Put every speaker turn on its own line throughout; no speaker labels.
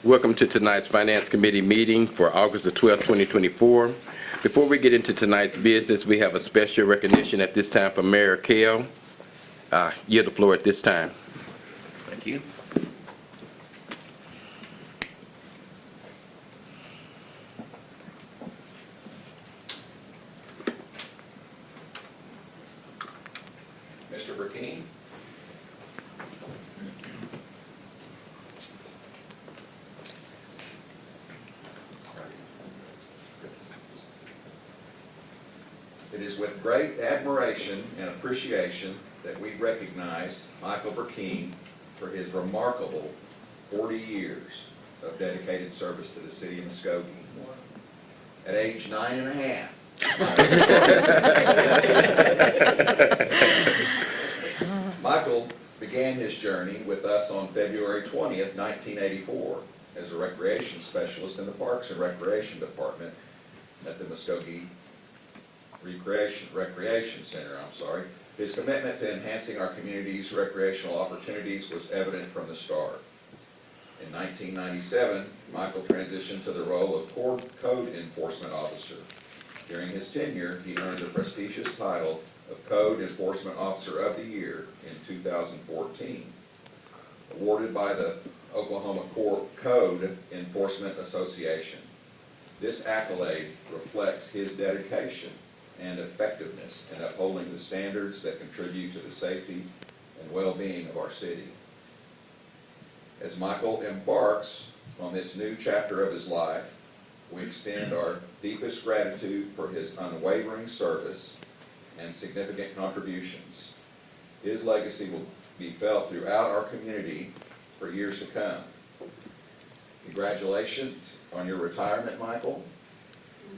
Welcome to tonight's Finance Committee meeting for August the 12th, 2024. Before we get into tonight's business, we have a special recognition at this time for Mayor Kale. Yield the floor at this time.
Thank you. Mr. Burkini. It is with great admiration and appreciation that we recognize Michael Burkini for his remarkable 40 years of dedicated service to the city of Muskogee. At age 9½, Michael began his journey with us on February 20th, 1984, as a recreation specialist in the Parks and Recreation Department at the Muskogee Recreation Center. His commitment to enhancing our community's recreational opportunities was evident from the start. In 1997, Michael transitioned to the role of Code Enforcement Officer. During his tenure, he earned the prestigious title of Code Enforcement Officer of the Year in 2014, awarded by the Oklahoma Code Enforcement Association. This accolade reflects his dedication and effectiveness in upholding the standards that contribute to the safety and well-being of our city. As Michael embarks on this new chapter of his life, we extend our deepest gratitude for his unwavering service and significant contributions. His legacy will be felt throughout our community for years to come. Congratulations on your retirement, Michael.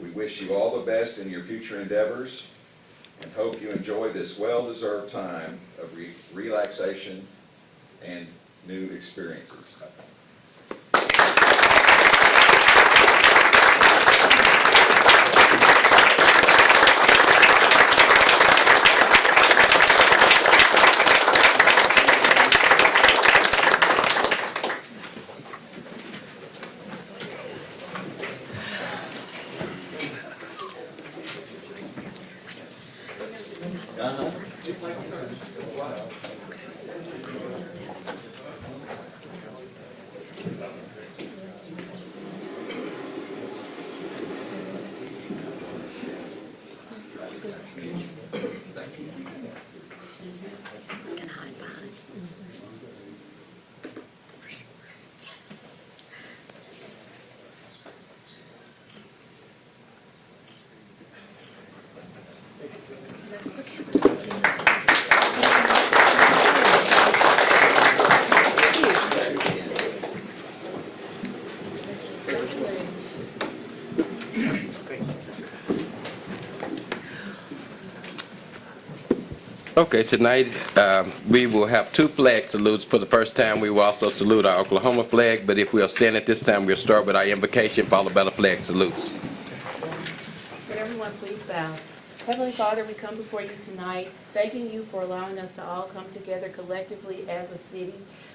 We wish you all the best in your future endeavors and hope you enjoy this well-deserved time of relaxation and new experiences.
Okay, tonight we will have two flag salutes. For the first time, we will also salute our Oklahoma flag, but if we'll stand at this time, we'll start with our invocation followed by the flag salutes.
Would everyone please bow? Heavenly Father, we come before you tonight, thanking you for allowing us to all come together collectively as a city.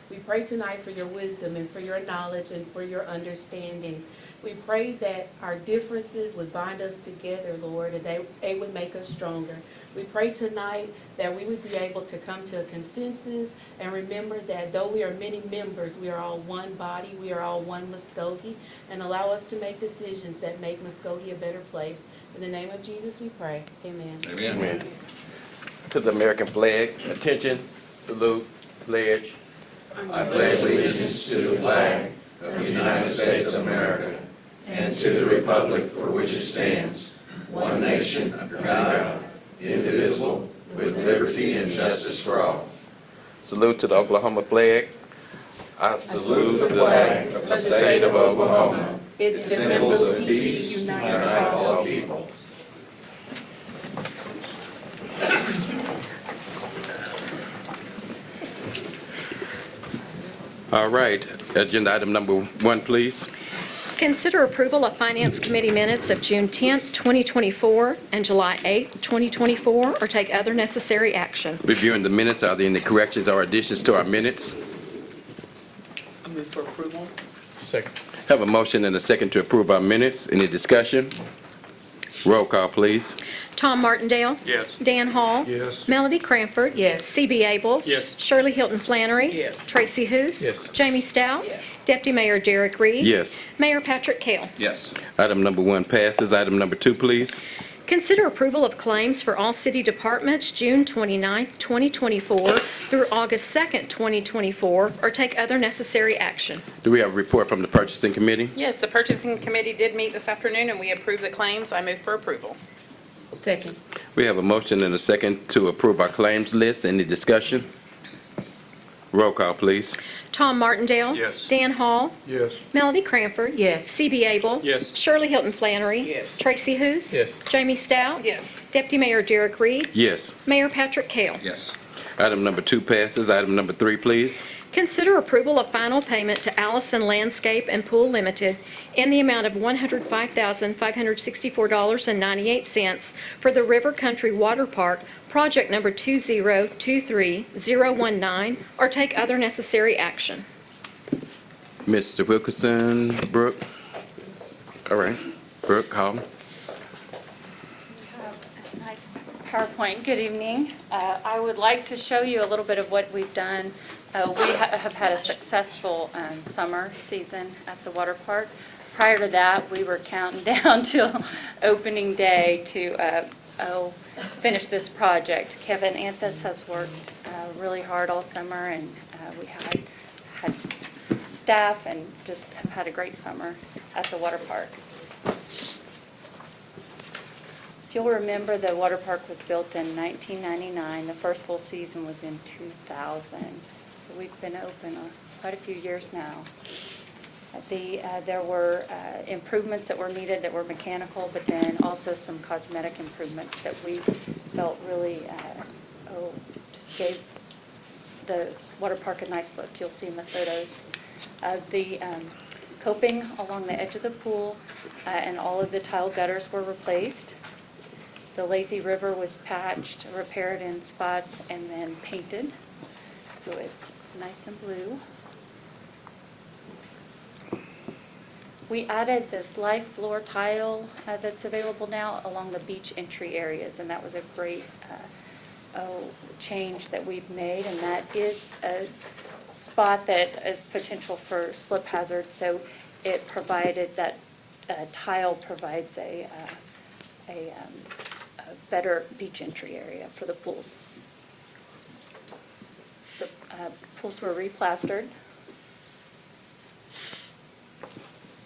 We pray tonight for your wisdom and for your knowledge and for your understanding. We pray that our differences would bind us together, Lord, and they would make us stronger. We pray tonight that we would be able to come to a consensus and remember that though we are many members, we are all one body, we are all one Muskogee, and allow us to make decisions that make Muskogee a better place. In the name of Jesus we pray. Amen.
Amen.
Amen. To the American flag, attention, salute, pledge.
I pledge allegiance to the flag of the United States of America and to the republic for which it stands, one nation, under God, indivisible, with liberty and justice for all.
Salute to the Oklahoma flag. I salute
the flag of the state of Oklahoma.
Its
Its symbols of peace unite all people.
All right, agenda item number 1, please.
Consider approval of Finance Committee minutes of June 10th, 2024, and July 8th, 2024, or take other necessary action.
Reviewing the minutes, are there any corrections or additions to our minutes?
I move for approval.
Second.
Have a motion and a second to approve our minutes. Any discussion? Roll call, please.
Tom Martindale?
Yes.
Dan Hall?
Yes.
Melody Cranford?
Yes.
C.B. Abel?
Yes.
Shirley Hilton Flannery?
Yes.
Tracy Hous?
Yes.
Jamie Stout?
Yes.
Deputy Mayor Derek Reed?
Yes.
Mayor Patrick Kell?
Yes.
Item number 1 passes. Item number 2, please.
Consider approval of claims for all city departments June 29, 2024 through August 2nd, 2024, or take other necessary action.
Do we have a report from the purchasing committee?
Yes, the purchasing committee did meet this afternoon, and we approved the claims. I move for approval.
Second.
We have a motion and a second to approve our claims list. Any discussion? Roll call, please.
Tom Martindale?
Yes.
Dan Hall?
Yes.
Melody Cranford?
Yes.
C.B. Abel?
Yes.
Shirley Hilton Flannery?
Yes.
Tracy Hous?
Yes.
Jamie Stout?
Yes.
Deputy Mayor Derek Reed?
Yes.
Mayor Patrick Kell?
Yes.
Item number 2 passes. Item number 3, please.
Consider approval of final payment to Allison Landscape and Pool Limited in the amount of $105,564.98 for the River Country Water Park, project number 2023019, or take other necessary action.
Mr. Wilkerson, Brooke? All right. Brooke, call.
Nice PowerPoint. Good evening. I would like to show you a little bit of what we've done. We have had a successful summer season at the water park. Prior to that, we were counting down till opening day to finish this project. Kevin Anthus has worked really hard all summer, and we had staff and just have had a great summer at the water park. If you'll remember, the water park was built in 1999. The first full season was in 2000. So we've been open quite a few years now. There were improvements that were needed that were mechanical, but then also some cosmetic improvements that we felt really just gave the water park a nice look. You'll see in the photos. The coping along the edge of the pool and all of the tile gutters were replaced. The lazy river was patched, repaired in spots, and then painted. So it's nice and blue. We added this live floor tile that's available now along the beach entry areas, and that was a great change that we've made, and that is a spot that is potential for slip hazard, so it provided that tile provides a better beach entry area for the pools. The pools were replastered.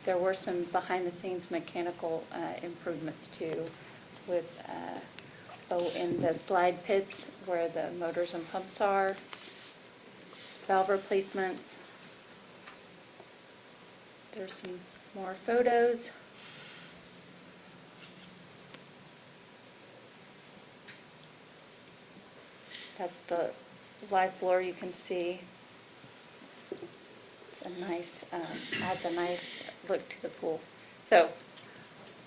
There were some behind-the-scenes mechanical improvements too, with in the slide pits where the motors and pumps are, valve replacements. There's some more photos. That's the live floor you can see. It's a nice, adds a nice look to the pool. So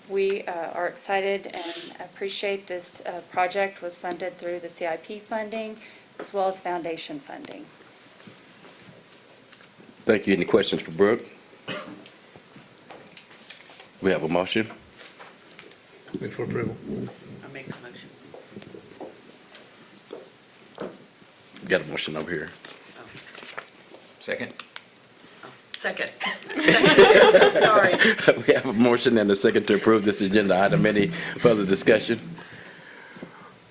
we are excited and appreciate this project was funded through the CIP funding as well as foundation funding.
Thank you. Any questions for Brooke? We have a motion.
Move for approval.
I make the motion.
Got a motion over here.
Second?
Second. Sorry.
We have a motion and a second to approve this agenda item. Any further discussion?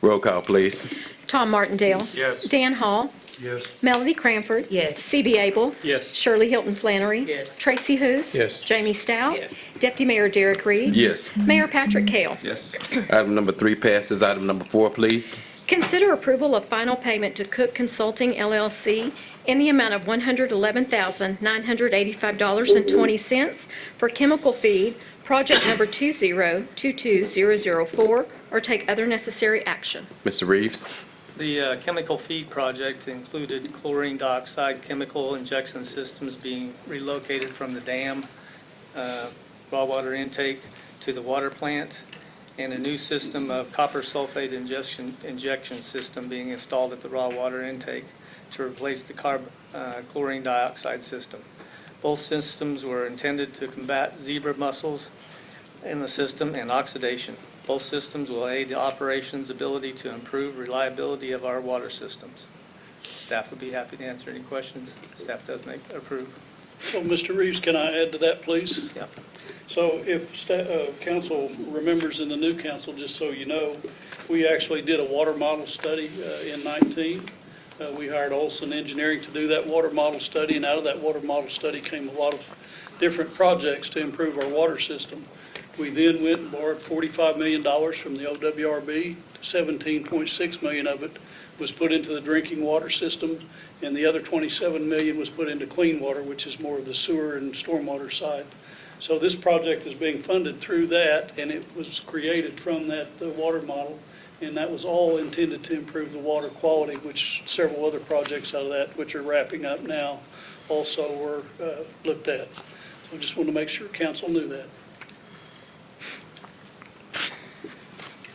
Roll call, please.
Tom Martindale?
Yes.
Dan Hall?
Yes.
Melody Cranford?
Yes.
C.B. Abel?
Yes.
Shirley Hilton Flannery?
Yes.
Tracy Hous?
Yes.
Jamie Stout?
Yes.
Deputy Mayor Derek Reed?
Yes.
Mayor Patrick Kell?
Yes.
Item number 3 passes. Item number 4, please.
Consider approval of final payment to Cook Consulting LLC in the amount of $111,985.20 for chemical feed, project number 2022004, or take other necessary action.
Mr. Reeves?
The chemical feed project included chlorine dioxide chemical injection systems being relocated from the dam, raw water intake to the water plant, and a new system of copper sulfate injection system being installed at the raw water intake to replace the chlorine dioxide system. Both systems were intended to combat zebra mussels in the system and oxidation. Both systems will aid the operations' ability to improve reliability of our water systems. Staff would be happy to answer any questions. Staff does approve.
So, Mr. Reeves, can I add to that, please?
Yep.
So if council remembers in the new council, just so you know, we actually did a water model study in 19. We hired Olson Engineering to do that water model study, and out of that water model study came a lot of different projects to improve our water system. We then went and borrowed $45 million from the OWRB. $17.6 million of it was put into the drinking water system, and the other $27 million was put into clean water, which is more of the sewer and stormwater side. So this project is being funded through that, and it was created from that water model, and that was all intended to improve the water quality, which several other projects out of that, which are wrapping up now, also were looked at. So I just want to make sure council knew that.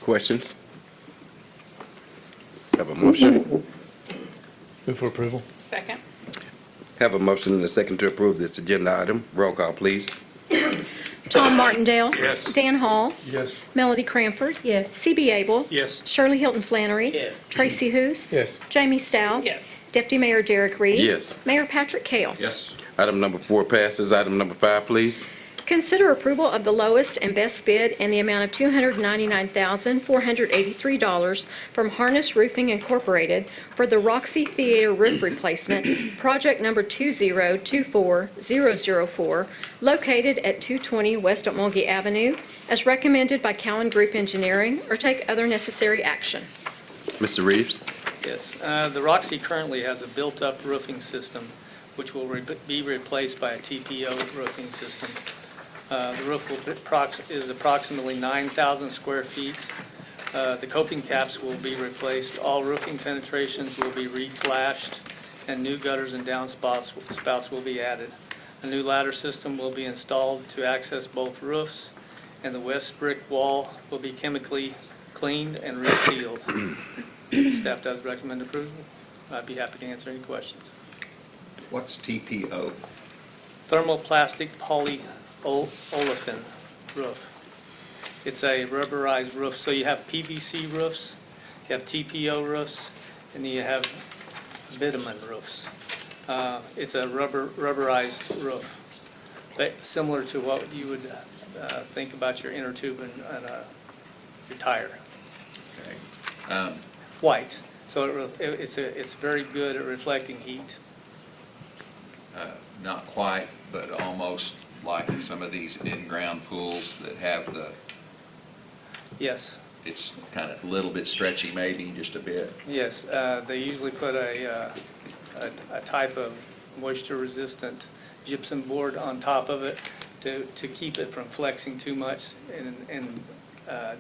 Questions? Have a motion?
Move for approval.
Second.
Have a motion and a second to approve this agenda item. Roll call, please.
Tom Martindale?
Yes.
Dan Hall?
Yes.
Melody Cranford?
Yes.
C.B. Abel?
Yes.
Shirley Hilton Flannery?
Yes.
Tracy Hous?
Yes.
Jamie Stout?
Yes.
Deputy Mayor Derek Reed?
Yes.
Mayor Patrick Kell?
Yes.
Item number 4 passes. Item number 5, please.
Consider approval of the lowest and best bid in the amount of $299,483 from Harness Roofing Incorporated for the Roxy Theater roof replacement, project number 2024004, located at 220 West Okmulgee Avenue, as recommended by Cowan Group Engineering, or take other necessary action.
Mr. Reeves?
Yes, the Roxy currently has a built-up roofing system, which will be replaced by a TPO roofing system. The roof is approximately 9,000 square feet. The coping caps will be replaced. All roofing penetrations will be reflashed, and new gutters and downspouts will be added. A new ladder system will be installed to access both roofs, and the west brick wall will be chemically cleaned and resealed. Staff does recommend approval. I'd be happy to answer any questions.
What's TPO?
Thermoplastic polyolefin roof. It's a rubberized roof. So you have PVC roofs, you have TPO roofs, and you have bitumen roofs. It's a rubberized roof, but similar to what you would think about your inner tube and your tire.
Okay.
White. So it's very good at reflecting heat.
Not quite, but almost like some of these in-ground pools that have
Yes.
it's kind of a little bit stretchy maybe, just a bit.
Yes, they usually put a type of moisture-resistant gypsum board on top of it to keep it from flexing too much and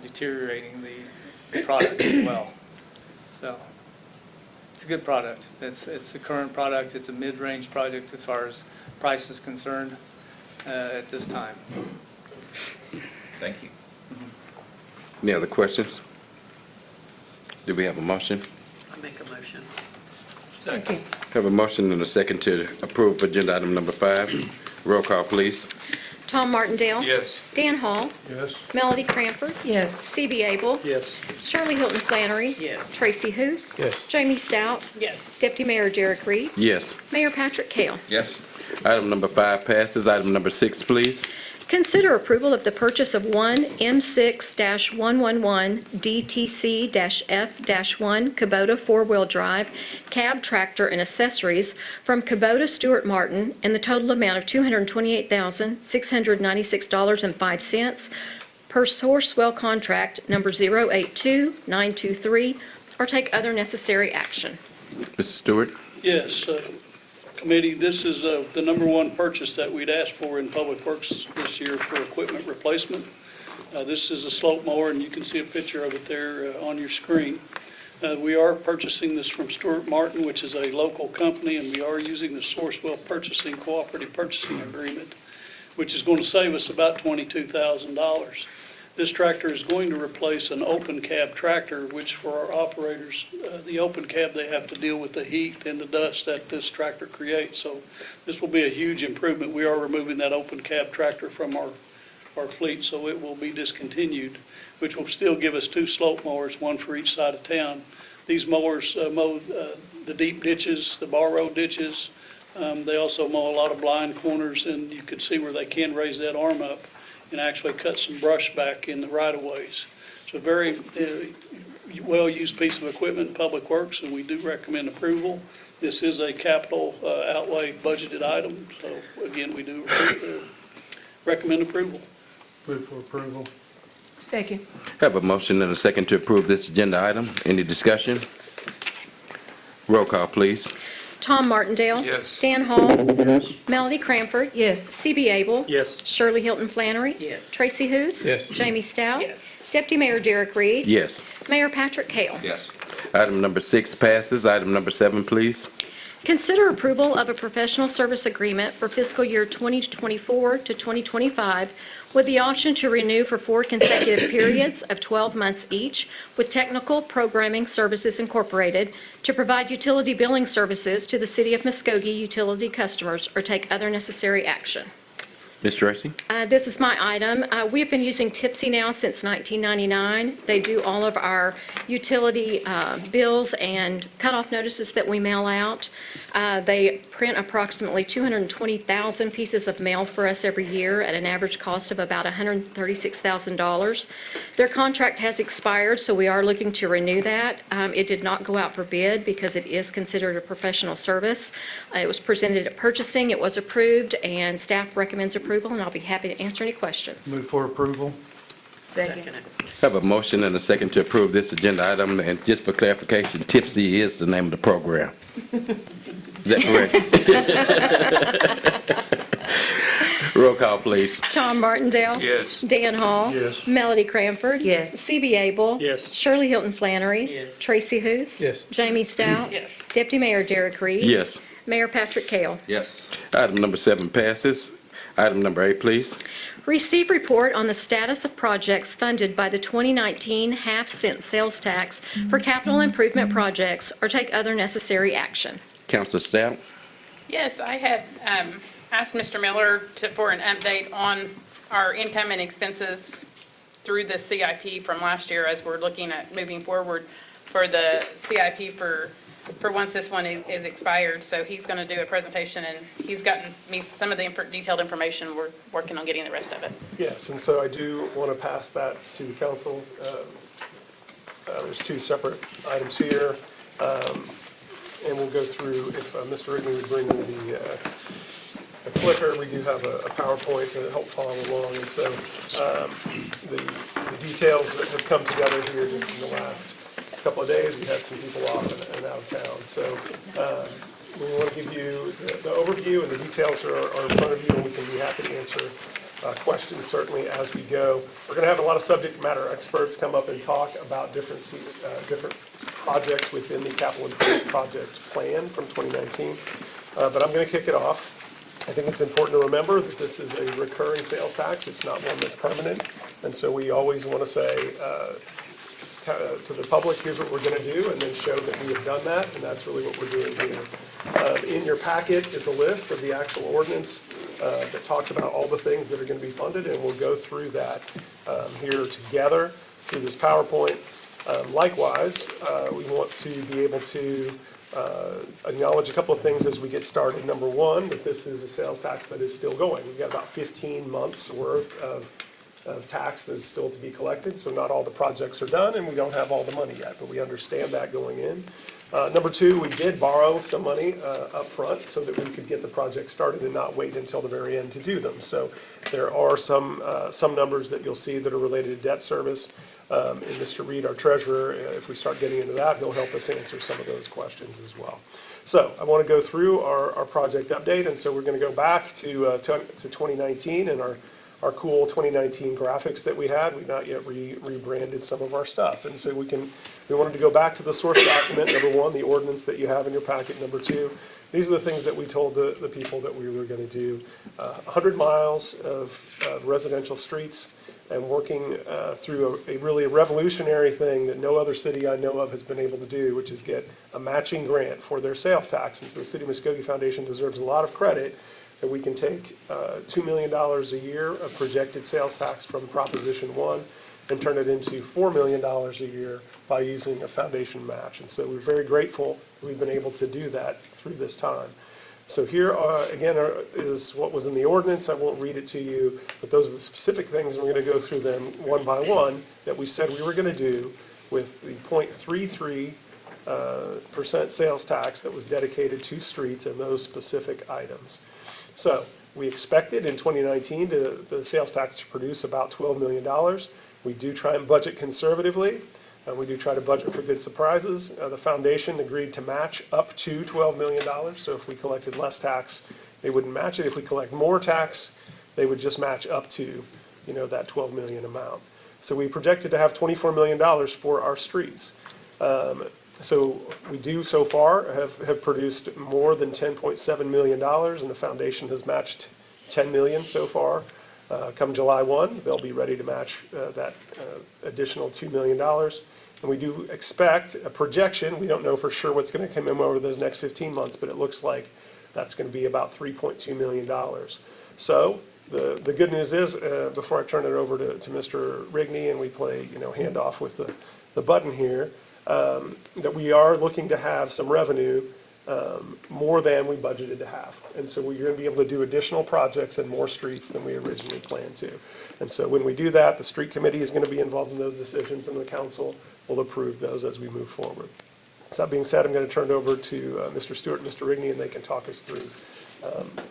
deteriorating the product as well. So it's a good product. It's a current product. It's a mid-range product as far as price is concerned at this time.
Thank you.
Any other questions? Do we have a motion?
I make a motion.
Second.
Have a motion and a second to approve agenda item number 5. Roll call, please.
Tom Martindale?
Yes.
Dan Hall?
Yes.
Melody Cranford?
Yes.
C.B. Abel?
Yes.
Shirley Hilton Flannery?
Yes.
Tracy Hous?
Yes.
Jamie Stout?
Yes.
Deputy Mayor Derek Reed?
Yes.
Mayor Patrick Kell?
Yes.
Item number 5 passes. Item number 6, please.
Consider approval of the purchase of one M6-111 DTC-F-1 Kubota four-wheel drive cab tractor and accessories from Kubota Stewart Martin in the total amount of $228,696.05 per Sourcewell contract number 082923, or take other necessary action.
Mr. Stewart?
Yes, committee, this is the number one purchase that we'd asked for in Public Works this year for equipment replacement. This is a slope mower, and you can see a picture of it there on your screen. We are purchasing this from Stewart Martin, which is a local company, and we are using the Sourcewell Purchasing Cooperative Purchasing Agreement, which is going to save us about $22,000. This tractor is going to replace an open cab tractor, which for our operators, the open cab, they have to deal with the heat and the dust that this tractor creates. So this will be a huge improvement. We are removing that open cab tractor from our fleet, so it will be discontinued, which will still give us 2 slope mowers, one for each side of town. These mowers mow the deep ditches, the bar road ditches. They also mow a lot of blind corners, and you can see where they can raise that arm up and actually cut some brush back in the right-of-ways. So a very well-used piece of equipment in Public Works, and we do recommend approval. This is a capital outlay budgeted item, so again, we do recommend approval.
Move for approval.
Second.
Have a motion and a second to approve this agenda item. Any discussion? Roll call, please.
Tom Martindale?
Yes.
Dan Hall?
Yes.
Melody Cranford?
Yes.
CB Abel?
Yes.
Shirley Hilton Flannery?
Yes.
Tracy Hous?
Yes.
Jamie Stout?
Yes.
Deputy Mayor Derek Reed?
Yes.
Mayor Patrick Kell?
Yes.
Item number 6 passes. Item number 7, please.
Consider approval of a professional service agreement for fiscal year 2024 to 2025 with the option to renew for 4 consecutive periods of 12 months each with Technical Programming Services Incorporated to provide utility billing services to the City of Muskogee utility customers or take other necessary action.
Ms. Tracy?
This is my item. We have been using Tipsy now since 1999. They do all of our utility bills and cutoff notices that we mail out. They print approximately 220,000 pieces of mail for us every year at an average cost of about $136,000. Their contract has expired, so we are looking to renew that. It did not go out for bid because it is considered a professional service. It was presented at purchasing, it was approved, and staff recommends approval, and I'll be happy to answer any questions.
Move for approval.
Second.
Have a motion and a second to approve this agenda item. And just for clarification, Tipsy is the name of the program. Is that correct? Roll call, please.
Tom Martindale?
Yes.
Dan Hall?
Yes.
Melody Cranford?
Yes.
CB Abel?
Yes.
Shirley Hilton Flannery?
Yes.
Tracy Hous?
Yes.
Jamie Stout?
Yes.
Deputy Mayor Derek Reed?
Yes.
Mayor Patrick Kell?
Yes.
Item number 7 passes. Item number 8, please.
Receive report on the status of projects funded by the 2019 half-cent sales tax for capital improvement projects or take other necessary action.
Councilor Stout?
Yes, I had asked Mr. Miller for an update on our income and expenses through the CIP from last year as we're looking at moving forward for the CIP for once this one is expired. So he's going to do a presentation, and he's gotten me some of the detailed information. We're working on getting the rest of it.
Yes, and so I do want to pass that to the council. There's 2 separate items here, and we'll go through, if Mr. Rigney would bring me the clicker, we do have a PowerPoint to help follow along, and so the details that have come together here just in the last couple of days, we had some people off and out of town, so we want to give you the overview, and the details are in front of you, and we can be happy to answer questions certainly as we go. We're going to have a lot of subject matter experts come up and talk about different projects within the capital improvement project plan from 2019, but I'm going to kick it off. I think it's important to remember that this is a recurring sales tax. It's not one that's permanent, and so we always want to say to the public, here's what we're going to do, and then show that we have done that, and that's really what we're doing here. In your packet is a list of the actual ordinance that talks about all the things that are going to be funded, and we'll go through that here together through this PowerPoint. Likewise, we want to be able to acknowledge a couple of things as we get started. Number one, that this is a sales tax that is still going. We've got about 15 months worth of tax that is still to be collected, so not all the projects are done, and we don't have all the money yet, but we understand that going in. Number two, we did borrow some money up front so that we could get the project started and not wait until the very end to do them. So there are some numbers that you'll see that are related to debt service. And Mr. Reed, our treasurer, if we start getting into that, he'll help us answer some of those questions as well. So I want to go through our project update, and so we're going to go back to 2019 and our cool 2019 graphics that we had. We've not yet rebranded some of our stuff, and so we wanted to go back to the source document, number one, the ordinance that you have in your packet, number two. These are the things that we told the people that we were going to do. 100 miles of residential streets, and working through a really revolutionary thing that no other city I know of has been able to do, which is get a matching grant for their sales tax. And so the City of Muskogee Foundation deserves a lot of credit that we can take $2 million a year of projected sales tax from Proposition 1 and turn it into $4 million a year by using a foundation match. And so we're very grateful that we've been able to do that through this time. So here, again, is what was in the ordinance. I won't read it to you, but those are the specific things, and we're going to go through them one by one that we said we were going to do with the 0.33% sales tax that was dedicated to streets and those specific items. So we expected in 2019 the sales tax to produce about $12 million. We do try and budget conservatively. We do try to budget for good surprises. The foundation agreed to match up to $12 million. So if we collected less tax, they wouldn't match it. If we collect more tax, they would just match up to, that $12 million amount. So we projected to have $24 million for our streets. So we do so far have produced more than $10.7 million, and the foundation has matched $10 million so far. Come July 1, they'll be ready to match that additional $2 million. And we do expect a projection. We don't know for sure what's going to come in over those next 15 months, but it looks like that's going to be about $3.2 million. So the good news is, before I turn it over to Mr. Rigney and we play, handoff with the button here, that we are looking to have some revenue more than we budgeted to have. And so we're going to be able to do additional projects and more streets than we originally planned to. And so when we do that, the street committee is going to be involved in those decisions, and the council will approve those as we move forward. So that being said, I'm going to turn it over to Mr. Stewart and Mr. Rigney, and they can talk us through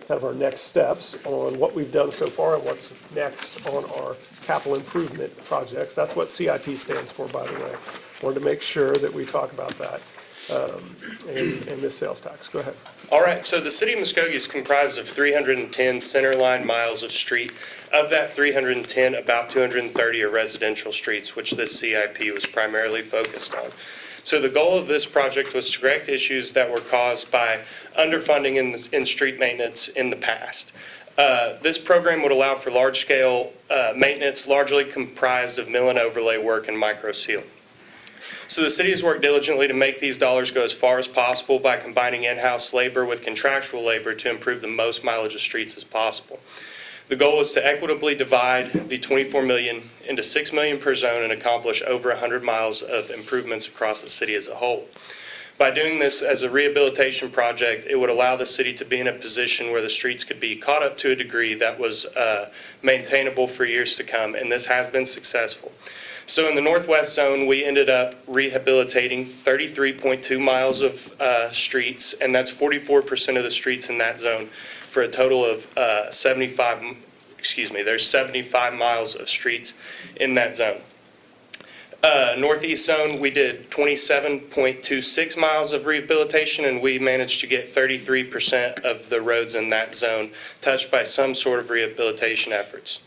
kind of our next steps on what we've done so far and what's next on our capital improvement projects. That's what CIP stands for, by the way. Wanted to make sure that we talk about that. And this sales tax. Go ahead.
All right, so the city of Muskogee is comprised of 310 centerline miles of street. Of that 310, about 230 are residential streets, which this CIP was primarily focused on. So the goal of this project was to correct issues that were caused by underfunding in street maintenance in the past. This program would allow for large-scale maintenance, largely comprised of mill and overlay work and micro seal. So the city has worked diligently to make these dollars go as far as possible by combining in-house labor with contractual labor to improve the most mileage of streets as possible. The goal is to equitably divide the $24 million into $6 million per zone and accomplish over 100 miles of improvements across the city as a whole. By doing this as a rehabilitation project, it would allow the city to be in a position where the streets could be caught up to a degree that was maintainable for years to come, and this has been successful. So in the northwest zone, we ended up rehabilitating 33.2 miles of streets, and that's 44% of the streets in that zone, for a total of there's 75 miles of streets in that zone. Northeast zone, we did 27.26 miles of rehabilitation, and we managed to get 33% of the roads in that zone touched by some sort of rehabilitation efforts.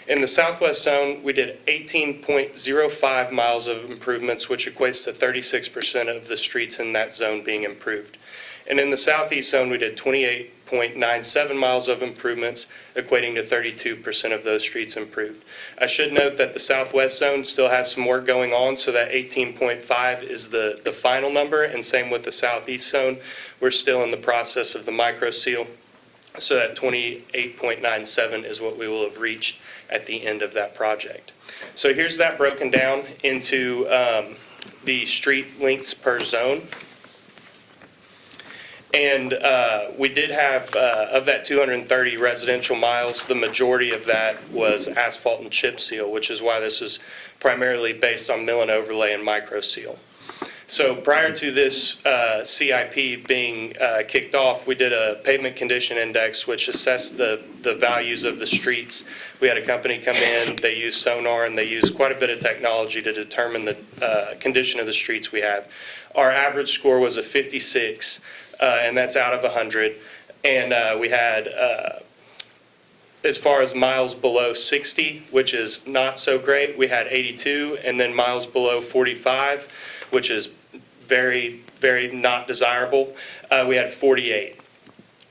In the southwest zone, we did 18.05 miles of improvements, which equates to 36% of the streets in that zone being improved. And in the southeast zone, we did 28.97 miles of improvements, equating to 32% of those streets improved. I should note that the southwest zone still has some work going on, so that 18.5 is the final number, and same with the southeast zone. We're still in the process of the micro seal, so that 28.97 is what we will have reached at the end of that project. So here's that broken down into the street lengths per zone. And we did have, of that 230 residential miles, the majority of that was asphalt and chip seal, which is why this is primarily based on mill and overlay and micro seal. So prior to this CIP being kicked off, we did a pavement condition index, which assessed the values of the streets. We had a company come in, they used sonar, and they used quite a bit of technology to determine the condition of the streets we have. Our average score was a 56, and that's out of 100. And we had, as far as miles below 60, which is not so great, we had 82, and then miles below 45, which is very, very not desirable, we had 48.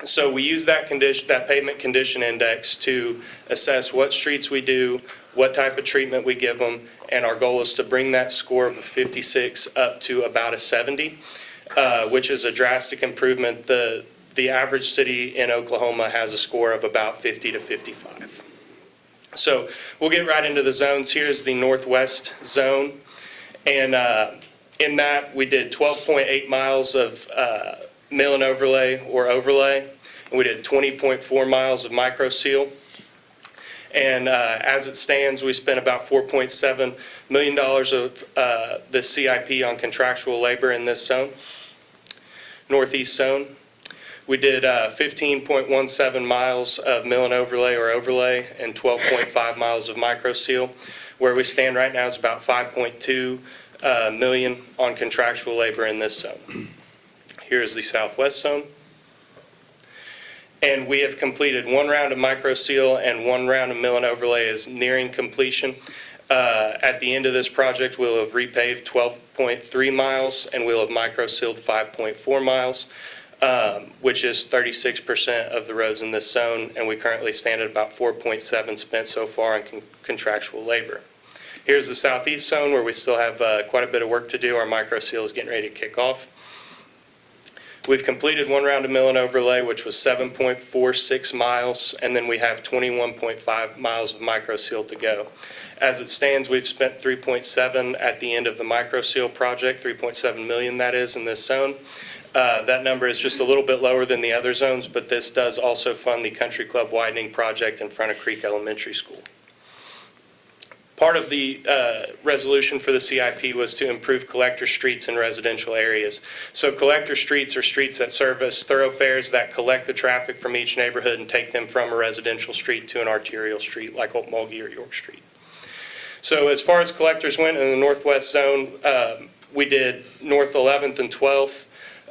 So we use that pavement condition index to assess what streets we do, what type of treatment we give them, and our goal is to bring that score of a 56 up to about a 70, which is a drastic improvement. The average city in Oklahoma has a score of about 50 to 55. So we'll get right into the zones. Here's the northwest zone. And in that, we did 12.8 miles of mill and overlay or overlay. And we did 20.4 miles of micro seal. And as it stands, we spent about $4.7 million of the CIP on contractual labor in this zone, northeast zone. We did 15.17 miles of mill and overlay or overlay and 12.5 miles of micro seal. Where we stand right now is about 5.2 million on contractual labor in this zone. Here's the southwest zone. And we have completed one round of micro seal and one round of mill and overlay is nearing completion. At the end of this project, we'll have repaved 12.3 miles and we'll have micro sealed 5.4 miles. Which is 36% of the roads in this zone, and we currently stand at about 4.7 spent so far on contractual labor. Here's the southeast zone where we still have quite a bit of work to do. Our micro seal is getting ready to kick off. We've completed one round of mill and overlay, which was 7.46 miles, and then we have 21.5 miles of micro seal to go. As it stands, we've spent 3.7 at the end of the micro seal project, 3.7 million that is in this zone. That number is just a little bit lower than the other zones, but this does also fund the Country Club widening project in front of Creek Elementary School. Part of the resolution for the CIP was to improve collector streets in residential areas. So collector streets are streets that serve as thoroughfares that collect the traffic from each neighborhood and take them from a residential street to an arterial street like Mulkey or York Street. So as far as collectors went in the northwest zone, we did North 11th and 12th,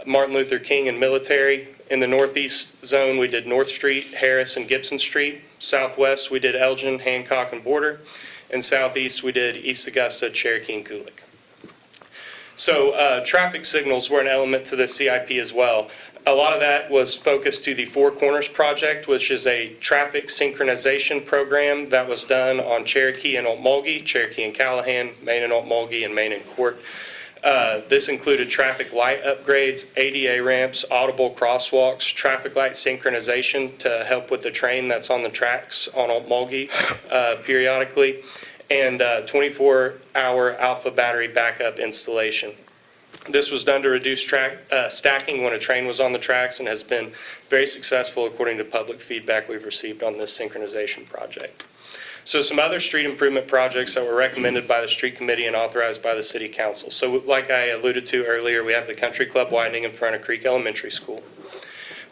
Martin Luther King and Military. In the northeast zone, we did North Street, Harris, and Gibson Street. Southwest, we did Elgin, Hancock, and Border. And southeast, we did East Augusta, Cherokee, and Kulik. So traffic signals were an element to the CIP as well. A lot of that was focused to the Four Corners Project, which is a traffic synchronization program that was done on Cherokee and Mulkey, Cherokee and Callahan, Main and Mulkey, and Main and Court. This included traffic light upgrades, ADA ramps, audible crosswalks, traffic light synchronization to help with the train that's on the tracks on Mulkey periodically, and 24-hour alpha battery backup installation. This was done to reduce stacking when a train was on the tracks and has been very successful according to public feedback we've received on this synchronization project. So some other street improvement projects that were recommended by the street committee and authorized by the city council. So like I alluded to earlier, we have the Country Club widening in front of Creek Elementary School.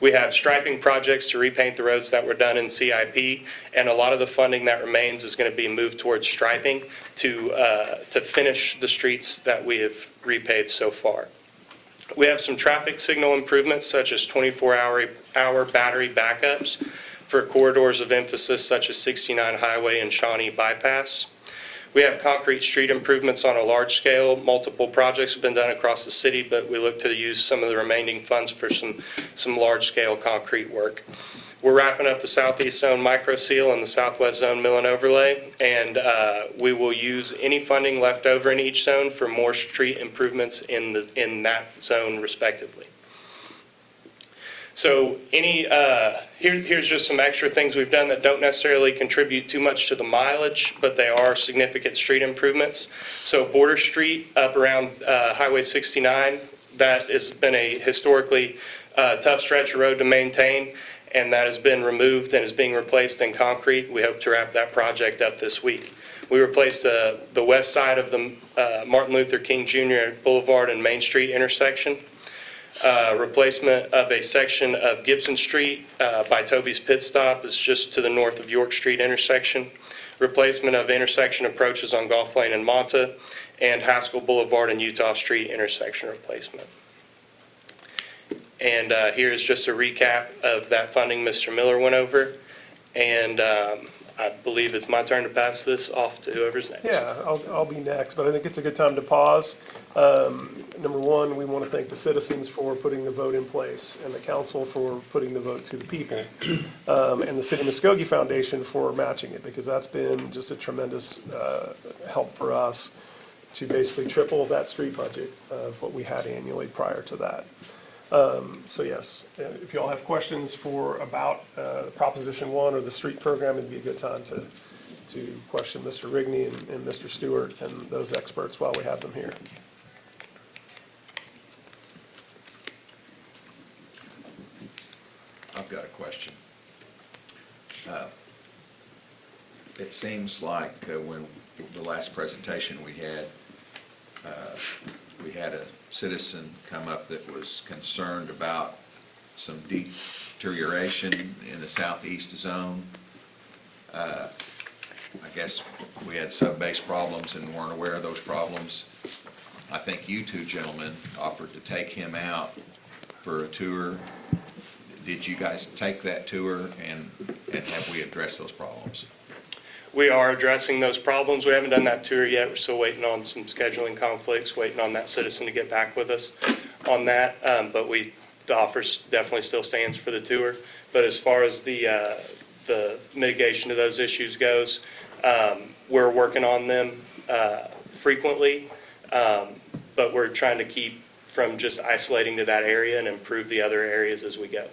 We have striping projects to repaint the roads that were done in CIP, and a lot of the funding that remains is going to be moved towards striping to finish the streets that we have repaved so far. We have some traffic signal improvements such as 24-hour battery backups for corridors of emphasis such as 69 Highway and Shawnee Bypass. We have concrete street improvements on a large scale. Multiple projects have been done across the city, but we look to use some of the remaining funds for some large scale concrete work. We're wrapping up the southeast zone micro seal and the southwest zone mill and overlay, and we will use any funding left over in each zone for more street improvements in that zone respectively. So here's just some extra things we've done that don't necessarily contribute too much to the mileage, but they are significant street improvements. So Border Street up around Highway 69, that has been a historically tough stretch of road to maintain, and that has been removed and is being replaced in concrete. We hope to wrap that project up this week. We replaced the west side of the Martin Luther King Jr. Boulevard and Main Street intersection. Replacement of a section of Gibson Street by Toby's Pit Stop is just to the north of York Street intersection. Replacement of intersection approaches on Golf Lane and Monta, and Haskell Boulevard and Utah Street intersection replacement. And here's just a recap of that funding Mr. Miller went over. And I believe it's my turn to pass this off to whoever's next.
Yeah, I'll be next, but I think it's a good time to pause. Number one, we want to thank the citizens for putting the vote in place, and the council for putting the vote to the people, and the City of Muskogee Foundation for matching it, because that's been just a tremendous help for us to basically triple that street budget of what we had annually prior to that. So yes, if y'all have questions about Proposition 1 or the street program, it'd be a good time to question Mr. Rigney and Mr. Stewart and those experts while we have them here.
I've got a question. It seems like when the last presentation we had a citizen come up that was concerned about some deterioration in the southeast zone. I guess we had sub-base problems and weren't aware of those problems. I think you two gentlemen offered to take him out for a tour. Did you guys take that tour, and have we addressed those problems?
We are addressing those problems. We haven't done that tour yet. We're still waiting on some scheduling conflicts, waiting on that citizen to get back with us on that. But the offer definitely still stands for the tour. But as far as the mitigation of those issues goes, we're working on them frequently, but we're trying to keep from just isolating to that area and improve the other areas as we go.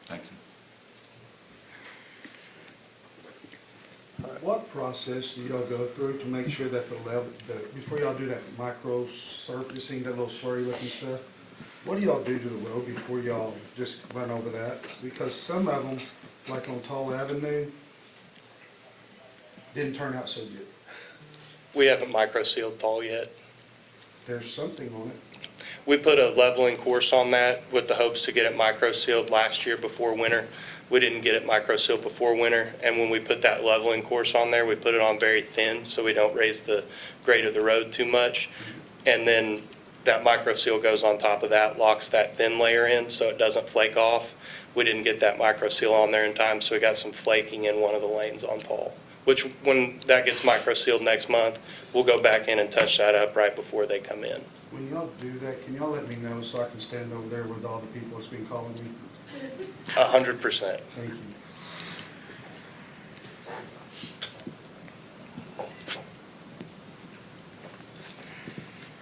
Thank you.
What process do y'all go through to make sure that before y'all do that micro surfacing, that little slurry looking stuff, what do y'all do to the road before y'all just run over that? Because some of them, like on Tall Avenue, didn't turn out so good.
We haven't micro-sealed Tall yet.
There's something on it.
We put a leveling course on that with the hopes to get it micro-sealed last year before winter. We didn't get it micro-sealed before winter, and when we put that leveling course on there, we put it on very thin so we don't raise the grade of the road too much. And then that micro-seal goes on top of that, locks that thin layer in so it doesn't flake off. We didn't get that micro-seal on there in time, so we got some flaking in one of the lanes on Tall, which when that gets micro-sealed next month, we'll go back in and touch that up right before they come in.
When y'all do that, can y'all let me know so I can stand over there with all the people that's been calling me?
100%.
Thank you.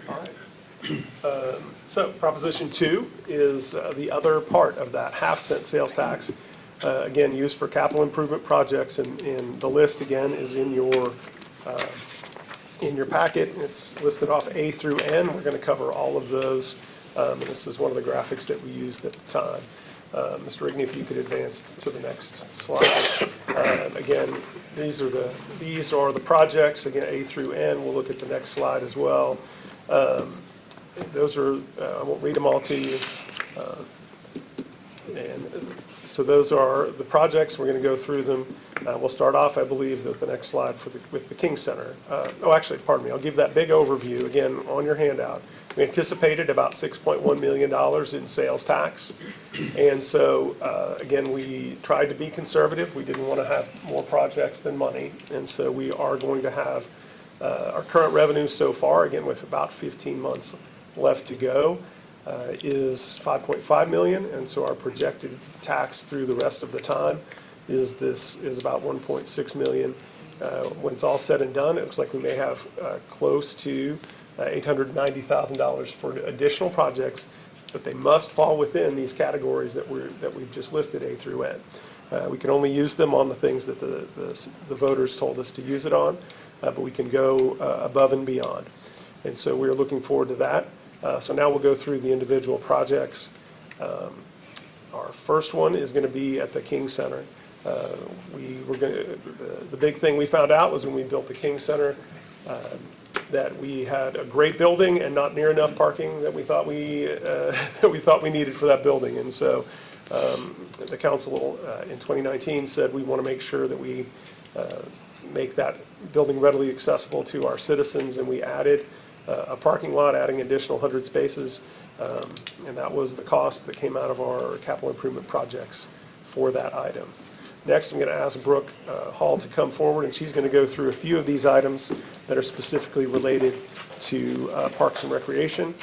All right. So Proposition 2 is the other part of that half-cent sales tax, again, used for capital improvement projects, and the list, again, is in your packet. It's listed off A through N. We're going to cover all of those, and this is one of the graphics that we used at the time. Mr. Rigney, if you could advance to the next slide. Again, these are the projects, again, A through N. We'll look at the next slide as well. Those are, I won't read them all to you. And so those are the projects. We're going to go through them. We'll start off, I believe, at the next slide with the King Center. Actually, pardon me, I'll give that big overview again on your handout. We anticipated about $6.1 million in sales tax. And so, again, we tried to be conservative. We didn't want to have more projects than money. And so we are going to have our current revenue so far, again, with about 15 months left to go, is $5.5 million. And so our projected tax through the rest of the time is about $1.6 million. When it's all said and done, it looks like we may have close to $890,000 for additional projects, but they must fall within these categories that we've just listed, A through N. We can only use them on the things that the voters told us to use it on, but we can go above and beyond. And so we're looking forward to that. So now we'll go through the individual projects. Our first one is going to be at the King Center. The big thing we found out was when we built the King Center, that we had a great building and not near enough parking that we thought we needed for that building. And so the council in 2019 said we want to make sure that we make that building readily accessible to our citizens, and we added a parking lot, adding additional 100 spaces, and that was the cost that came out of our capital improvement projects for that item. Next, I'm going to ask Brooke Hall to come forward, and she's going to go through a few of these items that are specifically related to Parks and Recreation.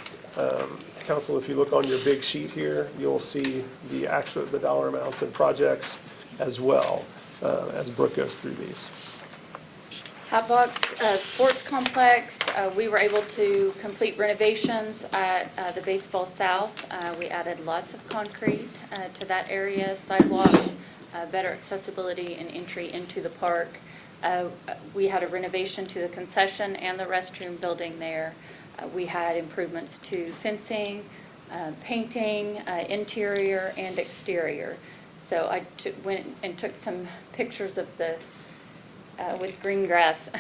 Council, if you look on your big sheet here, you'll see the dollar amounts and projects as well as Brooke goes through these.
Hatbox Sports Complex, we were able to complete renovations at the Baseball South. We added lots of concrete to that area, sidewalks, better accessibility and entry into the park. We had a renovation to the concession and the restroom building there. We had improvements to fencing, painting, interior and exterior. So I went and took some pictures of the with green grass.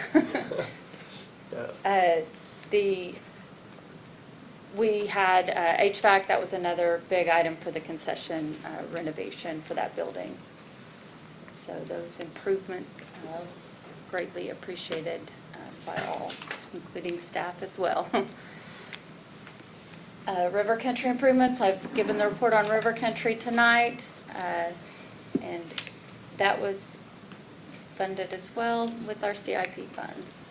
We had HVAC, that was another big item for the concession renovation for that building. So those improvements greatly appreciated by all, including staff as well. River Country improvements, I've given the report on River Country tonight, and that was funded as well with our CIP funds.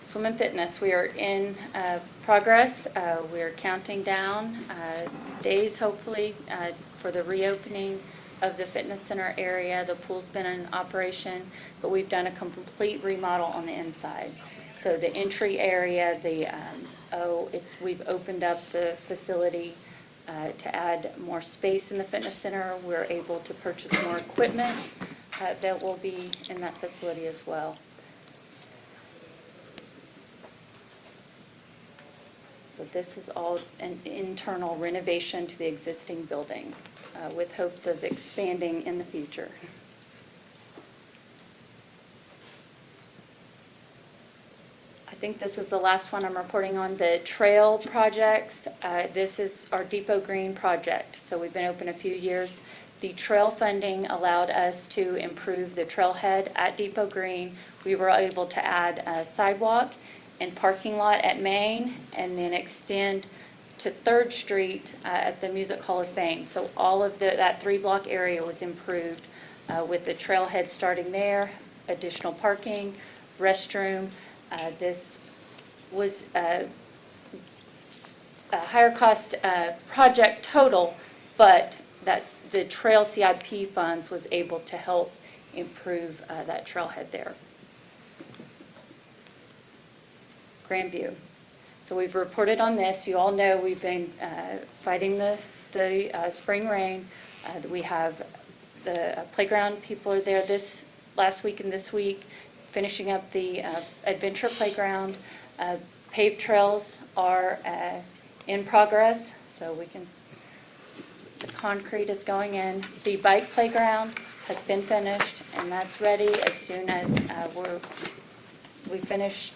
Swim and fitness, we are in progress. We are counting down days, hopefully, for the reopening of the fitness center area. The pool's been in operation, but we've done a complete remodel on the inside. So the entry area, we've opened up the facility to add more space in the fitness center. We're able to purchase more equipment that will be in that facility as well. So this is all an internal renovation to the existing building with hopes of expanding in the future. I think this is the last one I'm reporting on, the trail projects. This is our Depot Green project. So we've been open a few years. The trail funding allowed us to improve the trailhead at Depot Green. We were able to add a sidewalk and parking lot at Main, and then extend to 3rd Street at the Music Hall of Fame. So all of that 3-block area was improved with the trailhead starting there, additional parking, restroom. This was a higher cost project total, but that's the trail CIP funds was able to help improve that trailhead there. Grandview. So we've reported on this. You all know we've been fighting the spring rain. We have the playground people are there this last week and this week, finishing up the adventure playground. Paved trails are in progress, so the concrete is going in. The bike playground has been finished, and that's ready. As soon as we finish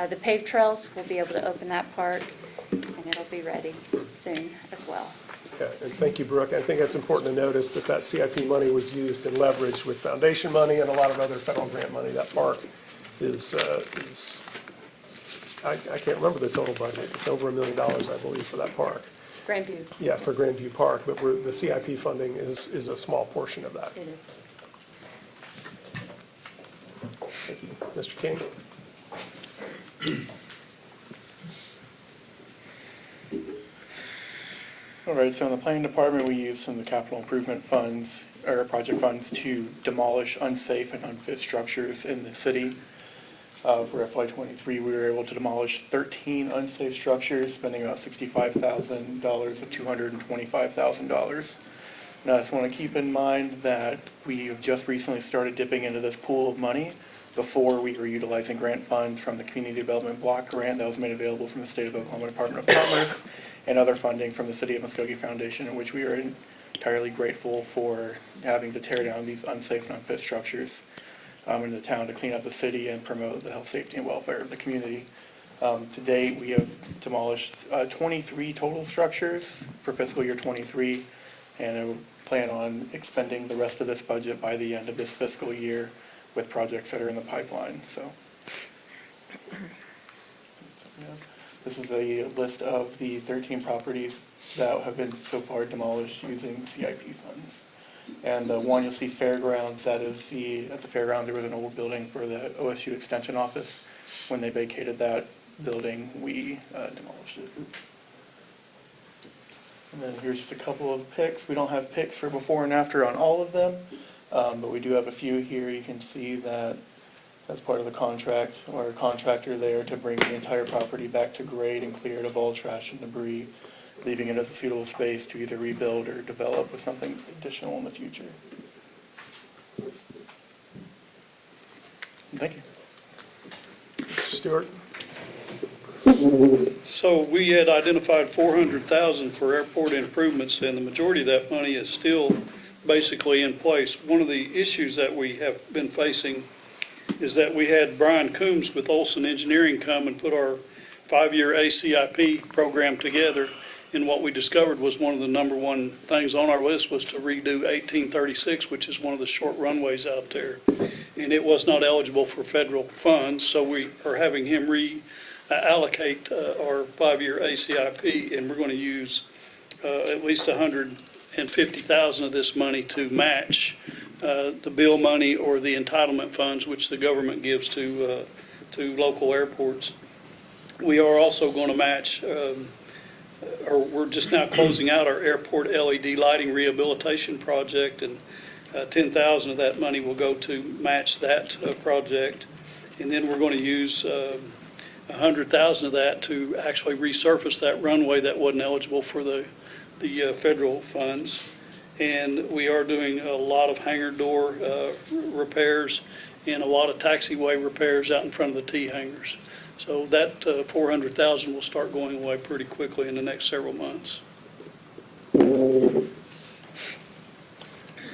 the paved trails, we'll be able to open that park, and it'll be ready soon as well.
Okay, and thank you, Brooke. I think it's important to notice that CIP money was used and leveraged with foundation money and a lot of other federal grant money. That park is I can't remember the total budget. It's over $1 million, I believe, for that park.
Grandview.
Yeah, for Grandview Park, but the CIP funding is a small portion of that.
It is.
Thank you. Mr. King?
All right, so in the planning department, we use some of the capital improvement funds, or project funds, to demolish unsafe and unfit structures in the city. For FY '23, we were able to demolish 13 unsafe structures, spending about $65,000 of $225,000. Now, I just want to keep in mind that we have just recently started dipping into this pool of money. Before, we were utilizing grant funds from the Community Development Block Grant that was made available from the State of Oklahoma Department of Commerce, and other funding from the City of Muskogee Foundation, in which we are entirely grateful for having to tear down these unsafe and unfit structures in the town to clean up the city and promote the health, safety, and welfare of the community. To date, we have demolished 23 total structures for fiscal year '23, and I plan on expending the rest of this budget by the end of this fiscal year with projects that are in the pipeline. So this is a list of the 13 properties that have been so far demolished using CIP funds. And the one you'll see Fairgrounds, that is at the Fairgrounds, there was an old building for the OSU Extension Office. When they vacated that building, we demolished it. And then here's just a couple of pics. We don't have pics for before and after on all of them, but we do have a few here. You can see that that's part of the contract, or a contractor there to bring the entire property back to grade and clear it of all trash and debris, leaving it as a suitable space to either rebuild or develop with something additional in the future. Thank you.
Stewart?
So we had identified 400,000 for airport improvements, and the majority of that money is still basically in place. One of the issues that we have been facing is that we had Brian Coombs with Olson Engineering come and put our 5-year ACIP program together. And what we discovered was one of the number one things on our list was to redo 1836, which is one of the short runways out there. And it was not eligible for federal funds, so we are having him reallocate our 5-year ACIP, and we're going to use at least 150,000 of this money to match the bill money or the entitlement funds which the government gives to local airports. We are also going to match, or we're just now closing out our airport LED lighting rehabilitation project, and 10,000 of that money will go to match that project. And then we're going to use 100,000 of that to actually resurface that runway that wasn't eligible for the federal funds. And we are doing a lot of hangar door repairs and a lot of taxiway repairs out in front of the T hangars. So that 400,000 will start going away pretty quickly in the next several months.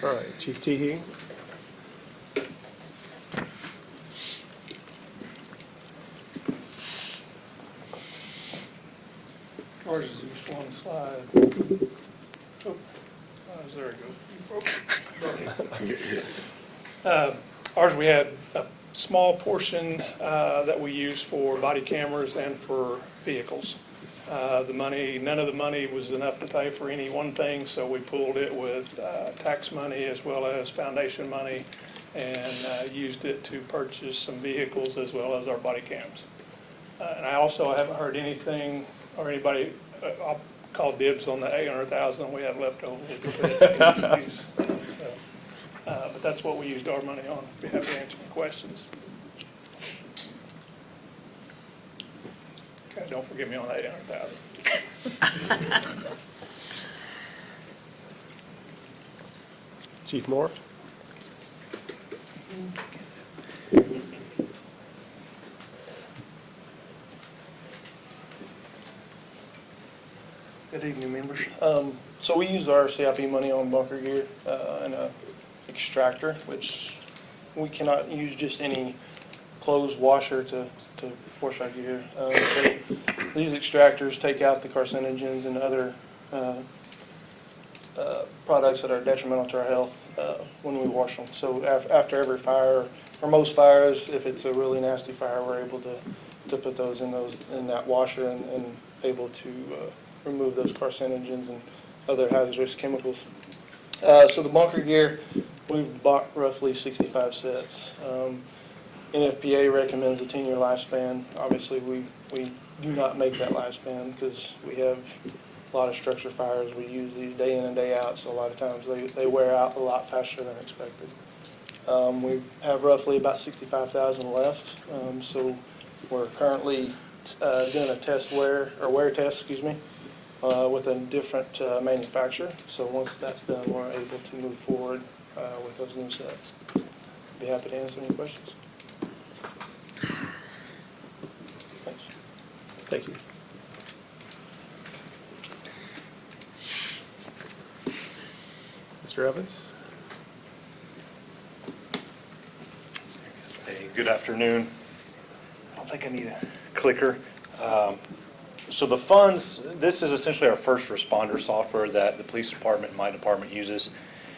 All right, Chief Teehee?
Ours is just one slide. Oh, there we go. Ours, we had a small portion that we use for body cameras and for vehicles. None of the money was enough to pay for any one thing, so we pooled it with tax money as well as foundation money, and used it to purchase some vehicles as well as our body cams. And I also haven't heard anything or anybody, I'll call dibs on the 800,000 we have left over. But that's what we used our money on. Be happy to answer any questions. Okay, don't forget me on the 800,000.
Chief Moore?
Good evening, members. So we used our CIP money on bunker gear and a extractor, which we cannot use just any closed washer to wash our gear. So these extractors take out the carcinogens and other products that are detrimental to our health when we wash them. So after every fire, or most fires, if it's a really nasty fire, we're able to put those in that washer and able to remove those carcinogens and other hazardous chemicals. So the bunker gear, we've bought roughly 65 sets. NFPA recommends a 10-year lifespan. Obviously, we do not make that lifespan because we have a lot of structure fires. We use these day in and day out, so a lot of times they wear out a lot faster than expected. We have roughly about 65,000 left, so we're currently doing a wear test, with a different manufacturer. So once that's done, we're able to move forward with those new sets. Be happy to answer any questions. Thanks.
Thank you. Mr. Evans?
Hey, good afternoon. I don't think I need a clicker. So the funds, this is essentially our first responder software that the police department and my department uses.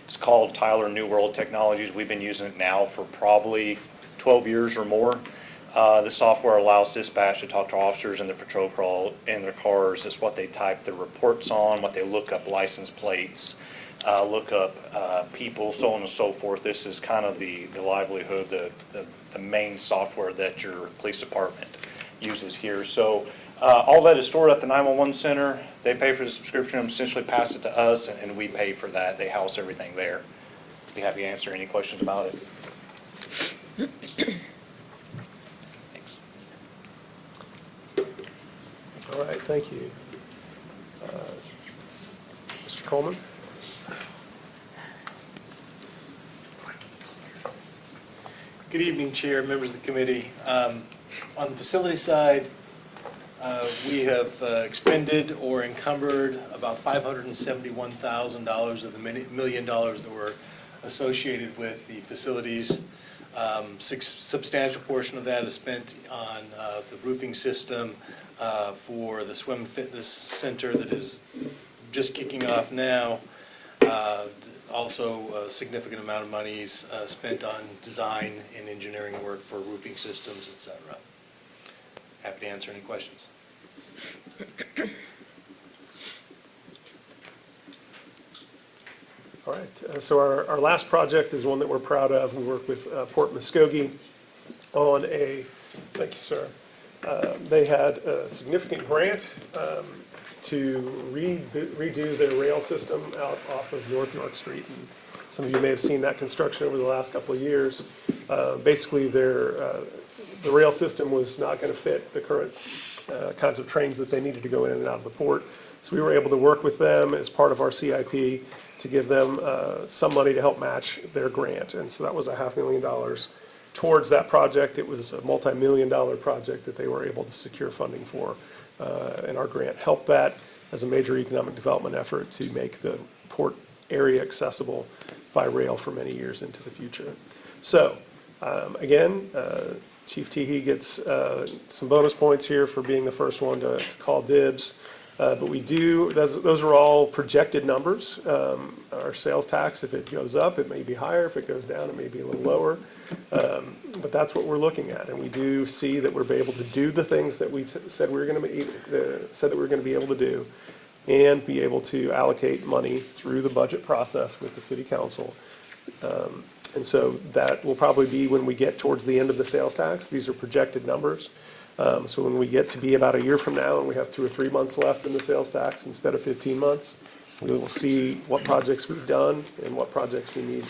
It's called Tyler New World Technologies. We've been using it now for probably 12 years or more. The software allows dispatch to talk to officers in the patrol car in their cars. It's what they type their reports on, what they look up license plates, look up people, so on and so forth. This is kind of the livelihood, the main software that your police department uses here. So all that is stored at the 911 center. They pay for the subscription, essentially pass it to us, and we pay for that. They house everything there. Be happy to answer any questions about it. Thanks.
All right, thank you. Mr. Coleman?
Good evening, Chair, members of the committee. On the facility side, we have expended or encumbered about $571,000 of the $1 million that were associated with the facilities. Substantial portion of that is spent on the roofing system for the swim and fitness center that is just kicking off now. Also, a significant amount of money is spent on design and engineering work for roofing systems, et cetera. Happy to answer any questions.
All right, so our last project is one that we're proud of. We work with Port Muskogee on thank you, sir. They had a significant grant to redo their rail system out off of North York Street. And some of you may have seen that construction over the last couple of years. Basically, the rail system was not going to fit the current kinds of trains that they needed to go in and out of the port. So we were able to work with them as part of our CIP to give them some money to help match their grant. And so that was $500,000 towards that project. It was a multi-million-dollar project that they were able to secure funding for. And our grant helped that as a major economic development effort to make the port area accessible by rail for many years into the future. So, again, Chief Teehee gets some bonus points here for being the first one to call dibs. But we do, those are all projected numbers. Our sales tax, if it goes up, it may be higher. If it goes down, it may be a little lower. But that's what we're looking at. And we do see that we're able to do the things that we said we were going to be able to do, and be able to allocate money through the budget process with the city council. And so that will probably be when we get towards the end of the sales tax. These are projected numbers. So when we get to be about a year from now and we have 2 or 3 months left in the sales tax instead of 15 months, we will see what projects we've done and what projects we need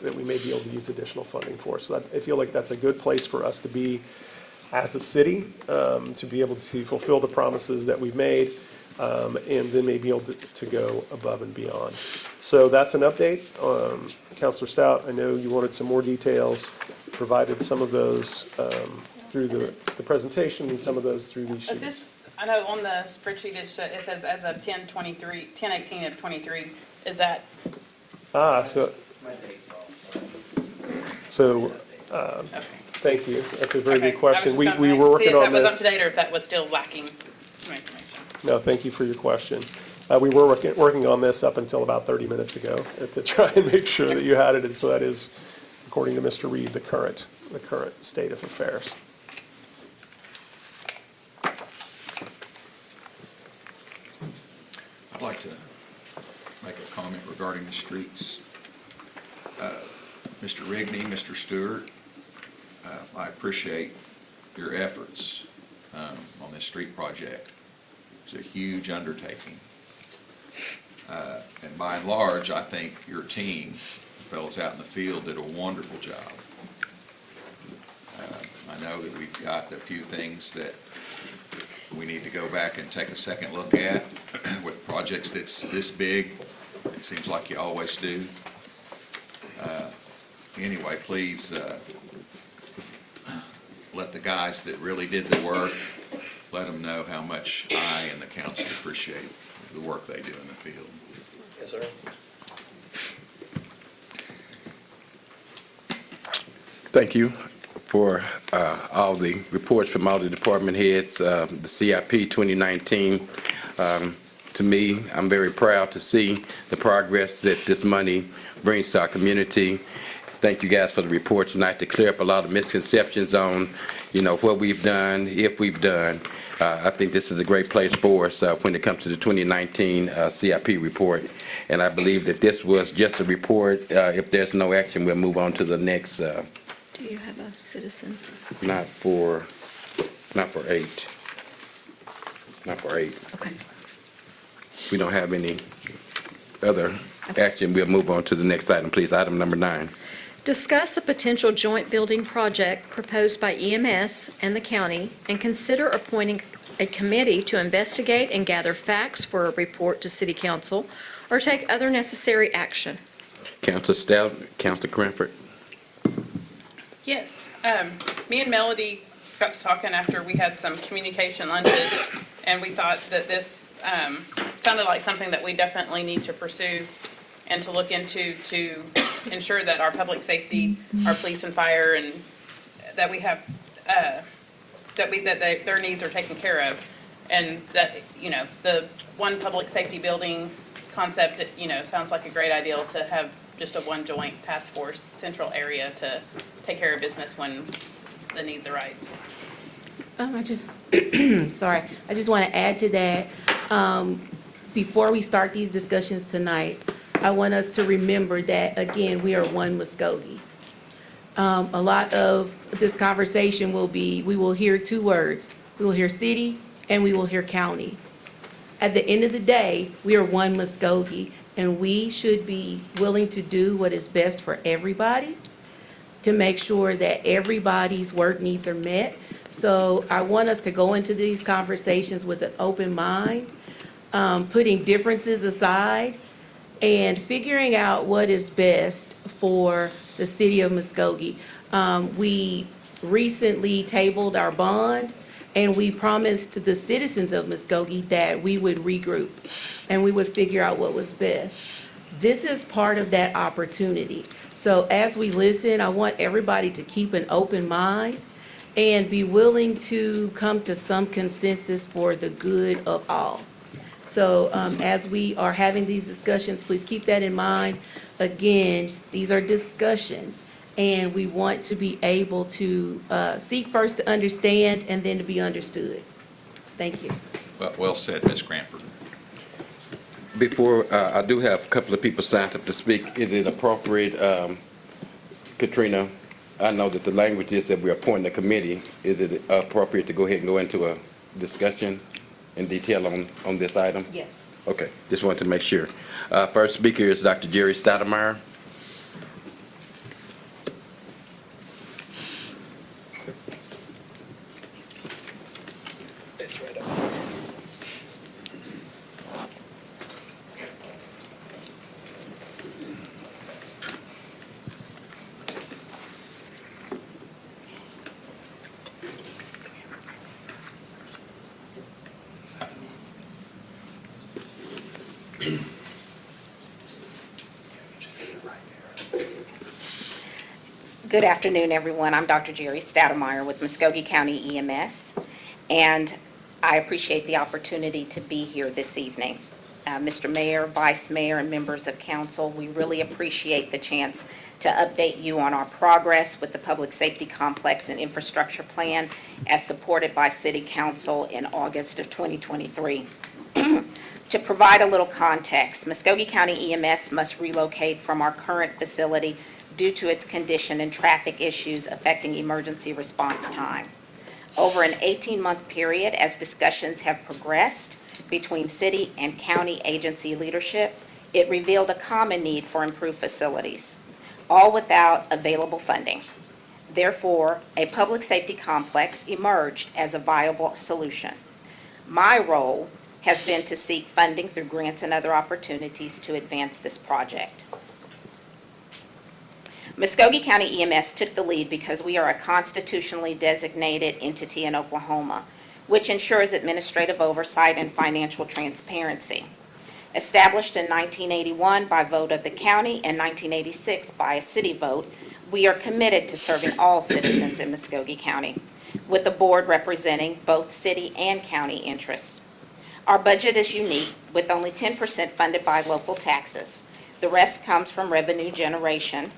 that we may be able to use additional funding for. So I feel like that's a good place for us to be as a city, to be able to fulfill the promises that we've made, and then maybe able to go above and beyond. So that's an update. Councilor Stout, I know you wanted some more details, provided some of those through the presentation and some of those through these sheets.
I know on the spreadsheet it says as of 10/18 of 23, is that?
Thank you. That's a very good question. We were
See
working
if
on
that was up
this.
to date or if that was still lacking some information.
No, thank you for your question. We were working on this up until about 30 minutes ago to try and make sure that you had it. And so that is, according to Mr. Reed, the current state of affairs.
I'd like to make a comment regarding the streets. Mr. Rigney, Mr. Stewart, I appreciate your efforts on this street project. It's a huge undertaking. And by and large, I think your team, the fellows out in the field, did a wonderful job. I know that we've got a few things that we need to go back and take a second look at with projects that's this big. It seems like you always do. Anyway, please let the guys that really did the work, let them know how much I and the council appreciate the work they do in the field.
Yes, sir.
Thank you for all the reports from all the department heads, the CIP 2019. To me, I'm very proud to see the progress that this money brings to our community. thank you guys for the report tonight to clear up a lot of misconceptions on, what we've done, if we've done. I think this is a great place for us when it comes to the 2019 CIP report. And I believe that this was just a report. If there's no action, we'll move on to the next,
Do you have a citizen?
not for 8. Not for 8.
Okay.
We don't have any other action. We'll move on to the next item, please. Item number 9.
Discuss a potential joint building project proposed by EMS and the county, and consider appointing a committee to investigate and gather facts for a report to City Council, or take other necessary action.
Councilor Stout, Councilor Cranford.
Yes, me and Melody got to talking after we had some communication lunches, and we thought that this sounded like something that we definitely need to pursue and to look into to ensure that our public safety, our police and fire, and that we have, their needs are taken care of. And that, the one public safety building concept, sounds like a great idea to have just a one joint task force central area to take care of business when the needs arise.
I just want to add to that. Before we start these discussions tonight, I want us to remember that, again, we are one Muskogee. A lot of this conversation we will hear 2 words. We will hear city and we will hear county. At the end of the day, we are one Muskogee, and we should be willing to do what is best for everybody to make sure that everybody's work needs are met. So I want us to go into these conversations with an open mind, putting differences aside, and figuring out what is best for the city of Muskogee. We recently tabled our bond, and we promised the citizens of Muskogee that we would regroup and we would figure out what was best. This is part of that opportunity. So as we listen, I want everybody to keep an open mind and be willing to come to some consensus for the good of all. So as we are having these discussions, please keep that in mind. Again, these are discussions, and we want to be able to seek first to understand and then to be understood. Thank you.
Well said, Ms. Cranford.
Before, I do have a couple of people signed up to speak. Is it appropriate, Katrina, I know that the language is that we're appointing a committee. Is it appropriate to go ahead and go into a discussion in detail on this item?
Yes.
Okay, just wanted to make sure. First speaker is Dr. Jerry Stoudemire.
Good afternoon, everyone. I'm Dr. Jerry Stoudemire with Muskogee County EMS, and I appreciate the opportunity to be here this evening. Mr. Mayor, Vice Mayor, and members of council, we really appreciate the chance to update you on our progress with the Public Safety Complex and Infrastructure Plan as supported by City Council in August of 2023. To provide a little context, Muskogee County EMS must relocate from our current facility due to its condition and traffic issues affecting emergency response time. Over an 18-month period, as discussions have progressed between city and county agency leadership, it revealed a common need for improved facilities, all without available funding. Therefore, a public safety complex emerged as a viable solution. My role has been to seek funding through grants and other opportunities to advance this project. Muskogee County EMS took the lead because we are a constitutionally designated entity in Oklahoma, which ensures administrative oversight and financial transparency. Established in 1981 by vote of the county and 1986 by a city vote, we are committed to serving all citizens in Muskogee County, with the board representing both city and county interests. Our budget is unique, with only 10% funded by local taxes. The rest comes from revenue generation,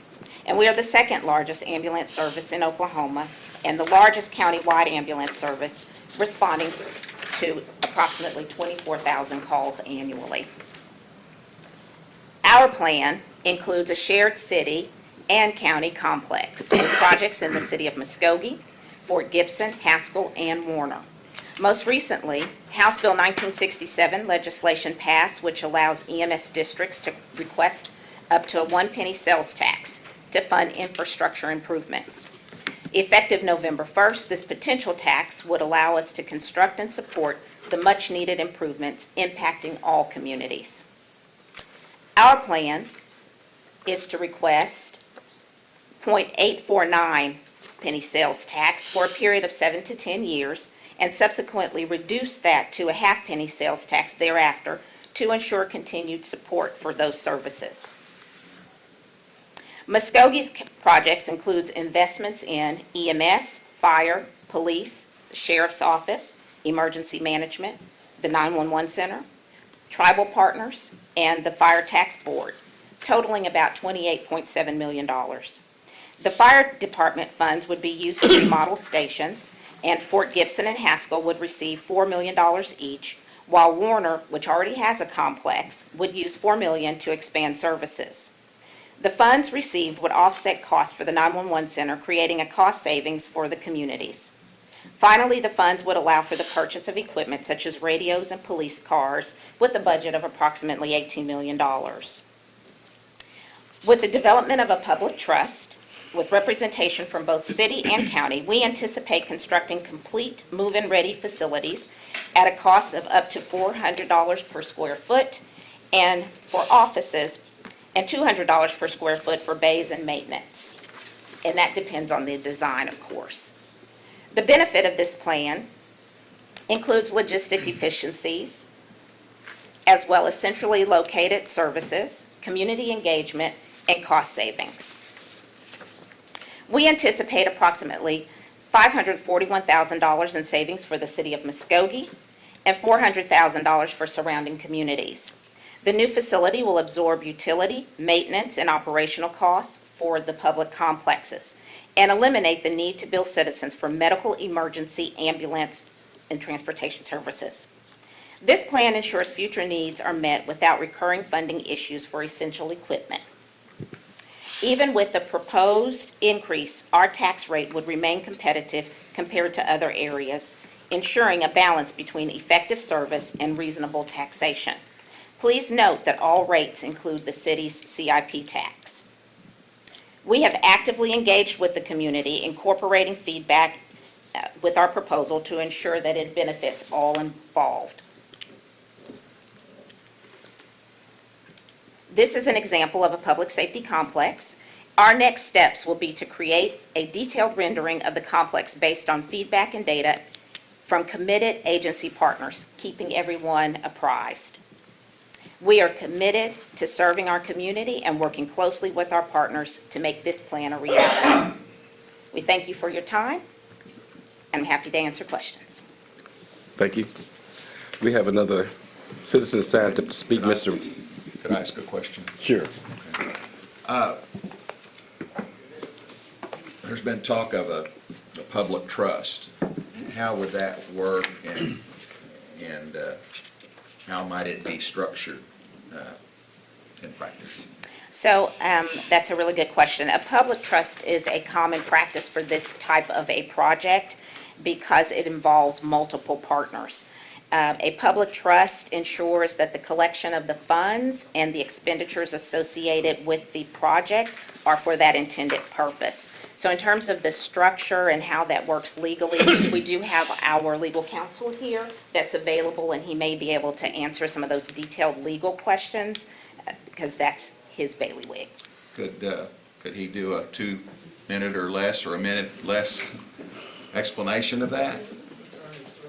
And we are the second largest ambulance service in Oklahoma and the largest countywide ambulance service, responding to approximately 24,000 calls annually. Our plan includes a shared city and county complex with projects in the city of Muskogee, Fort Gibson, Haskell, and Warner. Most recently, House Bill 1967 legislation passed, which allows EMS districts to request up to a 1 penny sales tax to fund infrastructure improvements. Effective November 1st, this potential tax would allow us to construct and support the much-needed improvements impacting all communities. Our plan is to request 0.849 penny sales tax for a period of 7 to 10 years and subsequently reduce that to a half penny sales tax thereafter to ensure continued support for those services. Muskogee's projects includes investments in EMS, fire, police, the sheriff's office, emergency management, the 911 center, tribal partners, and the fire tax board, totaling about $28.7 million. The fire department funds would be used to remodel stations, and Fort Gibson and Haskell would receive $4 million each, while Warner, which already has a complex, would use $4 million to expand services. The funds received would offset costs for the 911 center, creating a cost savings for the communities. Finally, the funds would allow for the purchase of equipment such as radios and police cars with a budget of approximately $18 million. With the development of a public trust, with representation from both city and county, we anticipate constructing complete move-in ready facilities at a cost of up to $400 per square foot, and for offices, and $200 per square foot for bays and maintenance. And that depends on the design, of course. The benefit of this plan includes logistic efficiencies, as well as centrally located services, community engagement, and cost savings. We anticipate approximately $541,000 in savings for the city of Muskogee and $400,000 for surrounding communities. The new facility will absorb utility, maintenance, and operational costs for the public complexes and eliminate the need to bill citizens for medical emergency, ambulance, and transportation services. This plan ensures future needs are met without recurring funding issues for essential equipment. Even with the proposed increase, our tax rate would remain competitive compared to other areas, ensuring a balance between effective service and reasonable taxation. Please note that all rates include the city's CIP tax. We have actively engaged with the community, incorporating feedback with our proposal to ensure that it benefits all involved. This is an example of a public safety complex. Our next steps will be to create a detailed rendering of the complex based on feedback and data from committed agency partners, keeping everyone apprised. We are committed to serving our community and working closely with our partners to make this plan a reality. We thank you for your time, and I'm happy to answer questions.
Thank you. We have another citizen signed up to speak, Mr.
Could I ask a question?
Sure.
There's been talk of a public trust. How would that work, and how might it be structured in practice?
So that's a really good question. A public trust is a common practice for this type of a project because it involves multiple partners. A public trust ensures that the collection of the funds and the expenditures associated with the project are for that intended purpose. So in terms of the structure and how that works legally, we do have our legal counsel here that's available, and he may be able to answer some of those detailed legal questions because that's his bailiwick.
Could he do a 2-minute or less, or a minute less explanation of that?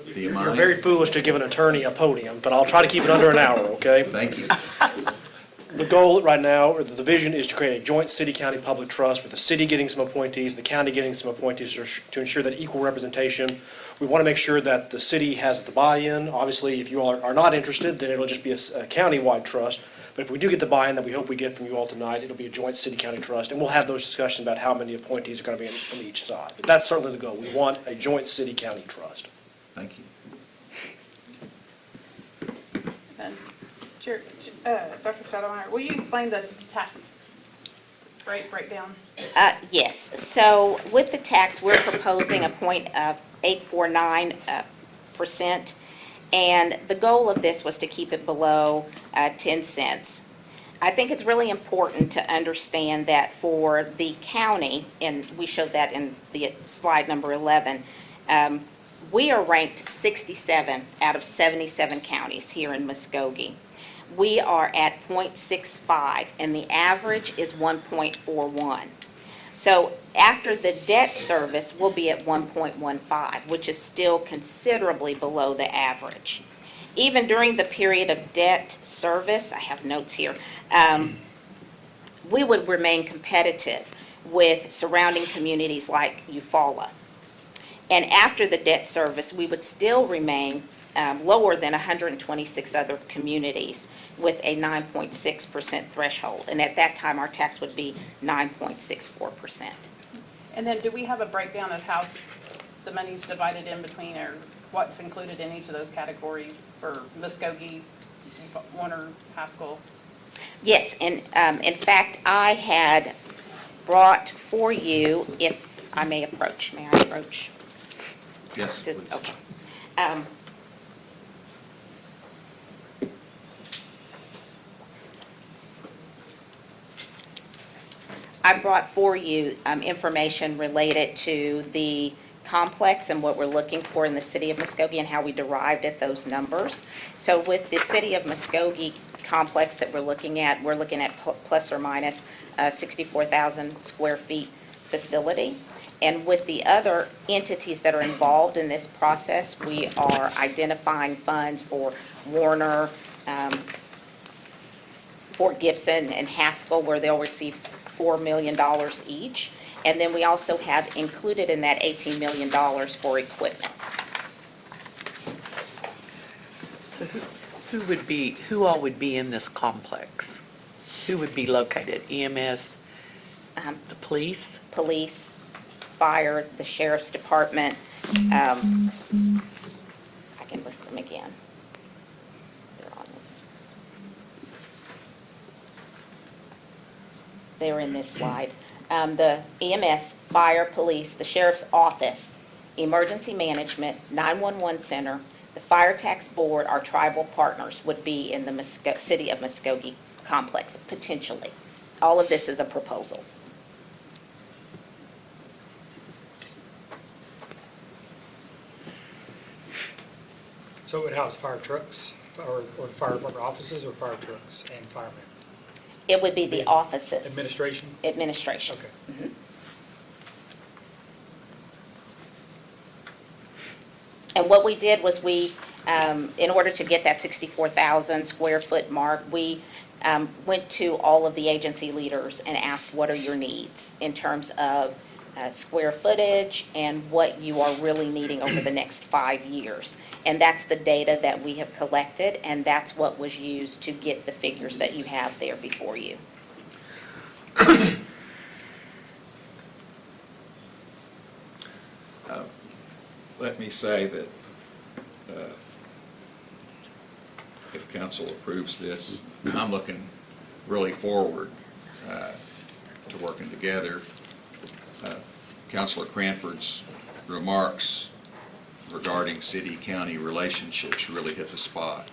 Do you mind?
You're very foolish to give an attorney a podium, but I'll try to keep it under an hour, okay?
Thank you.
The goal right now, or the vision, is to create a joint city-county public trust with the city getting some appointees, the county getting some appointees to ensure that equal representation. We want to make sure that the city has the buy-in. Obviously, if you all are not interested, then it'll just be a county-wide trust. But if we do get the buy-in that we hope we get from you all tonight, it'll be a joint city-county trust, and we'll have those discussions about how many appointees are going to be from each side. But that's certainly the goal. We want a joint city-county trust.
Thank you.
And Dr. Stoudemire, will you explain the tax rate breakdown?
Yes, so with the tax, we're proposing a 0.849%, and the goal of this was to keep it below 10 cents. I think it's really important to understand that for the county, and we showed that in the slide number 11, we are ranked 67th out of 77 counties here in Muskogee. We are at 0.65, and the average is 1.41. So after the debt service, we'll be at 1.15, which is still considerably below the average. Even during the period of debt service, I have notes here, we would remain competitive with surrounding communities like Eufaula. And after the debt service, we would still remain lower than 126 other communities with a 9.6% threshold. And at that time, our tax would be 9.64%.
And then do we have a breakdown of how the money's divided in between, or what's included in each of those categories for Muskogee, Warner, Haskell?
Yes, and in fact, I had brought for you, if I may approach, may I approach?
Yes, please.
Okay. I brought for you information related to the complex and what we're looking for in the city of Muskogee and how we derived at those numbers. So with the city of Muskogee complex that we're looking at plus or minus 64,000 square feet facility. And with the other entities that are involved in this process, we are identifying funds for Warner, Fort Gibson, and Haskell, where they'll receive $4 million each. And then we also have included in that $18 million for equipment.
So who all would be in this complex? Who would be located? EMS, the police?
Police, fire, the sheriff's department. I can list them again. They're on this. They're in this slide. The EMS, fire, police, the sheriff's office, emergency management, 911 center, the fire tax board, our tribal partners would be in the city of Muskogee complex, potentially. All of this is a proposal.
So it would house fire trucks, or fire department offices, or fire trucks and firemen?
It would be the offices.
Administration?
Administration.
Okay.
Mhm. And what we did was we, in order to get that 64,000 square foot mark, we went to all of the agency leaders and asked, what are your needs in terms of square footage and what you are really needing over the next 5 years. And that's the data that we have collected, and that's what was used to get the figures that you have there before you.
Let me say that if council approves this, I'm looking really forward to working together. Councilor Cranford's remarks regarding city-county relationships really hit the spot.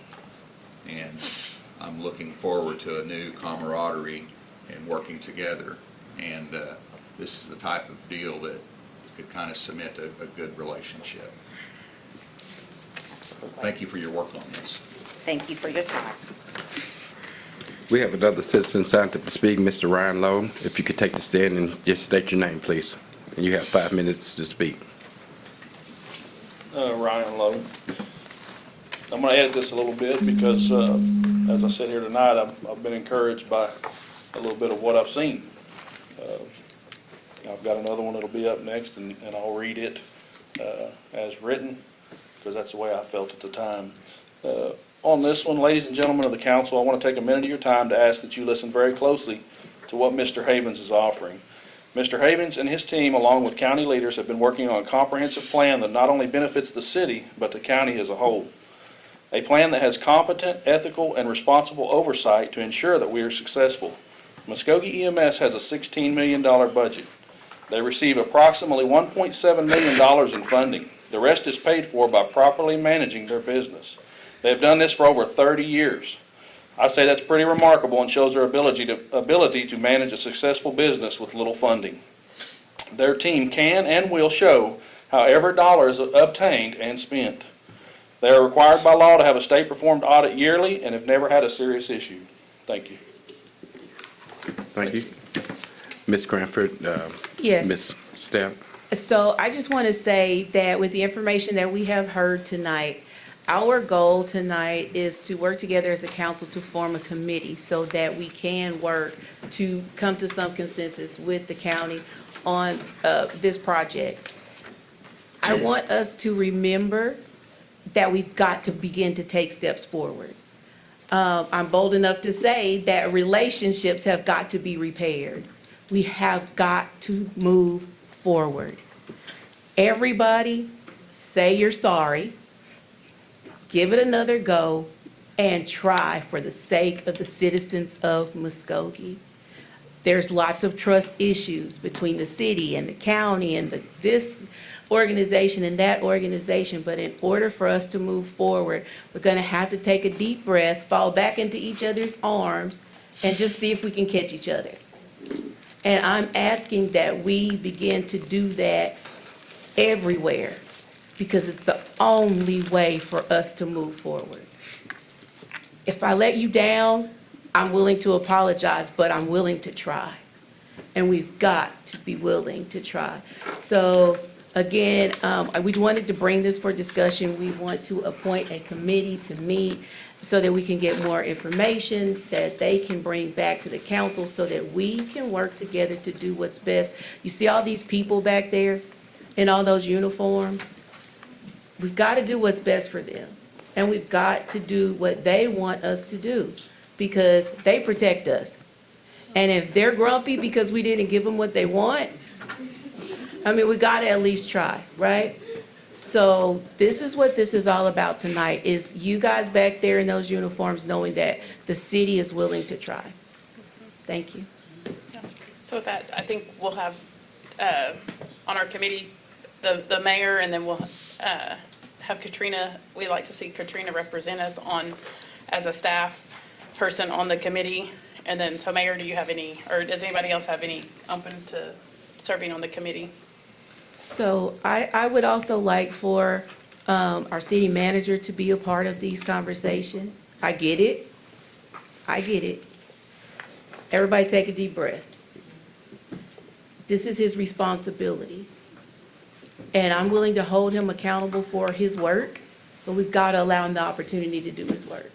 And I'm looking forward to a new camaraderie and working together. And this is the type of deal that could kind of cement a good relationship.
Absolutely.
Thank you for your work on this.
Thank you for your time.
We have another citizen signed up to speak, Mr. Ryan Lowe. If you could take the stand and just state your name, please. And you have 5 minutes to speak.
Ryan Lowe. I'm going to edit this a little bit because as I sit here tonight, I've been encouraged by a little bit of what I've seen. I've got another one that'll be up next, and I'll read it as written, because that's the way I felt at the time. On this one, ladies and gentlemen of the council, I want to take a minute of your time to ask that you listen very closely to what Mr. Havens is offering. Mr. Havens and his team, along with county leaders, have been working on a comprehensive plan that not only benefits the city, but the county as a whole. A plan that has competent, ethical, and responsible oversight to ensure that we are successful. Muskogee EMS has a $16 million budget. They receive approximately $1.7 million in funding. The rest is paid for by properly managing their business. They have done this for over 30 years. I say that's pretty remarkable and shows their ability to manage a successful business with little funding. Their team can and will show how every dollar is obtained and spent. They are required by law to have a state-performed audit yearly and have never had a serious issue. Thank you.
Thank you. Ms. Cranford,
Yes.
Ms. Stout.
So I just want to say that with the information that we have heard tonight, our goal tonight is to work together as a council to form a committee so that we can work to come to some consensus with the county on this project. I want us to remember that we've got to begin to take steps forward. I'm bold enough to say that relationships have got to be repaired. We have got to move forward. Everybody, say you're sorry, give it another go, and try for the sake of the citizens of Muskogee. There's lots of trust issues between the city and the county and this organization and that organization, but in order for us to move forward, we're going to have to take a deep breath, fall back into each other's arms, and just see if we can catch each other. And I'm asking that we begin to do that everywhere, because it's the only way for us to move forward. If I let you down, I'm willing to apologize, but I'm willing to try. And we've got to be willing to try. So again, we wanted to bring this for discussion. We want to appoint a committee to meet so that we can get more information that they can bring back to the council so that we can work together to do what's best. You see all these people back there in all those uniforms? We've got to do what's best for them. And we've got to do what they want us to do because they protect us. And if they're grumpy because we didn't give them what they want, I mean, we got to at least try, right? So this is what this is all about tonight, is you guys back there in those uniforms knowing that the city is willing to try. Thank you.
So with that, I think we'll have on our committee, the mayor, and then we'll have Katrina. We'd like to see Katrina represent us as a staff person on the committee. And then, so Mayor, do you have any, or does anybody else have any open to serving on the committee?
So I would also like for our city manager to be a part of these conversations. I get it. I get it. Everybody take a deep breath. This is his responsibility. And I'm willing to hold him accountable for his work, but we've got to allow him the opportunity to do his work.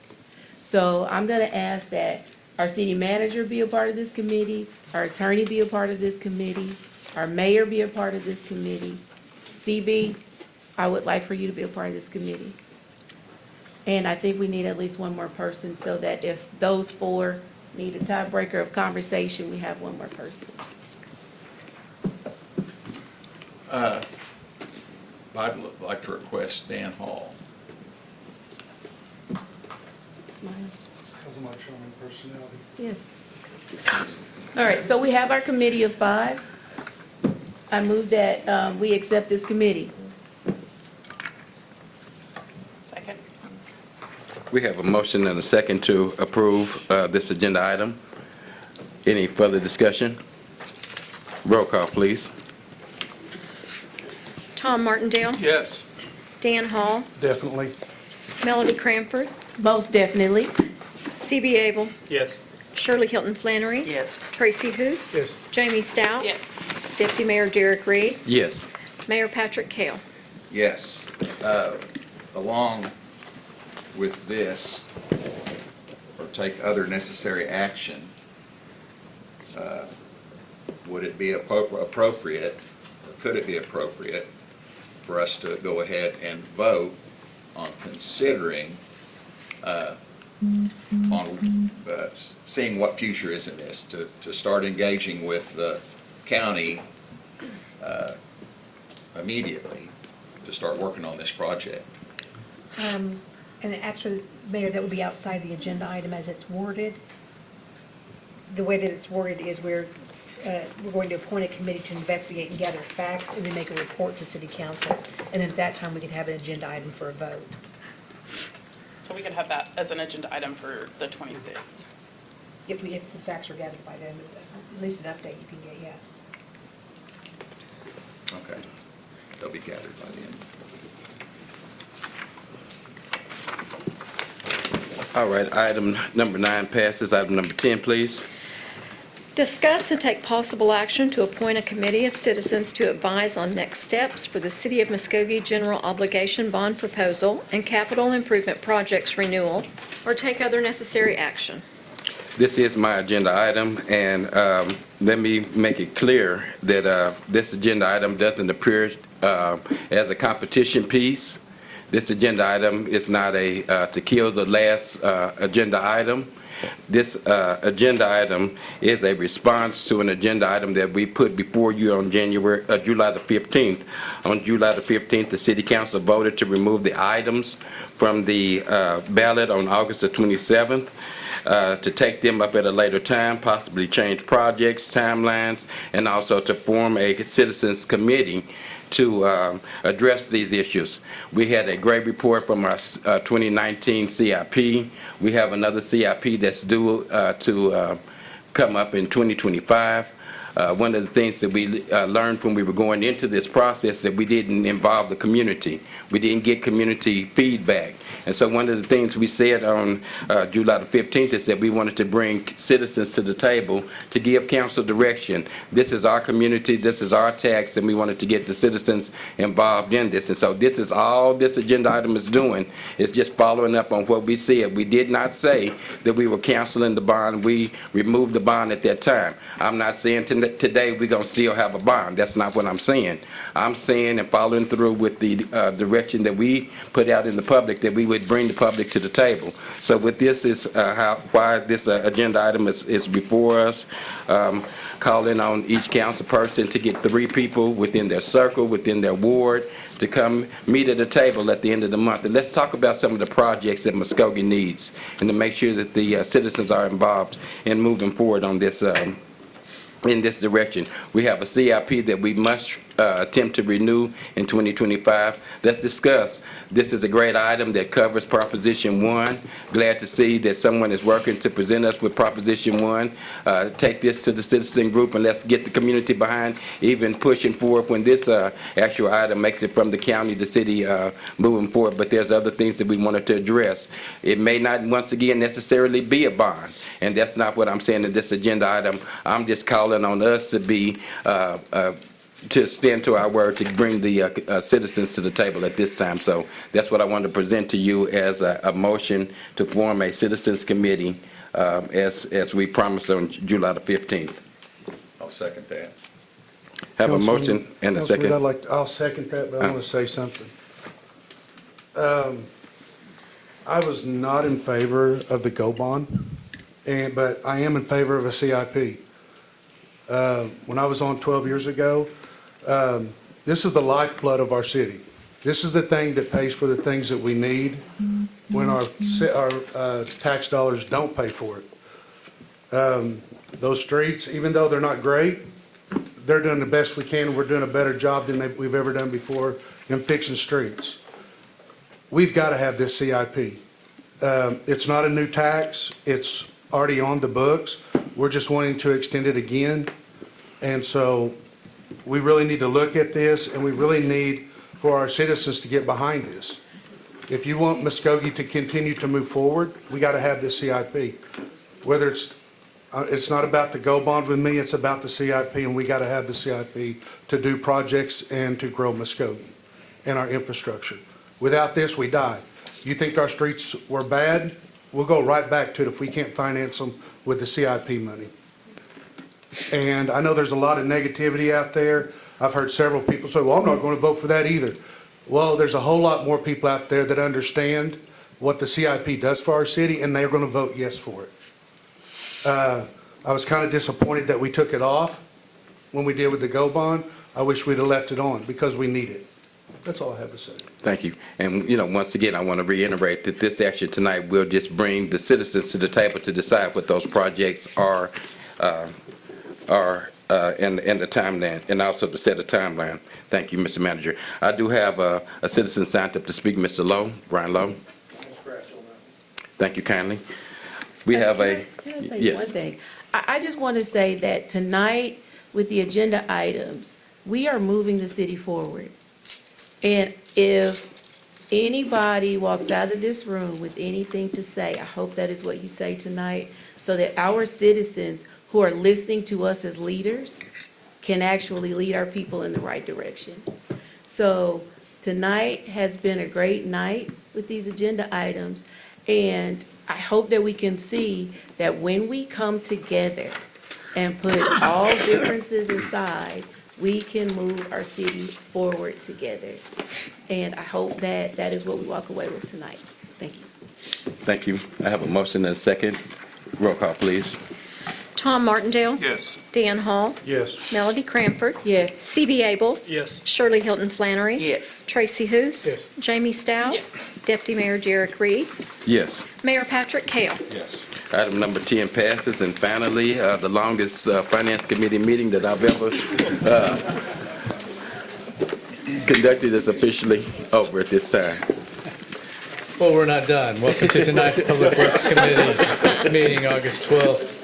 So I'm going to ask that our city manager be a part of this committee, our attorney be a part of this committee, our mayor be a part of this committee. CB, I would like for you to be a part of this committee. And I think we need at least one more person so that if those four need a tiebreaker of conversation, we have one more person.
I'd like to request Dan Hall.
Doesn't matter showing personality.
Yes. All right, so we have our committee of 5. I move that we accept this committee.
Second.
We have a motion and a second to approve this agenda item. Any further discussion? Roll call, please.
Tom Martindale?
Yes.
Dan Hall?
Definitely.
Melody Cranford?
Most definitely.
CB Abel?
Yes.
Shirley Hilton Flannery?
Yes.
Tracy Hous?
Yes.
Jamie Stout?
Yes.
Deputy Mayor Derek Reed?
Yes.
Mayor Patrick Kell?
Yes. Along with this, or take other necessary action, would it be appropriate, or could it be appropriate for us to go ahead and vote on considering, seeing what future is in this, to start engaging with the county immediately, to start working on this project?
And actually, Mayor, that would be outside the agenda item as it's worded. The way that it's worded is we're going to appoint a committee to investigate and gather facts and then make a report to city council. And then at that time, we could have an agenda item for a vote.
So we could have that as an agenda item for the 26th.
If the facts are gathered by then, at least an update you can get, yes.
Okay. They'll be gathered by the end.
All right, item number 9 passes. Item number 10, please.
Discuss and take possible action to appoint a committee of citizens to advise on next steps for the City of Muskogee General Obligation Bond Proposal and Capital Improvement Projects Renewal, or take other necessary action.
This is my agenda item, and let me make it clear that this agenda item doesn't appear as a competition piece. This agenda item is not a to kill the last agenda item. This agenda item is a response to an agenda item that we put before you on July the 15th. On July the 15th, the City Council voted to remove the items from the ballot on August the 27th. To take them up at a later time, possibly change projects, timelines, and also to form a citizens committee to address these issues. We had a great report from our 2019 CIP. We have another CIP that's due to come up in 2025. One of the things that we learned when we were going into this process that we didn't involve the community. We didn't get community feedback. And so one of the things we said on July the 15th is that we wanted to bring citizens to the table to give council direction. This is our community, this is our tax, and we wanted to get the citizens involved in this. And so this is all this agenda item is doing, is just following up on what we said. We did not say that we were canceling the bond. We removed the bond at that time. I'm not saying today we're going to still have a bond. That's not what I'm saying. I'm saying and following through with the direction that we put out in the public, that we would bring the public to the table. So with this is why this agenda item is before us. Calling on each council person to get 3 people within their circle, within their ward, to come meet at a table at the end of the month. And let's talk about some of the projects that Muskogee needs, and to make sure that the citizens are involved in moving forward on this in this direction. We have a CIP that we must attempt to renew in 2025. Let's discuss. This is a great item that covers Proposition 1. Glad to see that someone is working to present us with Proposition 1. Take this to the citizen group and let's get the community behind, even pushing forward when this actual item makes it from the county to city moving forward. But there's other things that we wanted to address. It may not, once again, necessarily be a bond, and that's not what I'm saying in this agenda item. I'm just calling on us to be to stand to our word to bring the citizens to the table at this time. So that's what I wanted to present to you as a motion to form a citizens committee as we promised on July the 15th.
I'll second that.
Have a motion and a second.
I'll second that, but I want to say something. I was not in favor of the GO bond, but I am in favor of a CIP. When I was on 12 years ago, this is the lifeblood of our city. This is the thing that pays for the things that we need when our tax dollars don't pay for it. Those streets, even though they're not great, they're doing the best we can. We're doing a better job than we've ever done before in fixing streets. We've got to have this CIP. It's not a new tax. It's already on the books. We're just wanting to extend it again. And so we really need to look at this, and we really need for our citizens to get behind this. If you want Muskogee to continue to move forward, we got to have this CIP. Whether it's not about the GO bond with me, it's about the CIP, and we got to have the CIP to do projects and to grow Muskogee and our infrastructure. Without this, we die. You think our streets were bad? we'll go right back to it if we can't finance them with the CIP money. And I know there's a lot of negativity out there. I've heard several people say, well, I'm not going to vote for that either. Well, there's a whole lot more people out there that understand what the CIP does for our city, and they're going to vote yes for it. I was kind of disappointed that we took it off when we did with the GO bond. I wish we'd have left it on because we need it. That's all I have to say.
Thank you. And, once again, I want to reiterate that this action tonight will just bring the citizens to the table to decide what those projects are in the timeline, and also to set a timeline. Thank you, Mr. Manager. I do have a citizen signed up to speak, Mr. Lowe, Brian Lowe. Thank you kindly. We have a,
Can I say one
yes.
thing? I just want to say that tonight, with the agenda items, we are moving the city forward. And if anybody walks out of this room with anything to say, I hope that is what you say tonight, so that our citizens who are listening to us as leaders can actually lead our people in the right direction. So tonight has been a great night with these agenda items, and I hope that we can see that when we come together and put all differences aside, we can move our city forward together. And I hope that that is what we walk away with tonight. Thank you.
Thank you. I have a motion and a second. Roll call, please.
Tom Martindale?
Yes.
Dan Hall?
Yes.
Melody Cranford?
Yes.
C.B. Abel?
Yes.
Shirley Hilton Flannery?
Yes.
Tracy Hous?
Yes.
Jamie Stout?
Yes.
Deputy Mayor Derek Reed?
Yes.
Mayor Patrick Kell?
Yes.
Item number 10 passes, and finally, the longest Finance Committee meeting that I've ever conducted is officially over at this time.
Well, we're not done. Welcome to tonight's Public Works Committee meeting, August 12th,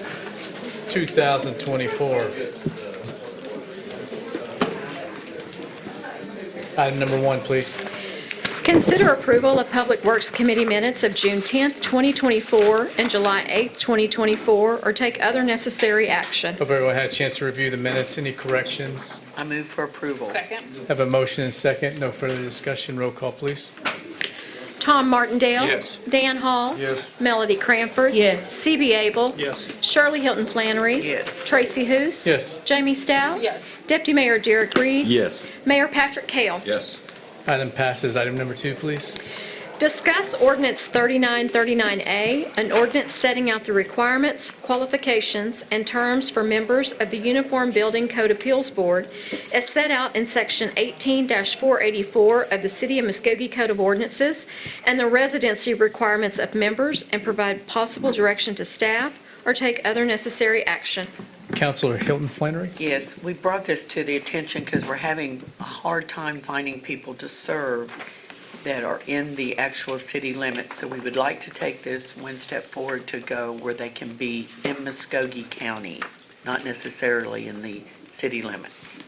2024. Item number 1, please.
Consider approval of Public Works Committee minutes of June 10th, 2024, and July 8th, 2024, or take other necessary action.
Hope everyone had a chance to review the minutes. Any corrections?
I move for approval.
Second?
Have a motion and second. No further discussion. Roll call, please.
Tom Martindale?
Yes.
Dan Hall?
Yes.
Melody Cranford?
Yes.
C.B. Abel?
Yes.
Shirley Hilton Flannery?
Yes.
Tracy Hous?
Yes.
Jamie Stout?
Yes.
Deputy Mayor Derek Reed?
Yes.
Mayor Patrick Kell?
Yes.
Item passes. Item number 2, please.
Discuss ordinance 3939A, an ordinance setting out the requirements, qualifications, and terms for members of the Uniform Building Code Appeals Board as set out in Section 18-484 of the City of Muskogee Code of Ordinances, and the residency requirements of members, and provide possible direction to staff or take other necessary action.
Councilor Hilton Flannery?
Yes, we brought this to the attention because we're having a hard time finding people to serve that are in the actual city limits. So we would like to take this one step forward to go where they can be in Muskogee County, not necessarily in the city limits.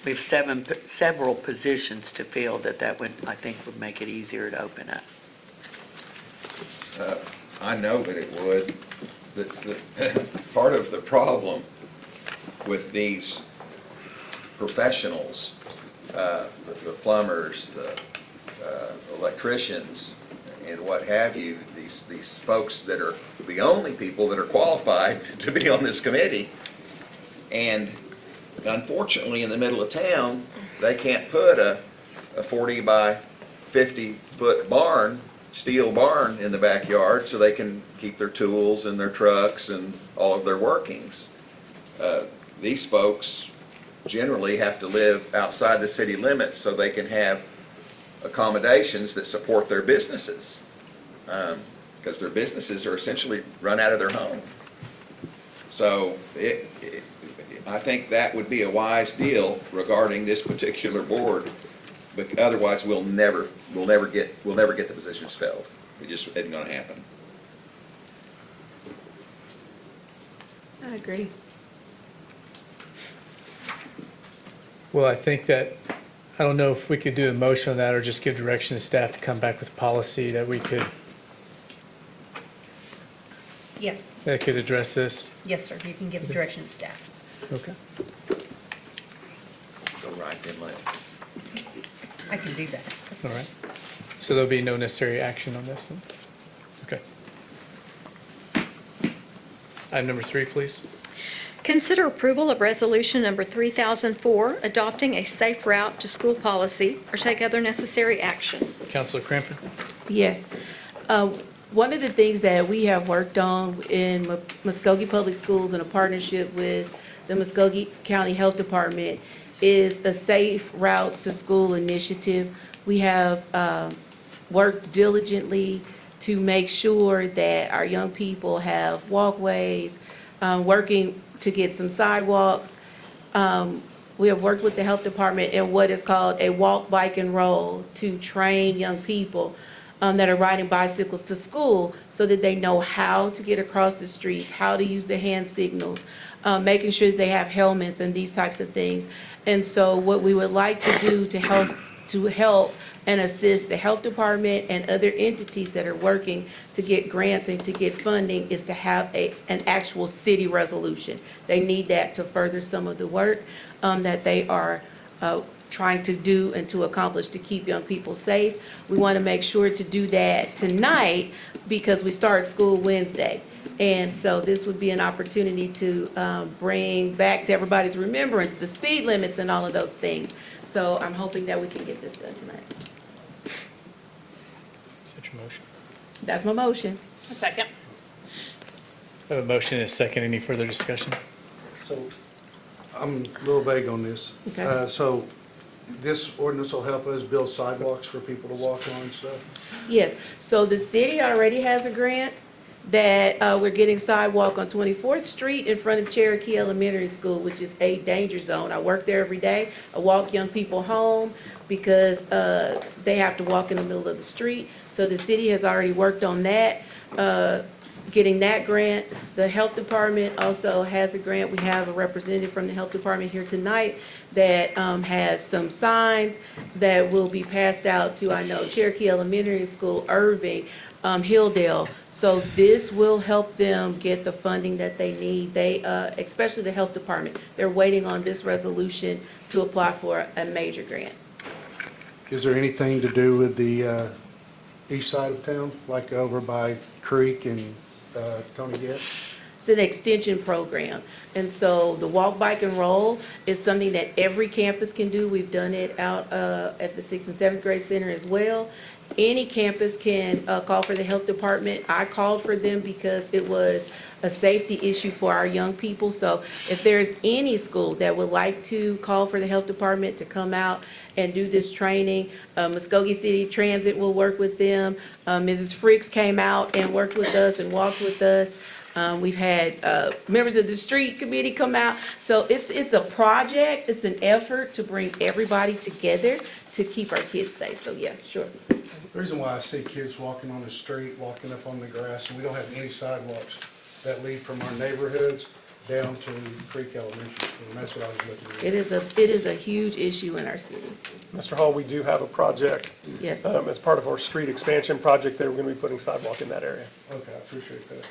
We have several positions to fill that would, I think, would make it easier to open up.
I know that it would. Part of the problem with these professionals, the plumbers, the electricians, and what have you, these folks that are the only people that are qualified to be on this committee, and unfortunately, in the middle of town, they can't put a 40 by 50-foot barn, steel barn in the backyard so they can keep their tools and their trucks and all of their workings. These folks generally have to live outside the city limits so they can have accommodations that support their businesses, because their businesses are essentially run out of their home. So I think that would be a wise deal regarding this particular board, but otherwise we'll never get the positions filled. It just isn't going to happen.
I agree.
Well, I think that, I don't know if we could do a motion on that or just give direction to staff to come back with policy that we could,
Yes,
that could address this.
yes, sir, you can give direction to staff.
Okay.
Go right then, let.
I can do that.
All right. So there'll be no necessary action on this then?
Item number 3, please.
Consider approval of resolution number 3004, adopting a safe route to school policy, or take other necessary action.
Counselor Crampton?
Yes. One of the things that we have worked on in Muskogee Public Schools in a partnership with the Muskogee County Health Department is a Safe Routes to School initiative. We have worked diligently to make sure that our young people have walkways, working to get some sidewalks. We have worked with the health department in what is called a walk, bike, and roll to train young people that are riding bicycles to school so that they know how to get across the streets, how to use the hand signals, making sure that they have helmets and these types of things. And so what we would like to do to help and assist the health department and other entities that are working to get grants and to get funding is to have an actual city resolution. They need that to further some of the work that they are trying to do and to accomplish to keep young people safe. We want to make sure to do that tonight because we start school Wednesday. And so this would be an opportunity to bring back to everybody's remembrance the speed limits and all of those things. So I'm hoping that we can get this done tonight.
Is that your motion?
That's my motion.
A second.
I have a motion and a second. Any further discussion?
So I'm a little vague on this.
Okay.
So this ordinance will help us build sidewalks for people to walk on and stuff?
Yes, so the city already has a grant that we're getting sidewalk on 24th Street in front of Cherokee Elementary School, which is a danger zone. I work there every day. I walk young people home because they have to walk in the middle of the street. So the city has already worked on that, getting that grant. The health department also has a grant. We have a representative from the health department here tonight that has some signs that will be passed out to, I know, Cherokee Elementary School, Irving, Hilldale. So this will help them get the funding that they need. They, especially the health department, they're waiting on this resolution to apply for a major grant.
Is there anything to do with the east side of town, like over by Creek and Tony Getz?
It's an extension program. And so the walk, bike, and roll is something that every campus can do. We've done it out at the 6th and 7th grade center as well. Any campus can call for the health department. I called for them because it was a safety issue for our young people. So if there's any school that would like to call for the health department to come out and do this training, Muskogee City Transit will work with them. Mrs. Fricks came out and worked with us and walked with us. We've had members of the street committee come out. So it's a project, it's an effort to bring everybody together to keep our kids safe. So yeah, sure.
The reason why I see kids walking on the street, walking up on the grass, and we don't have any sidewalks that lead from our neighborhoods down to Creek Elementary School, and that's what I was looking at.
It is a huge issue in our city.
Mr. Hall, we do have a project.
Yes.
As part of our street expansion project there, we're going to be putting sidewalk in that area.
Okay, I appreciate that.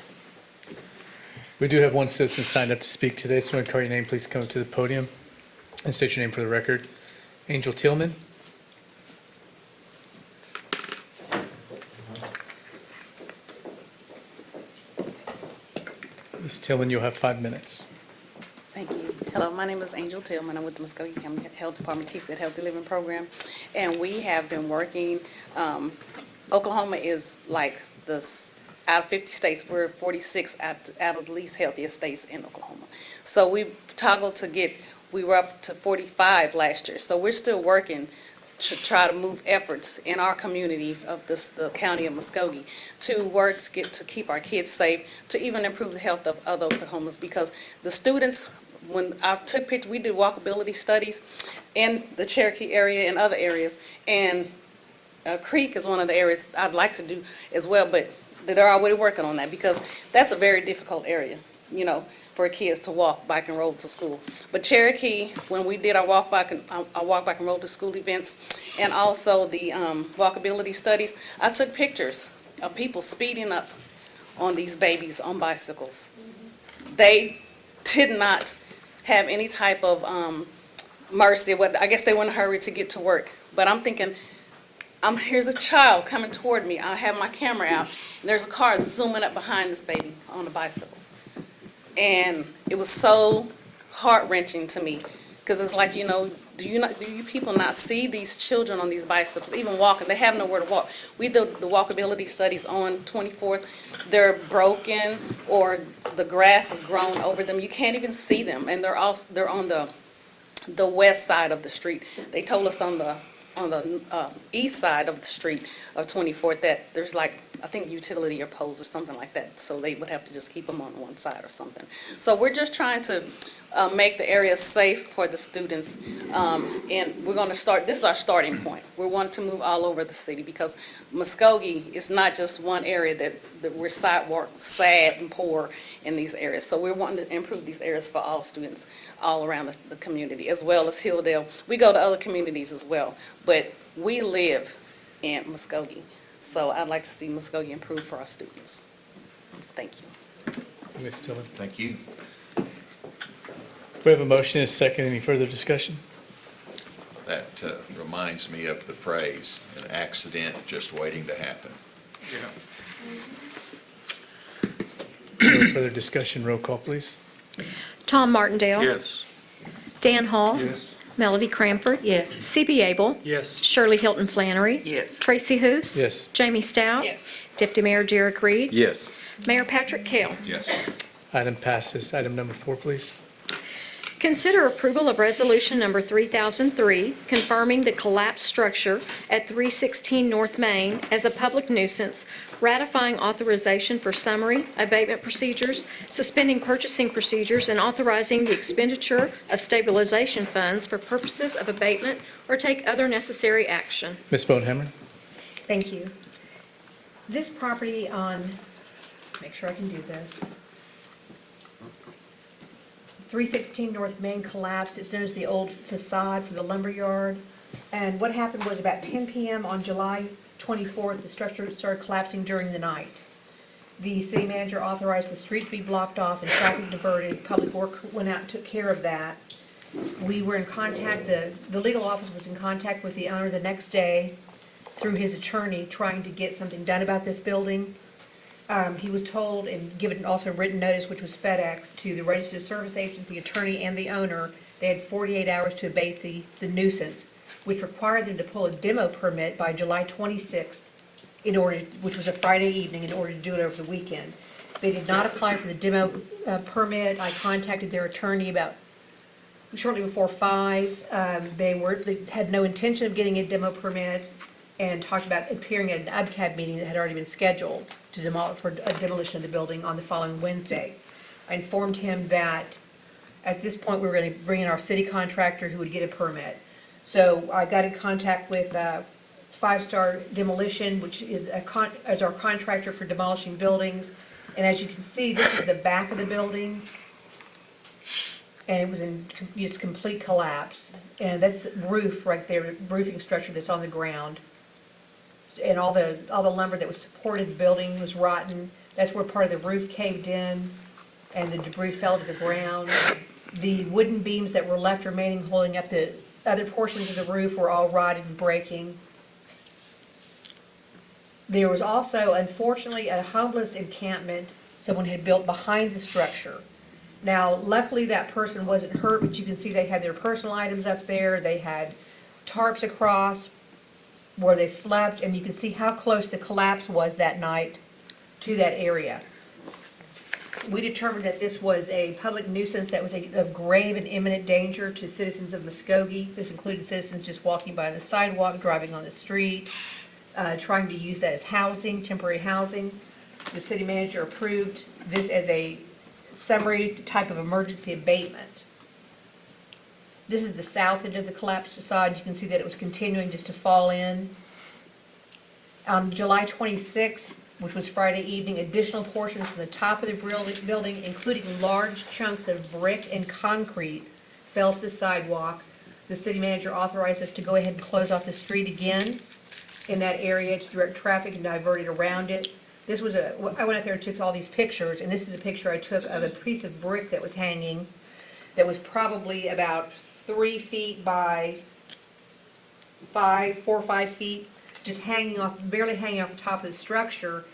We do have one citizen signed up to speak today, so when I call your name, please come up to the podium and state your name for the record. Angel Tillman. Ms. Tillman, you'll have 5 minutes.
Thank you. Hello, my name is Angel Tillman. I'm with the Muskogee County Health Department TSET Healthy Living Program. And we have been working, Oklahoma is like out of 50 states, we're 46 out of the least healthiest states in Oklahoma. So we toggled we were up to 45 last year. So we're still working to try to move efforts in our community of the county of Muskogee to work to keep our kids safe, to even improve the health of other Oklahomans, because the students, when I took pictures, we did walkability studies in the Cherokee area and other areas, and Creek is one of the areas I'd like to do as well, but they're already working on that because that's a very difficult area, for kids to walk, bike, and roll to school. But Cherokee, when we did our walk, bike, and roll to school events, and also the walkability studies, I took pictures of people speeding up on these babies on bicycles. They did not have any type of mercy. I guess they were in a hurry to get to work. But I'm thinking, here's a child coming toward me. I have my camera out, and there's a car zooming up behind this baby on a bicycle. And it was so heart-wrenching to me, because it's like, do you people not see these children on these bicycles, even walking? They have nowhere to walk. We do the walkability studies on 24th. They're broken, or the grass has grown over them. You can't even see them, and they're on the west side of the street. They told us on the east side of the street of 24th that there's like, I think utility or poles or something like that, so they would have to just keep them on one side or something. So we're just trying to make the area safe for the students, and we're going to start, this is our starting point. We want to move all over the city, because Muskogee is not just one area that we're sidewalk sad and poor in these areas. So we're wanting to improve these areas for all students all around the community, as well as Hilldale. We go to other communities as well, but we live in Muskogee. So I'd like to see Muskogee improve for our students. Thank you.
Ms. Tillman.
Thank you.
We have a motion and a second. Any further discussion?
That reminds me of the phrase, an accident just waiting to happen.
No further discussion. Roll call, please.
Tom Martindale.
Yes.
Dan Hall.
Yes.
Melody Cranford.
Yes.
C.B. Abel.
Yes.
Shirley Hilton Flannery.
Yes.
Tracy Hous.
Yes.
Jamie Stout.
Yes.
Deputy Mayor Derek Reed.
Yes.
Mayor Patrick Kell.
Yes.
Item passes. Item number 4, please.
Consider approval of Resolution Number 3003, confirming the collapsed structure at 316 North Main as a public nuisance, ratifying authorization for summary abatement procedures, suspending purchasing procedures, and authorizing the expenditure of stabilization funds for purposes of abatement or take other necessary action.
Ms. Bonehammer.
Thank you. This property on, make sure I can do this. 316 North Main collapsed. It's known as the old facade for the lumber yard. And what happened was about 10 p.m. on July 24th, the structure started collapsing during the night. The city manager authorized the street to be blocked off and traffic diverted. Public Work went out and took care of that. We were in contact, the legal office was in contact with the owner the next day through his attorney, trying to get something done about this building. He was told and given also written notice, which was FedEx, to the registered service agent, the attorney, and the owner. They had 48 hours to abate the nuisance, which required them to pull a demo permit by July 26th, which was a Friday evening, in order to do it over the weekend. They did not apply for the demo permit. I contacted their attorney about shortly before 5. They had no intention of getting a demo permit, and talked about appearing at an UBCAB meeting that had already been scheduled for a demolition of the building on the following Wednesday. I informed him that at this point, we were going to bring in our city contractor who would get a permit. So I got in contact with Five Star Demolition, which is as our contractor for demolishing buildings. And as you can see, this is the back of the building, and it was in just complete collapse. And that's the roof right there, roofing structure that's on the ground. And all the lumber that was supported the building was rotten. That's where part of the roof caved in, and the debris fell to the ground. The wooden beams that were left remaining holding up the other portions of the roof were all rotted and breaking. There was also, unfortunately, a homeless encampment someone had built behind the structure. Now, luckily, that person wasn't hurt, but you can see they had their personal items up there. They had tarps across where they slept, and you can see how close the collapse was that night to that area. We determined that this was a public nuisance that was of grave and imminent danger to citizens of Muskogee. This included citizens just walking by the sidewalk, driving on the street, trying to use that as housing, temporary housing. The city manager approved this as a summary type of emergency abatement. This is the south end of the collapsed facade. You can see that it was continuing just to fall in. On July 26th, which was Friday evening, additional portions from the top of the building, including large chunks of brick and concrete, fell to the sidewalk. The city manager authorized us to go ahead and close off the street again in that area to direct traffic and divert it around it. This was I went out there and took all these pictures, and this is a picture I took of a piece of brick that was hanging, that was probably about 3 feet by 4 or 5 feet, just hanging off, barely hanging off the top of the structure.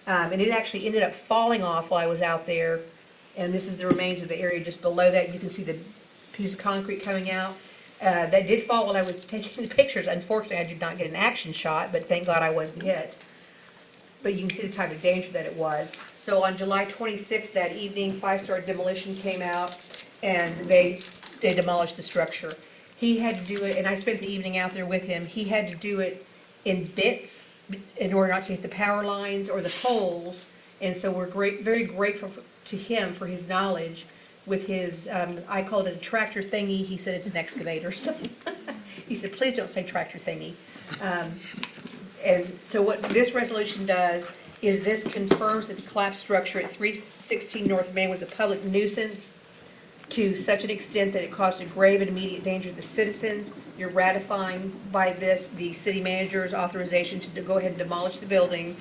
And it actually ended up falling off while I was out there. and this is the remains of the area just below that. You can see the piece of concrete coming out. That did fall while I was taking the pictures. Unfortunately, I did not get an action shot, but thank God I wasn't hit. But you can see the type of danger that it was. So on July 26th, that evening, Five Star Demolition came out, and they demolished the structure. He had to do it, and I spent the evening out there with him. He had to do it in bits in order not to hit the power lines or the poles. And so we're very grateful to him for his knowledge with his, I called it a tractor thingy. He said it's an excavator. So he said, please don't say tractor thingy. And so what this resolution does is this confirms that the collapsed structure at 316 North Main was a public nuisance to such an extent that it caused a grave and immediate danger to the citizens. You're ratifying by this the city manager's authorization to go ahead and demolish the building,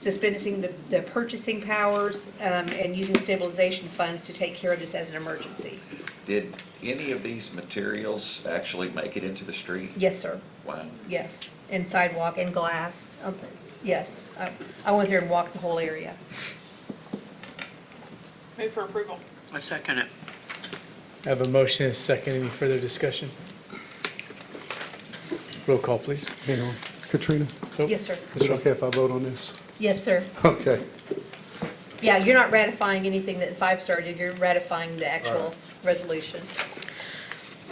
suspending the purchasing powers, and using stabilization funds to take care of this as an emergency.
Did any of these materials actually make it into the street?
Yes, sir.
Wow.
Yes, and sidewalk and glass. Yes, I went there and walked the whole area.
Move for approval.
I second it.
I have a motion and a second. Any further discussion? Roll call, please.
Hang on. Katrina,
Yes, sir.
is it okay if I vote on this?
Yes, sir.
Okay.
Yeah, you're not ratifying anything that Five Star did, you're ratifying the actual resolution.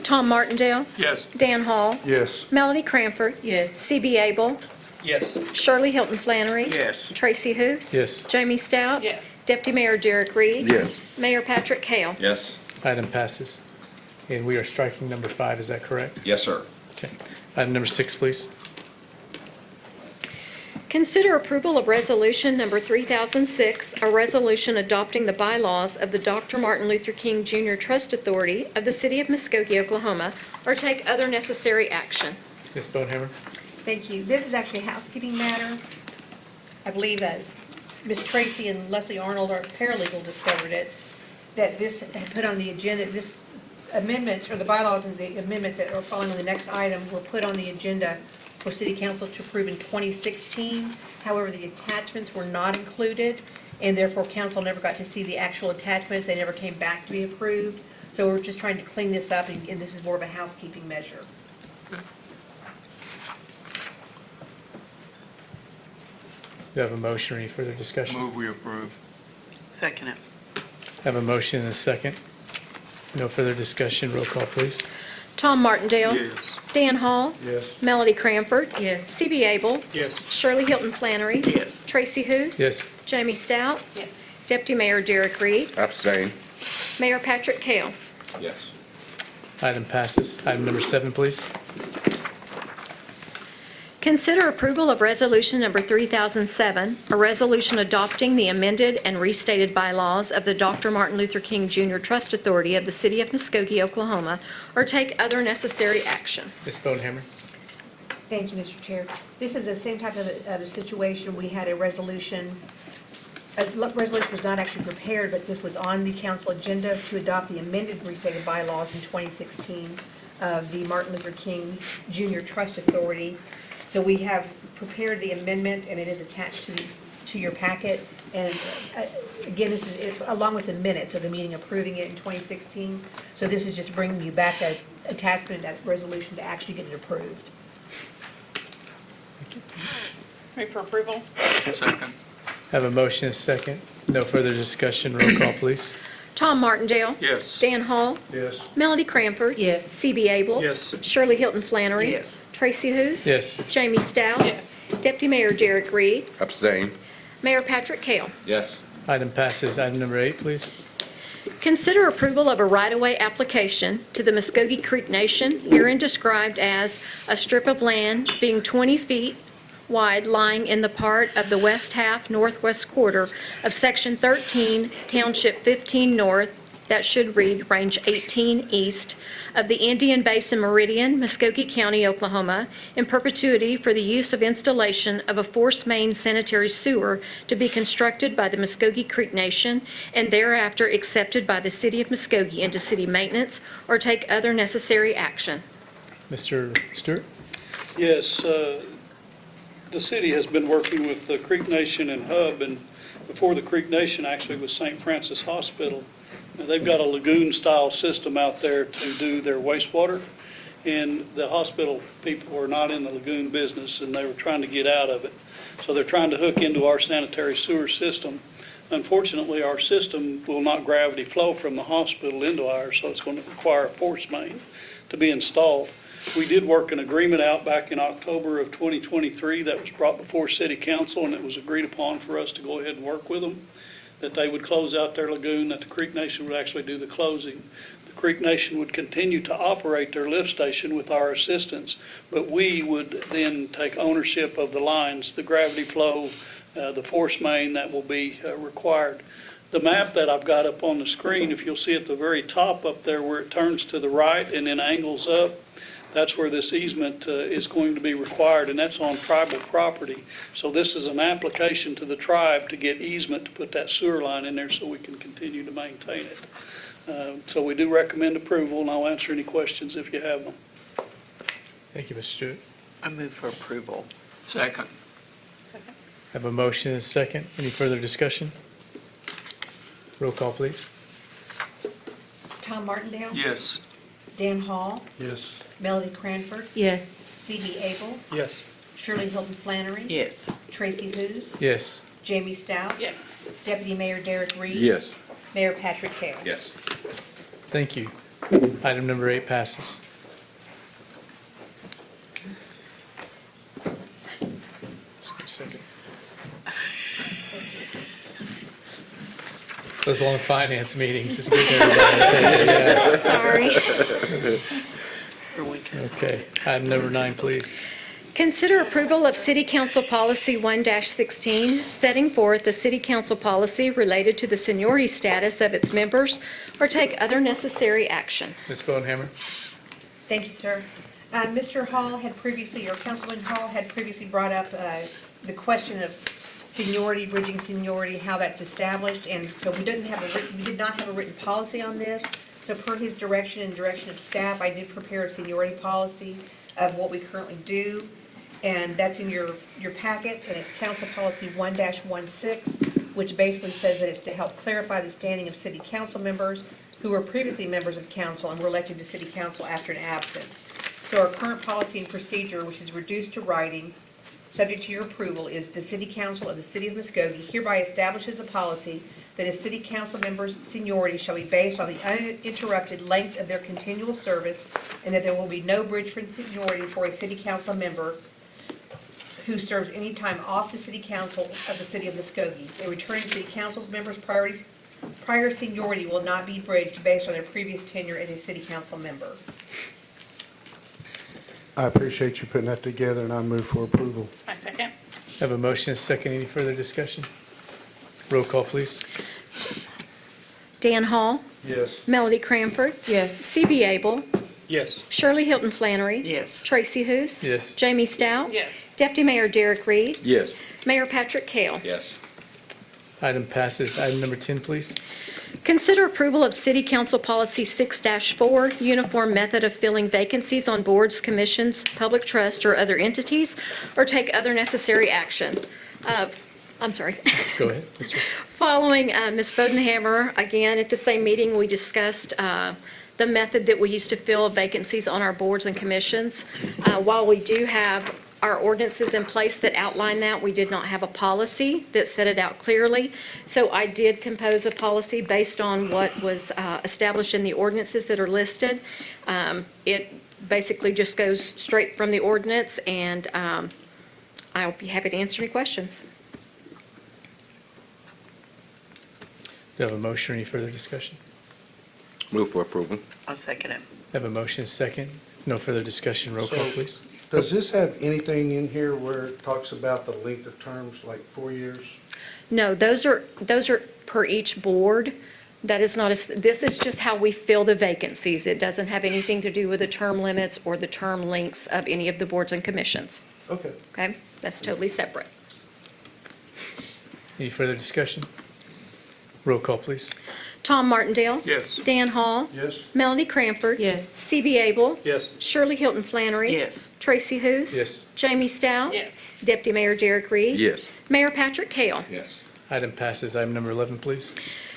Tom Martindale?
Yes.
Dan Hall?
Yes.
Melody Cranford?
Yes.
C.B. Abel?
Yes.
Shirley Hilton Flannery?
Yes.
Tracy Hous?
Yes.
Jamie Stout?
Yes.
Deputy Mayor Derek Reed?
Yes.
Mayor Patrick Hale?
Yes.
Item passes. And we are striking number 5, is that correct?
Yes, sir.
Okay. Item number 6, please.
Consider approval of resolution number 3006, a resolution adopting the bylaws of the Dr. Martin Luther King Jr. Trust Authority of the City of Muskogee, Oklahoma, or take other necessary action.
Ms. Bonehammer?
Thank you. This is actually a housekeeping matter. I believe that Ms. Tracy and Leslie Arnold, our paralegal, discovered it, that this had put on the agenda, this amendment, or the bylaws and the amendment that are following the next item were put on the agenda for City Council to approve in 2016. However, the attachments were not included, and therefore council never got to see the actual attachments. They never came back to be approved. So we're just trying to clean this up, and this is more of a housekeeping measure.
Do you have a motion or any further discussion?
Move we approve.
Second it.
I have a motion and a second. No further discussion. Roll call, please.
Tom Martindale?
Yes.
Dan Hall?
Yes.
Melody Cranford?
Yes.
C.B. Abel?
Yes.
Shirley Hilton Flannery?
Yes.
Tracy Hous?
Yes.
Jamie Stout?
Yes.
Deputy Mayor Derek Reed?
Abstain.
Mayor Patrick Hale?
Yes.
Item passes. Item number 7, please.
Consider approval of resolution number 3007, a resolution adopting the amended and restated bylaws of the Dr. Martin Luther King Jr. Trust Authority of the City of Muskogee, Oklahoma, or take other necessary action.
Ms. Bonehammer?
Thank you, Mr. Chair. This is the same type of a situation. We had a resolution was not actually prepared, but this was on the council agenda to adopt the amended and restated bylaws in 2016 of the Martin Luther King Jr. Trust Authority. So we have prepared the amendment, and it is attached to your packet. And again, this is along with the minutes of the meeting approving it in 2016. So this is just bringing you back an attachment, that resolution to actually get it approved.
Move for approval.
Second.
I have a motion and a second. No further discussion. Roll call, please.
Tom Martindale?
Yes.
Dan Hall?
Yes.
Melody Cranford?
Yes.
C.B. Abel?
Yes.
Shirley Hilton Flannery?
Yes.
Tracy Hous?
Yes.
Jamie Stout?
Yes.
Deputy Mayor Derek Reed?
Abstain.
Mayor Patrick Hale?
Yes.
Item passes. Item number 8, please.
Consider approval of a right-of-way application to the Muskogee Creek Nation, herein described as a strip of land being 20 feet wide lying in the part of the west half northwest quarter of Section 13, Township 15 North, that should read Range 18 East, of the Indian Basin Meridian, Muskogee County, Oklahoma, in perpetuity for the use of installation of a force main sanitary sewer to be constructed by the Muskogee Creek Nation and thereafter accepted by the City of Muskogee into city maintenance or take other necessary action.
Mr. Stewart?
Yes, the city has been working with the Creek Nation and Hub, and before the Creek Nation actually was St. Francis Hospital. Now, they've got a lagoon-style system out there to do their wastewater, and the hospital people are not in the lagoon business, and they were trying to get out of it. So they're trying to hook into our sanitary sewer system. Unfortunately, our system will not gravity flow from the hospital into ours, so it's going to require a force main to be installed. We did work an agreement out back in October of 2023 that was brought before City Council, and it was agreed upon for us to go ahead and work with them, that they would close out their lagoon, that the Creek Nation would actually do the closing. The Creek Nation would continue to operate their lift station with our assistance, but we would then take ownership of the lines, the gravity flow, the force main that will be required. The map that I've got up on the screen, if you'll see at the very top up there where it turns to the right and then angles up, that's where this easement is going to be required, and that's on tribal property. So this is an application to the tribe to get easement to put that sewer line in there so we can continue to maintain it. So we do recommend approval, and I'll answer any questions if you have them.
Thank you, Mr. Stewart.
I move for approval.
Second.
Have a motion and a second. Any further discussion? Roll call, please.
Tom Martindale?
Yes.
Dan Hall?
Yes.
Melody Cranford?
Yes.
C.B. Abel?
Yes.
Shirley Hilton Flannery?
Yes.
Tracy Hous?
Yes.
Jamie Stout?
Yes.
Deputy Mayor Derek Reed?
Yes.
Mayor Patrick Kell?
Yes.
Thank you. Item number 8 passes. Just give a second. Those long finance meetings, just getting everybody.
Sorry.
Okay, item number 9, please.
Consider approval of City Council Policy 1-16, setting forth the City Council policy related to the seniority status of its members, or take other necessary action.
Ms. Bodenhammer?
Thank you, sir. Mr. Hall had previously, or Councilman Hall had previously brought up the question of seniority, bridging seniority, how that's established, and so we did not have a written policy on this. So per his direction and direction of staff, I did prepare a seniority policy of what we currently do, and that's in your packet, and it's Council Policy 1-16, which basically says that it's to help clarify the standing of city council members who were previously members of council and were elected to city council after an absence. So our current policy and procedure, which is reduced to writing, subject to your approval, is the City Council of the City of Muskogee hereby establishes a policy that a city council member's seniority shall be based on the uninterrupted length of their continual service, and that there will be no bridge for seniority for a city council member who serves any time off the city council of the City of Muskogee. A returning city council's members' prior seniority will not be bridged based on their previous tenure as a city council member.
I appreciate you putting that together, and I move for approval.
I second.
Have a motion and a second. Any further discussion? Roll call, please.
Dan Hall?
Yes.
Melody Cranford?
Yes.
C.B. Abel?
Yes.
Shirley Hilton Flannery?
Yes.
Tracy Hous?
Yes.
Jamie Stout?
Yes.
Deputy Mayor Derek Reed?
Yes.
Mayor Patrick Kell?
Yes.
Item passes. Item number 10, please.
Consider approval of City Council Policy 6-4, uniform method of filling vacancies on boards, commissions, public trust, or other entities, or take other necessary action. I'm sorry.
Go ahead, Mr.
Following Ms. Bodenhammer, again, at the same meeting, we discussed the method that we use to fill vacancies on our boards and commissions. While we do have our ordinances in place that outline that, we did not have a policy that set it out clearly. So I did compose a policy based on what was established in the ordinances that are listed. It basically just goes straight from the ordinance, and I'll be happy to answer any questions.
Do you have a motion or any further discussion?
Move for approval.
I'll second it.
Have a motion and a second. No further discussion. Roll call,
So-
please.
Does this have anything in here where it talks about the length of terms, like 4 years?
No, those are per each board. That is not, this is just how we fill the vacancies. It doesn't have anything to do with the term limits or the term lengths of any of the boards and commissions.
Okay.
Okay? That's totally separate.
Any further discussion? Roll call, please.
Tom Martindale?
Yes.
Dan Hall?
Yes.
Melanie Cranford?
Yes.
C.B. Abel?
Yes.
Shirley Hilton Flannery?
Yes.
Tracy Hous?
Yes.
Jamie Stout?
Yes.
Deputy Mayor Derek Reed?
Yes.
Mayor Patrick Kell?
Yes.
Item passes. Item number 11, please.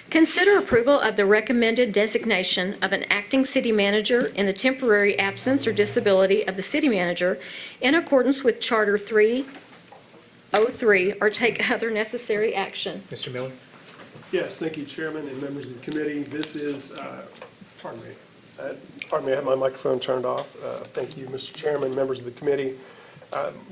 Consider approval of the recommended designation of an acting city manager in the temporary absence or disability of the city manager in accordance with Charter 303, or take other necessary action.
Mr. Miller?
Yes, thank you, Chairman and members of the committee. This is, pardon me, I have my microphone turned off. Thank you, Mr. Chairman, members of the committee.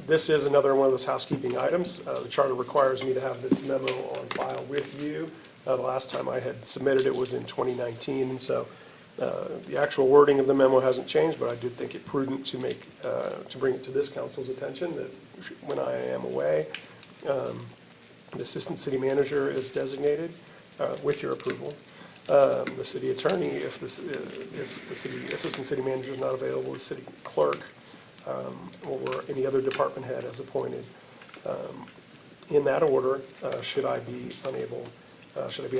This is another one of those housekeeping items. The charter requires me to have this memo on file with you. The last time I had submitted it was in 2019, and so the actual wording of the memo hasn't changed, but I did think it prudent to bring it to this council's attention that when I am away, the assistant city manager is designated with your approval. The city attorney, if the assistant city manager is not available, the city clerk or any other department head as appointed. In that order, should I be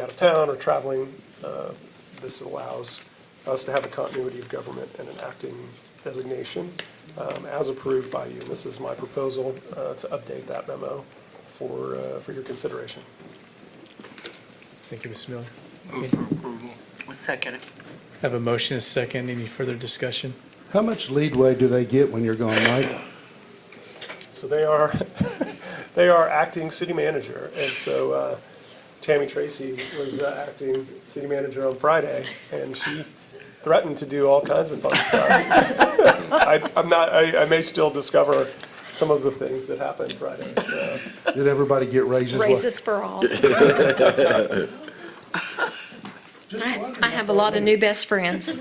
out of town or traveling, this allows us to have a continuity of government and an acting designation as approved by you. This is my proposal to update that memo for your consideration.
Thank you, Mr. Miller.
Move for approval. I'll second it.
Have a motion, a second. Any further discussion?
How much leadway do they get when you're gone, Mike?
So they are acting city manager, and so Tammy Tracy was acting city manager on Friday, and she threatened to do all kinds of fun stuff. I may still discover some of the things that happened Friday. So.
Did everybody get raises?
Raises for all. I have a lot of new best friends.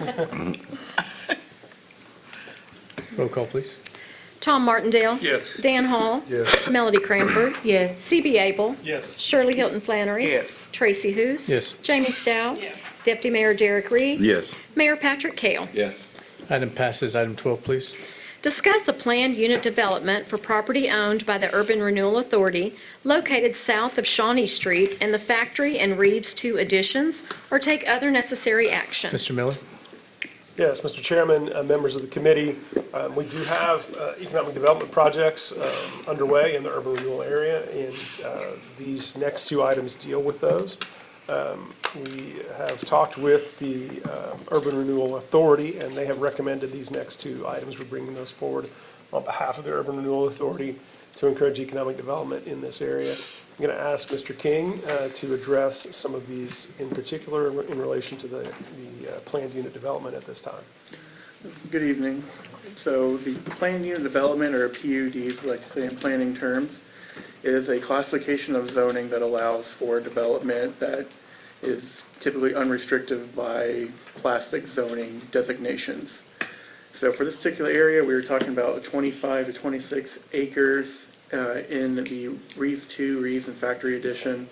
Roll call, please.
Tom Martindale?
Yes.
Dan Hall?
Yes.
Melody Cranford?
Yes.
C.B. Abel?
Yes.
Shirley Hilton Flannery?
Yes.
Tracy Hous?
Yes.
Jamie Stout? Yes. Deputy Mayor Derek Reed?
Yes.
Mayor Patrick Kell?
Yes.
Item passes. Item 12, please.
Discuss a planned unit development for property owned by the Urban Renewal Authority located south of Shawnee Street and the Factory and Reeves 2 additions, or take other necessary action.
Mr. Miller?
Yes, Mr. Chairman, members of the committee, we do have economic development projects underway in the urban renewal area, and these next two items deal with those. We have talked with the Urban Renewal Authority, and they have recommended these next two items. We're bringing those forward on behalf of the Urban Renewal Authority to encourage economic development in this area. I'm going to ask Mr. King to address some of these in particular in relation to the planned unit development at this time.
Good evening. So the planned unit development, or PUD, as we like to say in planning terms, is a classification of zoning that allows for development that is typically unrestricted by classic zoning designations. So for this particular area, we were talking about 25 to 26 acres in the Reeves 2, Reeves and Factory Edition,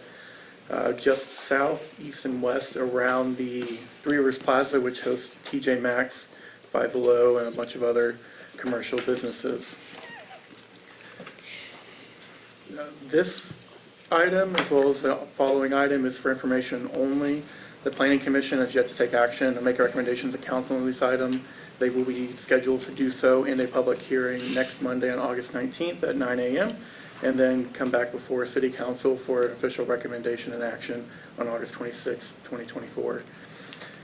just south, east, and west around the Three Rivers Plaza, which hosts TJ Maxx, Five Below, and a bunch of other commercial businesses. This item, as well as the following item, is for information only. The Planning Commission has yet to take action and make recommendations to council on this item. They will be scheduled to do so in a public hearing next Monday on August 19th at 9 a.m. and then come back before City Council for an official recommendation and action on August 26th, 2024.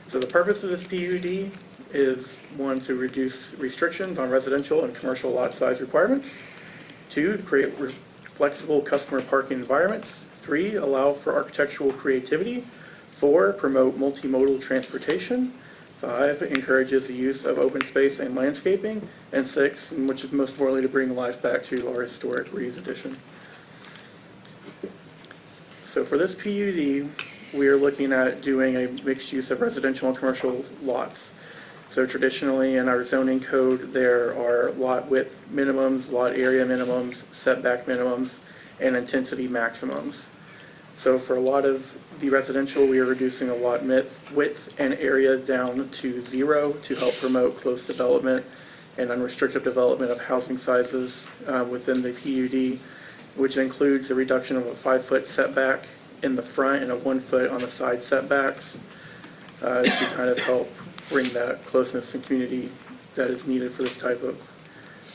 So the purpose of this PUD is, one, to reduce restrictions on residential and commercial lot size requirements. Two, to create flexible customer parking environments. Three, allow for architectural creativity. Four, promote multimodal transportation. Five, encourages the use of open space and landscaping. And six, which is most importantly, to bring life back to our historic Reeves Edition. So for this PUD, we are looking at doing a mixed use of residential and commercial lots. So traditionally in our zoning code, there are lot width minimums, lot area minimums, setback minimums, and intensity maximums. So for a lot of the residential, we are reducing a lot width and area down to 0 to help promote close development and unrestricted development of housing sizes within the PUD, which includes a reduction of a 5-foot setback in the front and a 1 foot on the side setbacks to kind of help bring that closeness and community that is needed for this type of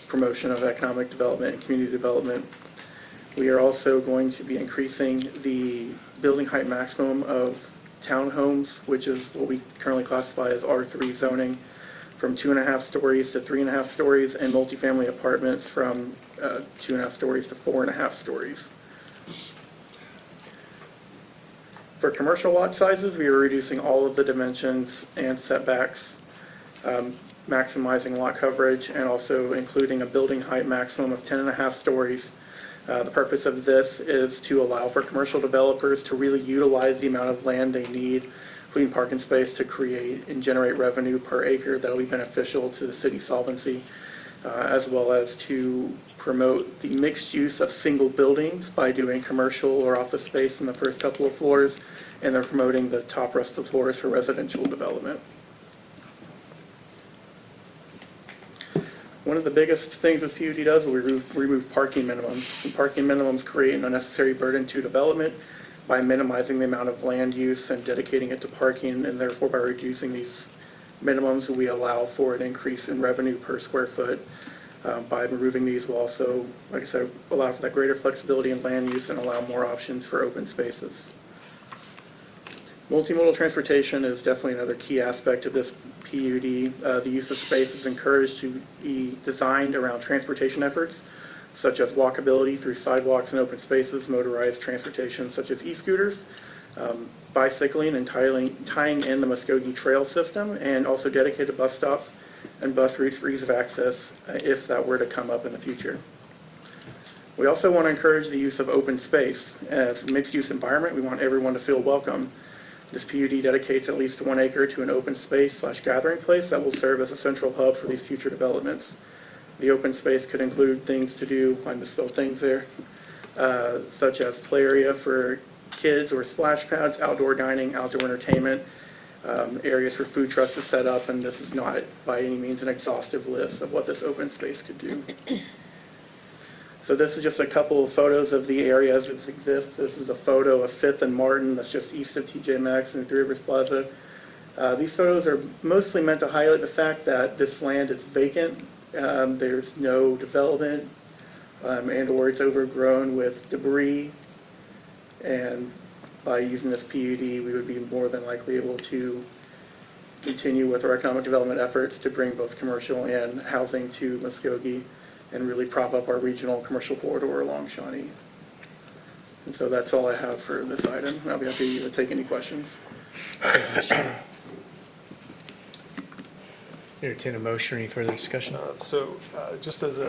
promotion of economic development and community development. We are also going to be increasing the building height maximum of townhomes, which is what we currently classify as R3 zoning, from 2.5 stories to 3.5 stories, and multifamily apartments from 2.5 stories to 4.5 stories. For commercial lot sizes, we are reducing all of the dimensions and setbacks, maximizing lot coverage, and also including a building height maximum of 10.5 stories. The purpose of this is to allow for commercial developers to really utilize the amount of land they need, including parking space, to create and generate revenue per acre that will be beneficial to the city solvency, as well as to promote the mixed use of single buildings by doing commercial or office space in the first couple of floors, and they're promoting the top rest of floors for residential development. One of the biggest things this PUD does is remove parking minimums. And parking minimums create an unnecessary burden to development by minimizing the amount of land use and dedicating it to parking, and therefore by reducing these minimums, we allow for an increase in revenue per square foot. By removing these, we'll also, like I said, allow for that greater flexibility in land use and allow more options for open spaces. Multimodal transportation is definitely another key aspect of this PUD. The use of space is encouraged to be designed around transportation efforts, such as walkability through sidewalks and open spaces, motorized transportation such as e-scooters, bicycling and tying in the Muskogee Trail system, and also dedicated bus stops and bus routes for ease of access if that were to come up in the future. We also want to encourage the use of open space. As a mixed-use environment, we want everyone to feel welcome. This PUD dedicates at least 1 acre to an open space / gathering place that will serve as a central hub for these future developments. The open space could include things to do, I misspelled things there, such as play area for kids or splash pads, outdoor dining, outdoor entertainment, areas for food trucks to set up, and this is not by any means an exhaustive list of what this open space could do. So this is just a couple of photos of the area as it exists. This is a photo of 5th and Martin, that's just east of TJ Maxx and Three Rivers Plaza. These photos are mostly meant to highlight the fact that this land is vacant. There's no development, and or it's overgrown with debris. And by using this PUD, we would be more than likely able to continue with our economic development efforts to bring both commercial and housing to Muskogee and really prop up our regional commercial corridor along Shawnee. And so that's all I have for this item. I'll be happy to take any questions.
Entertain a motion or any further discussion?
Just as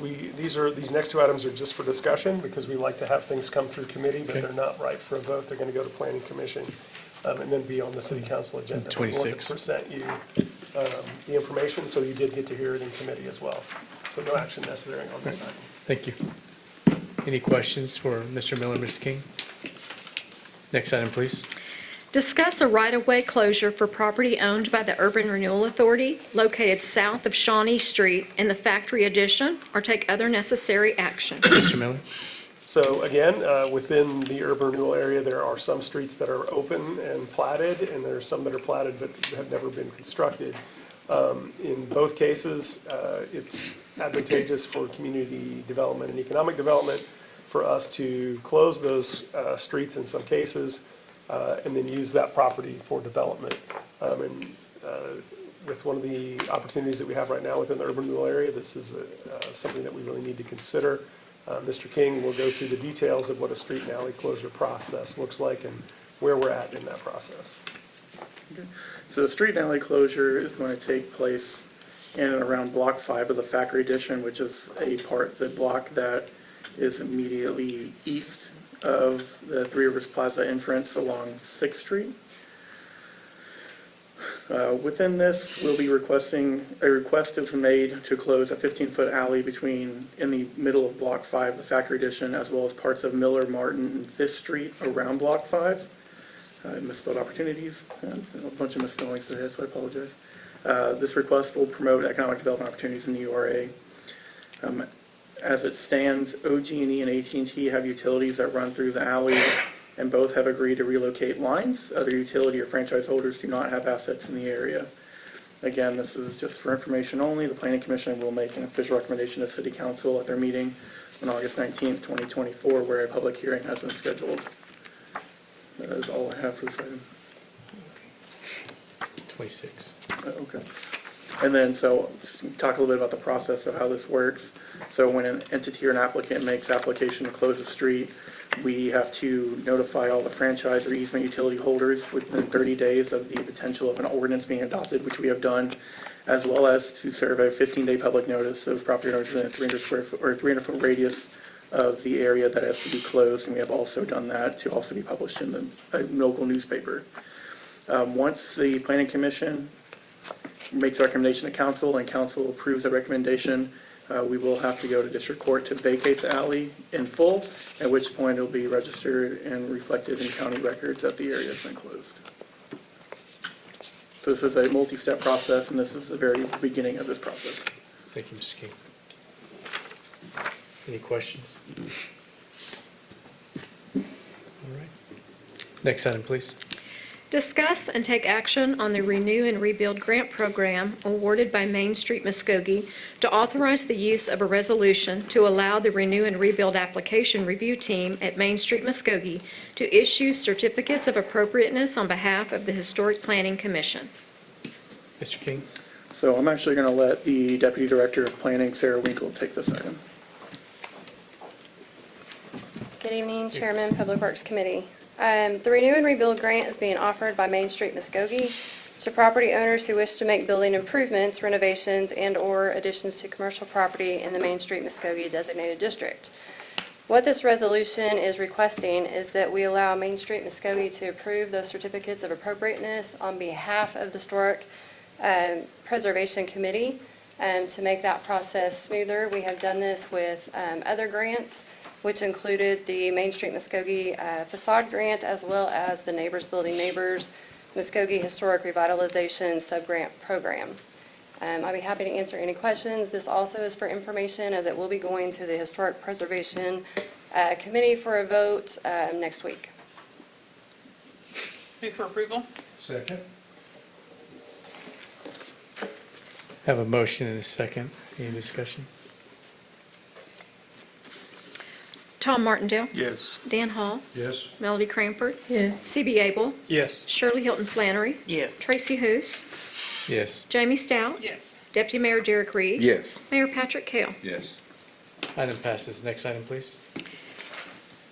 these next two items are just for discussion, because we like to have things come through committee, but they're not right for a vote. They're going to go to planning commission, and then be on the city council agenda.
26.
We want to present you the information, so you did get to hear it in committee as well. So no action necessary on this item.
Thank you. Any questions for Mr. Miller, Mr. King? Next item, please.
Discuss a right-of-way closure for property owned by the Urban Renewal Authority located south of Shawnee Street in the Factory Addition, or take other necessary action.
Mr. Miller?
So again, within the urban renewal area, there are some streets that are open and platted, and there are some that are platted but have never been constructed. In both cases, it's advantageous for community development and economic development for us to close those streets in some cases, and then use that property for development. With one of the opportunities that we have right now within the urban renewal area, this is something that we really need to consider. Mr. King will go through the details of what a street and alley closure process looks like and where we're at in that process.
Okay. So the street and alley closure is going to take place in and around Block 5 of the Factory Addition, which is a part of the block that is immediately east of the Three Rivers Plaza entrance along 6th Street. Within this, we'll be requesting, a request is made to close a 15-foot alley in the middle of Block 5, the Factory Addition, as well as parts of Miller, Martin, and 5th Street around Block 5. Misspelled opportunities, a bunch of misspellings today, so I apologize. This request will promote economic development opportunities in the URA. As it stands, OG&E and AT&T have utilities that run through the alley, and both have agreed to relocate lines. Other utility or franchise holders do not have assets in the area. Again, this is just for information only. The Planning Commission will make an official recommendation to City Council at their meeting on August 19th, 2024, where a public hearing has been scheduled. That is all I have for this item.
26.
Okay. And then, so, just talk a little bit about the process of how this works. So when an entity or an applicant makes application to close a street, we have to notify all the franchise or easement utility holders within 30 days of the potential of an ordinance being adopted, which we have done, as well as to serve a 15-day public notice. Those property owners within a 300-foot radius of the area that has to be closed, and we have also done that to also be published in the local newspaper. Once the planning commission makes a recommendation to council and council approves that recommendation, we will have to go to district court to vacate the alley in full, at which point it'll be registered and reflected in county records that the area has been closed. So this is a multi-step process, and this is the very beginning of this process.
Thank you, Mr. King. Any questions? All right. Next item, please.
Discuss and take action on the Renew and Rebuild Grant Program awarded by Main Street Muskogee to authorize the use of a resolution to allow the Renew and Rebuild Application Review Team at Main Street Muskogee to issue certificates of appropriateness on behalf of the Historic Planning Commission.
Mr. King.
So I'm actually going to let the Deputy Director of Planning, Sarah Winkle, take this item.
Good evening, Chairman, Public Works Committee. The Renew and Rebuild Grant is being offered by Main Street Muskogee to property owners who wish to make building improvements, renovations, and/or additions to commercial property in the Main Street Muskogee designated district. What this resolution is requesting is that we allow Main Street Muskogee to approve those certificates of appropriateness on behalf of the Historic Preservation Committee to make that process smoother. We have done this with other grants, which included the Main Street Muskogee facade grant, as well as the Neighbors Building Neighbors Muskogee Historic Revitalization Subgrant Program. I'd be happy to answer any questions. This also is for information, as it will be going to the Historic Preservation Committee for a vote next week.
Move for approval?
Second.
Have a motion and a second. Any discussion?
Tom Martindale?
Yes.
Dan Hall?
Yes.
Melody Cranford?
Yes.
C.B. Abel?
Yes.
Shirley Hilton Flannery?
Yes.
Tracy Hous?
Yes.
Jamie Stout?
Yes.
Deputy Mayor Derek Reed?
Yes.
Mayor Patrick Kell?
Yes.
Item passes. Next item, please.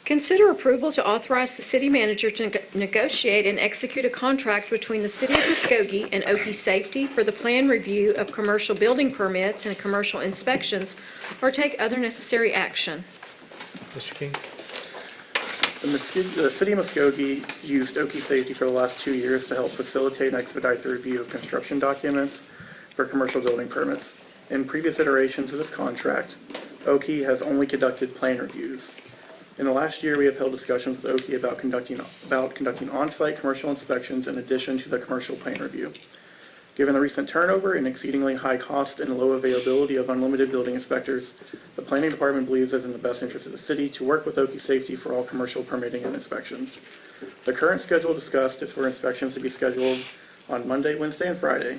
Consider approval to authorize the city manager to negotiate and execute a contract between the City of Muskogee and Okie Safety for the plan review of commercial building permits and commercial inspections, or take other necessary action.
Mr. King.
The City of Muskogee used Okie Safety for the last 2 years to help facilitate and expedite the review of construction documents for commercial building permits. In previous iterations of this contract, Okie has only conducted plan reviews. In the last year, we have held discussions with Okie about conducting on-site commercial inspections in addition to the commercial plan review. Given the recent turnover and exceedingly high cost and low availability of unlimited building inspectors, the planning department believes it is in the best interest of the city to work with Okie Safety for all commercial permitting and inspections. The current schedule discussed is for inspections to be scheduled on Monday, Wednesday, and Friday.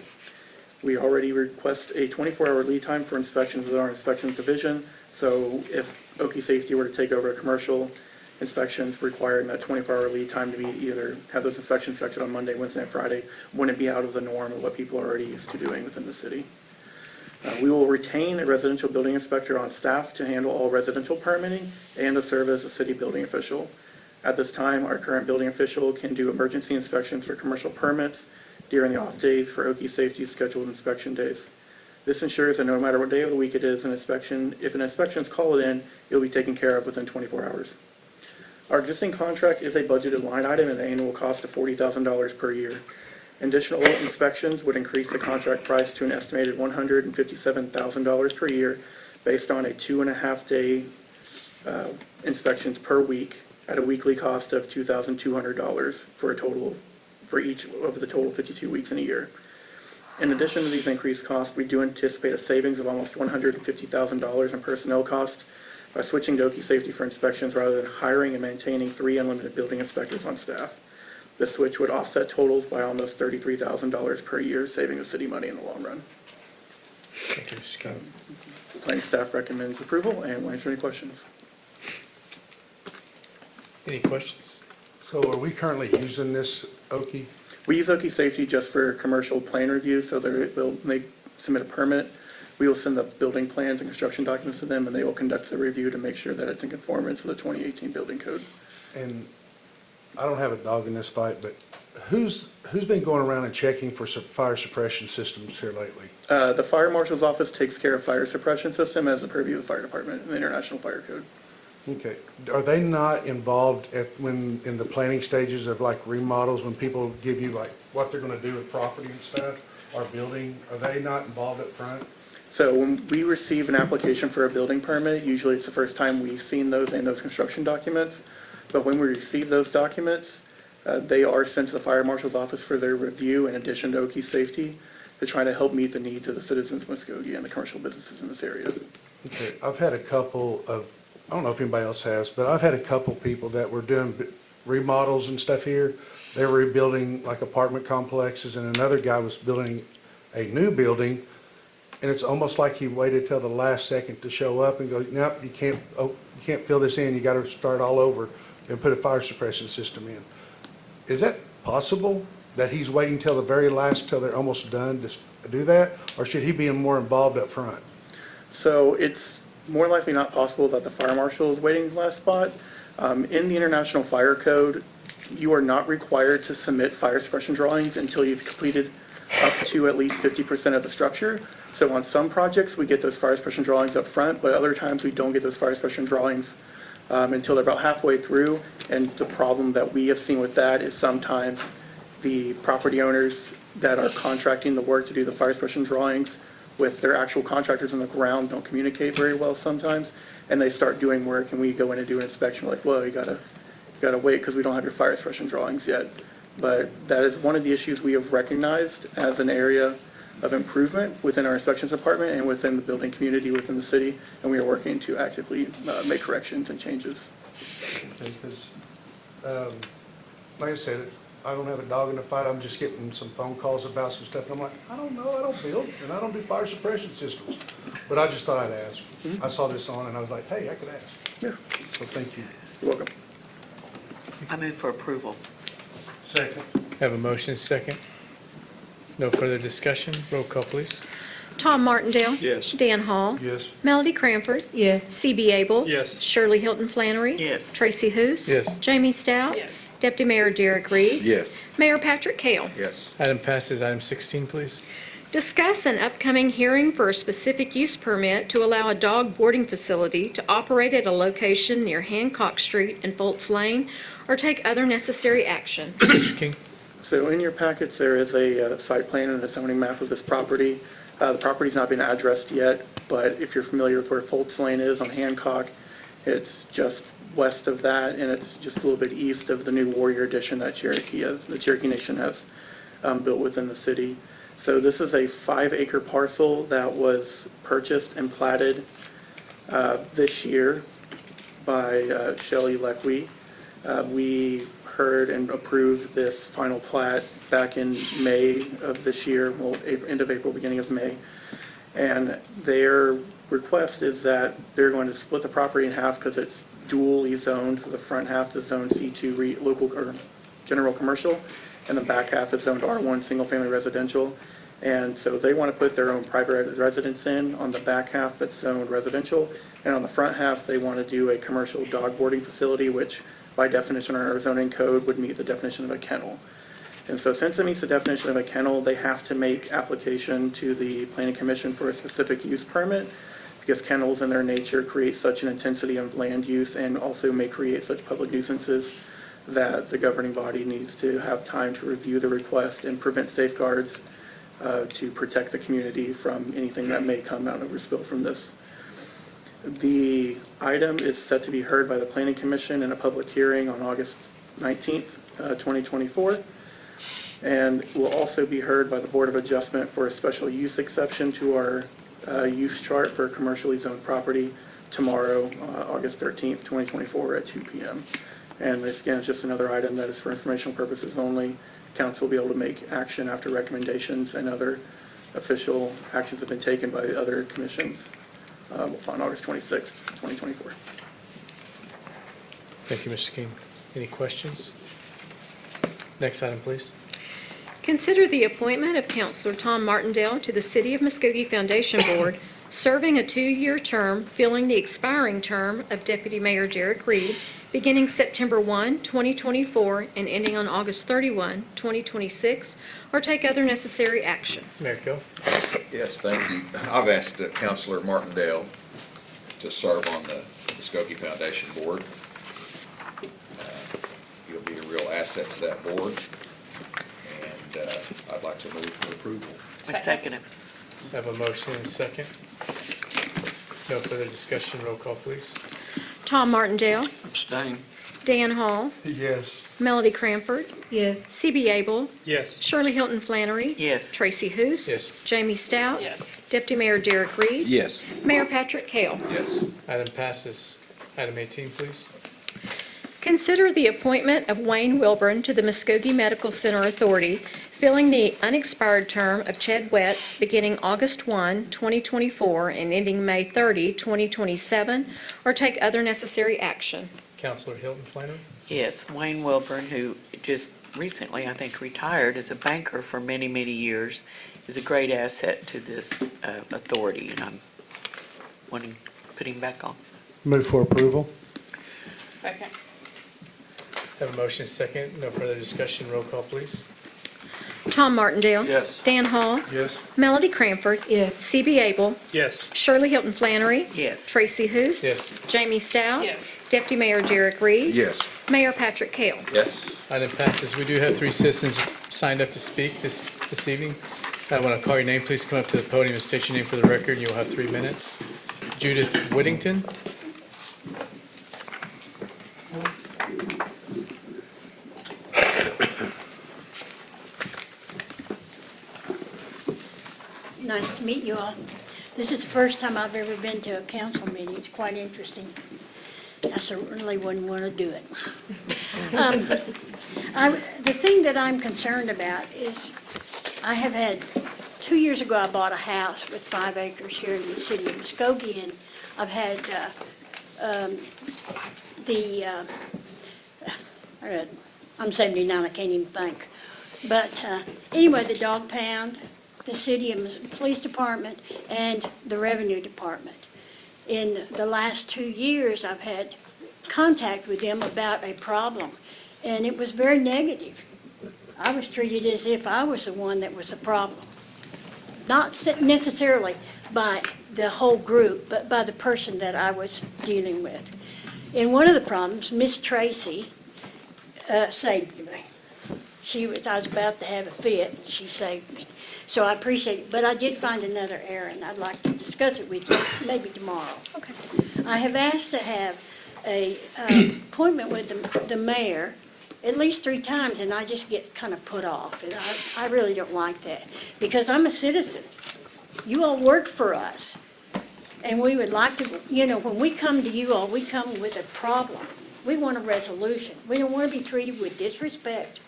We already request a 24-hour lead time for inspections with our inspections division, so if Okie Safety were to take over commercial inspections requiring that 24-hour lead time to be either have those inspections conducted on Monday, Wednesday, and Friday, wouldn't be out of the norm of what people are already used to doing within the city. We will retain a residential building inspector on staff to handle all residential permitting and to serve as a city building official. At this time, our current building official can do emergency inspections for commercial permits during the off days for Okie Safety's scheduled inspection days. This ensures that no matter what day of the week it is, if an inspection is called in, it will be taken care of within 24 hours. Our existing contract is a budgeted line item at an annual cost of $40,000 per year. Additional inspections would increase the contract price to an estimated $157,000 per year based on a 2.5-day inspections per week at a weekly cost of $2,200 for each of the total 52 weeks in a year. In addition to these increased costs, we do anticipate a savings of almost $150,000 in personnel costs by switching to Okie Safety for inspections rather than hiring and maintaining 3 unlimited building inspectors on staff. This switch would offset totals by almost $33,000 per year, saving the city money in the long run.
Thank you, Mr. King.
Planning staff recommends approval and will answer any questions.
Any questions?
So are we currently using this Oki?
We use Okie Safety just for commercial plan review, so they'll submit a permit. We will send the building plans and construction documents to them, and they will conduct the review to make sure that it's in conformance with the 2018 building code.
And I don't have a dog in this fight, but who's been going around and checking for fire suppression systems here lately?
The fire marshal's office takes care of fire suppression system as a purview of the fire department and the International Fire Code.
Okay. Are they not involved in the planning stages of like remodels, when people give you like what they're gonna do with property and stuff, or building? Are they not involved up front?
So when we receive an application for a building permit, usually it's the first time we've seen those and those construction documents. But when we receive those documents, they are sent to the fire marshal's office for their review in addition to Okie Safety, to try to help meet the needs of the citizens of Muskogee and the commercial businesses in this area.
Okay, I've had a couple of, I don't know if anybody else has, but I've had a couple people that were doing remodels and stuff here. They were rebuilding like apartment complexes, and another guy was building a new building, and it's almost like he waited till the last second to show up and go, nope, you can't fill this in, you gotta start all over and put a fire suppression system in. Is that possible, that he's waiting till the very last, till they're almost done to do that? Or should he be more involved up front?
So it's more likely not possible that the fire marshal is waiting the last spot. In the International Fire Code, you are not required to submit fire suppression drawings until you've completed up to at least 50% of the structure. So on some projects, we get those fire suppression drawings up front, but other times we don't get those fire suppression drawings until they're about halfway through. And the problem that we have seen with that is sometimes the property owners that are contracting the work to do the fire suppression drawings with their actual contractors on the ground don't communicate very well sometimes, and they start doing work and we go in and do an inspection, we're like, whoa, you gotta wait because we don't have your fire suppression drawings yet. But that is one of the issues we have recognized as an area of improvement within our inspections department and within the building community within the city, and we are working to actively make corrections and changes.
Okay, because, like I said, I don't have a dog in the fight, I'm just getting some phone calls about some stuff, and I'm like, I don't know, I don't build, and I don't do fire suppression systems. But I just thought I'd ask. I saw this on, and I was like, hey, I could ask.
Yeah.
So thank you.
You're welcome.
I move for approval.
Second.
Have a motion, second. No further discussion. Roll call, please.
Tom Martindale?
Yes.
Dan Hall?
Yes.
Melody Cranford?
Yes.
CB Abel?
Yes.
Shirley Hilton Flannery?
Yes.
Tracy Hous?
Yes.
Jamie Stout?
Yes.
Deputy Mayor Derek Reed?
Yes.
Mayor Patrick Kale?
Yes.
Item passes. Item 16, please.
Discuss an upcoming hearing for a specific use permit to allow a dog boarding facility to operate at a location near Hancock Street and Foltz Lane, or take other necessary action.
Mr. King?
So in your packets, there is a site plan and a zoning map of this property. The property's not been addressed yet, but if you're familiar with where Foltz Lane is on Hancock, it's just west of that, and it's just a little bit east of the new Warrior Addition that the Cherokee Nation has built within the city. So this is a 5-acre parcel that was purchased and platted this year by Shelley Leckwey. We heard and approved this final plat back in May of this year, well, end of April, beginning of May. And their request is that they're going to split the property in half because it's dually zoned. The front half is zoned C2 local or general commercial, and the back half is zoned R1 single-family residential. And so they want to put their own private residence in on the back half that's zoned residential, and on the front half, they want to do a commercial dog boarding facility, which by definition in our zoning code would meet the definition of a kennel. And so since it meets the definition of a kennel, they have to make application to the planning commission for a specific use permit, because kennels in their nature create such an intensity of land use and also may create such public nuisances that the governing body needs to have time to review the request and prevent safeguards to protect the community from anything that may come out of overspill from this. The item is set to be heard by the Planning Commission in a public hearing on August 19th, 2024, and will also be heard by the Board of Adjustment for a special use exception to our use chart for commercially zoned property tomorrow, August 13th, 2024 at 2 p.m. And this, again, is just another item that is for informational purposes only. Council will be able to make action after recommendations and other official actions have been taken by the other commissions on August 26th, 2024.
Thank you, Mr. King. Any questions? Next item, please.
Consider the appointment of Counselor Tom Martindale to the City of Muskogee Foundation Board, serving a 2-year term, filling the expiring term of Deputy Mayor Derek Reed, beginning September 1, 2024, and ending on August 31, 2026, or take other necessary action.
Mayor Kell.
Yes, thank you. I've asked Counselor Martindale to serve on the Muskogee Foundation Board. He'll be a real asset to that board, and I'd like to move for approval.
I second it.
I have a motion and a second. No further discussion. Roll call, please.
Tom Martindale,
Abstain.
Dan Hall,
Yes.
Melody Cranford,
Yes.
C.B. Abel,
Yes.
Shirley Hilton Flannery,
Yes.
Tracy Hous.
Yes.
Jamie Stout.
Yes.
Deputy Mayor Derek Reed.
Yes.
Mayor Patrick Kell.
Yes.
Item passes. Item 18, please.
Consider the appointment of Wayne Wilburn to the Muskogee Medical Center Authority, filling the unexpired term of Ched Wetz beginning August 1, 2024, and ending May 30, 2027, or take other necessary action.
Counselor Hilton Flannery.
Yes, Wayne Wilburn, who just recently, I think, retired as a banker for many, many years, is a great asset to this authority, and I'm wanting to put him back on.
Move for approval.
Second.
Have a motion and a second. No further discussion. Roll call, please.
Tom Martindale.
Yes.
Dan Hall.
Yes.
Melody Cranford.
Yes.
C.B. Abel.
Yes.
Shirley Hilton Flannery.
Yes.
Tracy Hous.
Yes.
Jamie Stout.
Yes.
Deputy Mayor Derek Reed.
Yes.
Mayor Patrick Kell.
Yes.
Item passes. We do have 3 citizens signed up to speak this evening. I want to call your name. Please come up to the podium and state your name for the record, and you'll have 3 minutes. Judith Whittington.
Nice to meet you all. This is the first time I've ever been to a council meeting. It's quite interesting. I certainly wouldn't want to do it. The thing that I'm concerned about is I have had, 2 years ago, I bought a house with 5 acres here in the city of Muskogee, and I've had I'm 79, I can't even think. But anyway, the dog pound, the city and police department, and the revenue department. In the last 2 years, I've had contact with them about a problem, and it was very negative. I was treated as if I was the one that was the problem. Not necessarily by the whole group, but by the person that I was dealing with. In one of the problems, Miss Tracy saved me. I was about to have a fit, and she saved me. So I appreciate it, but I did find another errand. I'd like to discuss it with you, maybe tomorrow.
Okay.
I have asked to have a appointment with the mayor at least 3 times, and I just get kind of put off. And I really don't like that, because I'm a citizen. You all work for us, and we would like to, when we come to you all, we come with a problem. We want a resolution. We don't want to be treated with disrespect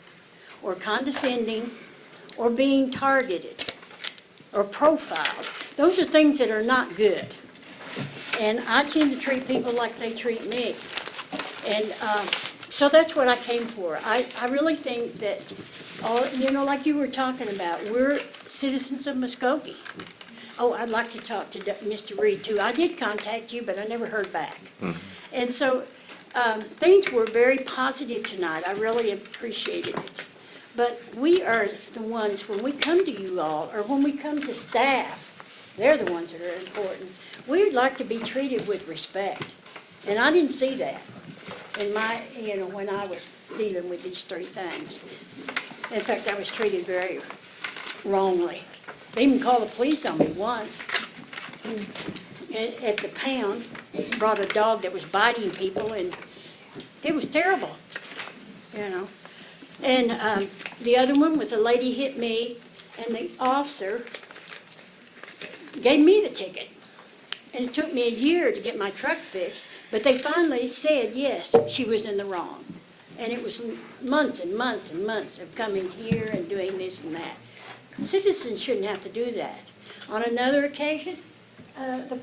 or condescending or being targeted or profiled. Those are things that are not good. And I tend to treat people like they treat me. And so that's what I came for. I really think that, like you were talking about, we're citizens of Muskogee. Oh, I'd like to talk to Mr. Reed, too. I did contact you, but I never heard back. And so things were very positive tonight. I really appreciated it. But we are the ones, when we come to you all, or when we come to staff, they're the ones that are important. We would like to be treated with respect. And I didn't see that in when I was dealing with these 3 things. In fact, I was treated very wrongly. They even called the police on me once. At the pound, brought a dog that was biting people, and it was terrible, And the other one was a lady hit me, and the officer gave me the ticket. And it took me a year to get my truck fixed, but they finally said, yes, she was in the wrong. And it was months and months and months of coming here and doing this and that. Citizens shouldn't have to do that. On another occasion, the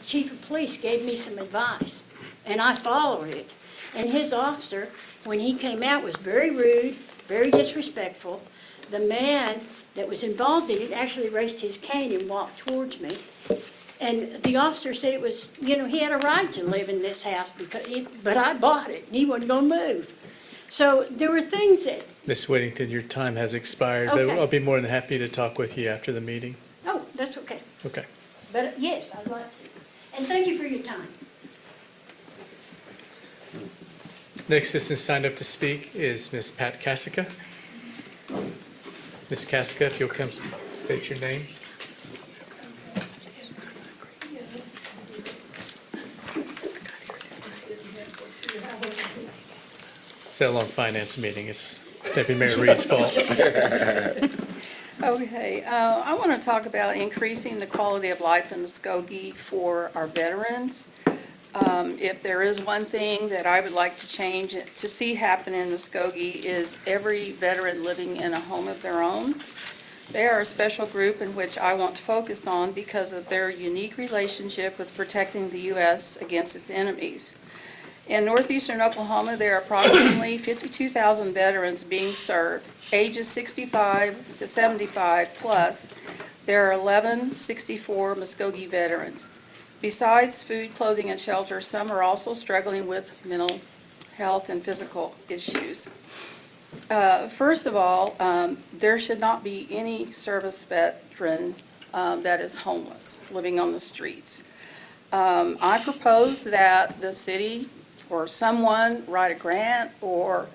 chief of police gave me some advice, and I followed it. And his officer, when he came out, was very rude, very disrespectful. The man that was involved in it actually raised his cane and walked towards me. And the officer said it was, he had a right to live in this house but I bought it and he wasn't gonna move. So there were things that,
Ms. Whittington, your time has expired, but
Okay.
I'll be more than happy to talk with you after the meeting.
oh, that's okay.
Okay.
But yes, I'd like to. And thank you for your time.
Next citizen signed up to speak is Ms. Pat Cassica. Ms. Cassica, if you'll come state your name. It's a long finance meeting. It's Deputy Mayor Reed's fault.
Okay, I want to talk about increasing the quality of life in Muskogee for our veterans. If there is one thing that I would like to change, to see happen in Muskogee, is every veteran living in a home of their own. They are a special group in which I want to focus on because of their unique relationship with protecting the U.S. against its enemies. In northeastern Oklahoma, there are approximately 52,000 veterans being served, ages 65 to 75 plus. There are 1164 Muskogee veterans. Besides food, clothing, and shelter, some are also struggling with mental health and physical issues. First of all, there should not be any service veteran that is homeless, living on the streets. I propose that the city or someone write a grant or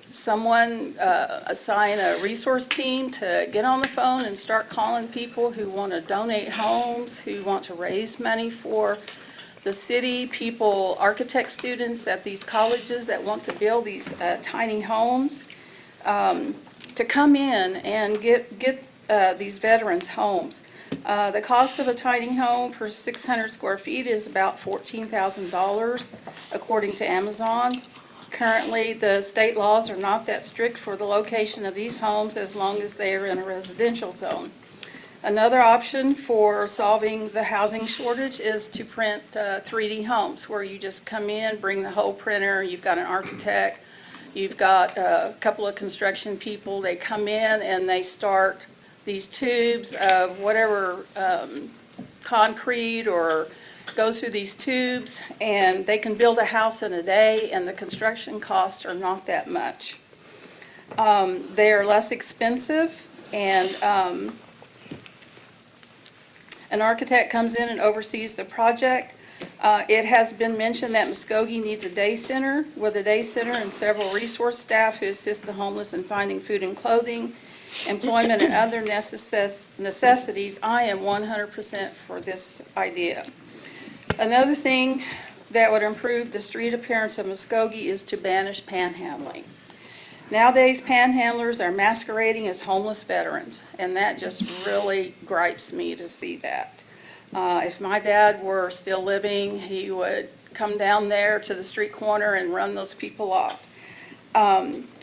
someone assign a resource team to get on the phone and start calling people who want to donate homes, who want to raise money for the city, people, architect students at these colleges that want to build these tiny homes, to come in and get these veterans homes. The cost of a tiny home for 600 square feet is about $14,000, according to Amazon. Currently, the state laws are not that strict for the location of these homes as long as they are in a residential zone. Another option for solving the housing shortage is to print 3D homes, where you just come in, bring the whole printer, you've got an architect, you've got a couple of construction people, they come in and they start these tubes of whatever concrete or goes through these tubes, and they can build a house in a day, and the construction costs are not that much. They are less expensive, and an architect comes in and oversees the project. It has been mentioned that Muskogee needs a day center, with a day center and several resource staff who assist the homeless in finding food and clothing, employment, and other necessities. I am 100% for this idea. Another thing that would improve the street appearance of Muskogee is to banish panhandling. Nowadays, panhandlers are masquerading as homeless veterans, and that just really gripes me to see that. If my dad were still living, he would come down there to the street corner and run those people off.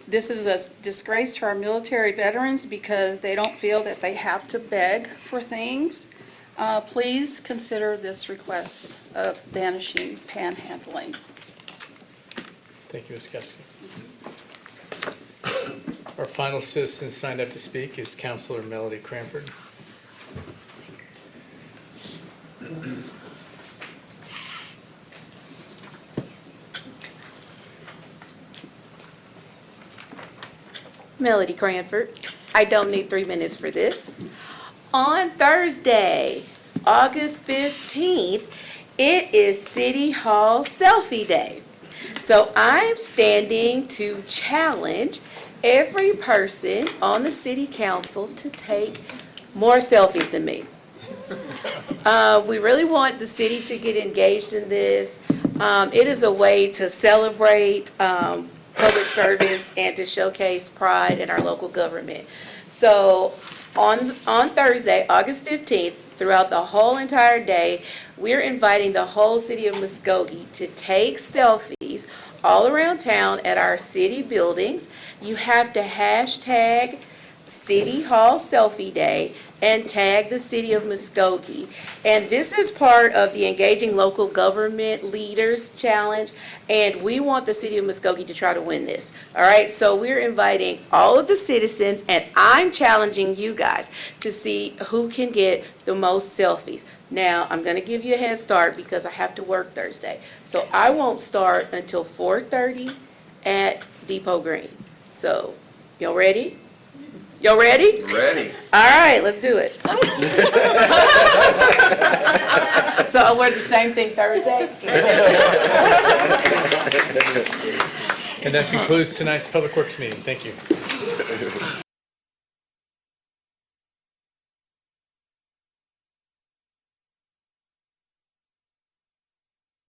This is a disgrace to our military veterans because they don't feel that they have to beg for things. Please consider this request of banishing panhandling.
Thank you, Ms. Cassica. Our final citizen signed up to speak is Councilor Melody Cranford.
Melody Cranford. I don't need 3 minutes for this. On Thursday, August 15th, it is City Hall Selfie Day. So I'm standing to challenge every person on the city council to take more selfies than me. We really want the city to get engaged in this. It is a way to celebrate public service and to showcase pride in our local government. So on Thursday, August 15th, throughout the whole entire day, we're inviting the whole city of Muskogee to take selfies all around town at our city buildings. You have to hashtag City Hall Selfie Day. and tag the city of Muskogee. And this is part of the Engaging Local Government Leaders Challenge, and we want the city of Muskogee to try to win this. All right, so we're inviting all of the citizens, and I'm challenging you guys to see who can get the most selfies. Now, I'm gonna give you a head start because I have to work Thursday. So I won't start until 4:30 at Depot Green. So, y'all ready? Y'all ready?
Ready.
All right, let's do it. So I'll wear the same thing Thursday?
And that concludes tonight's Public Works meeting. Thank you.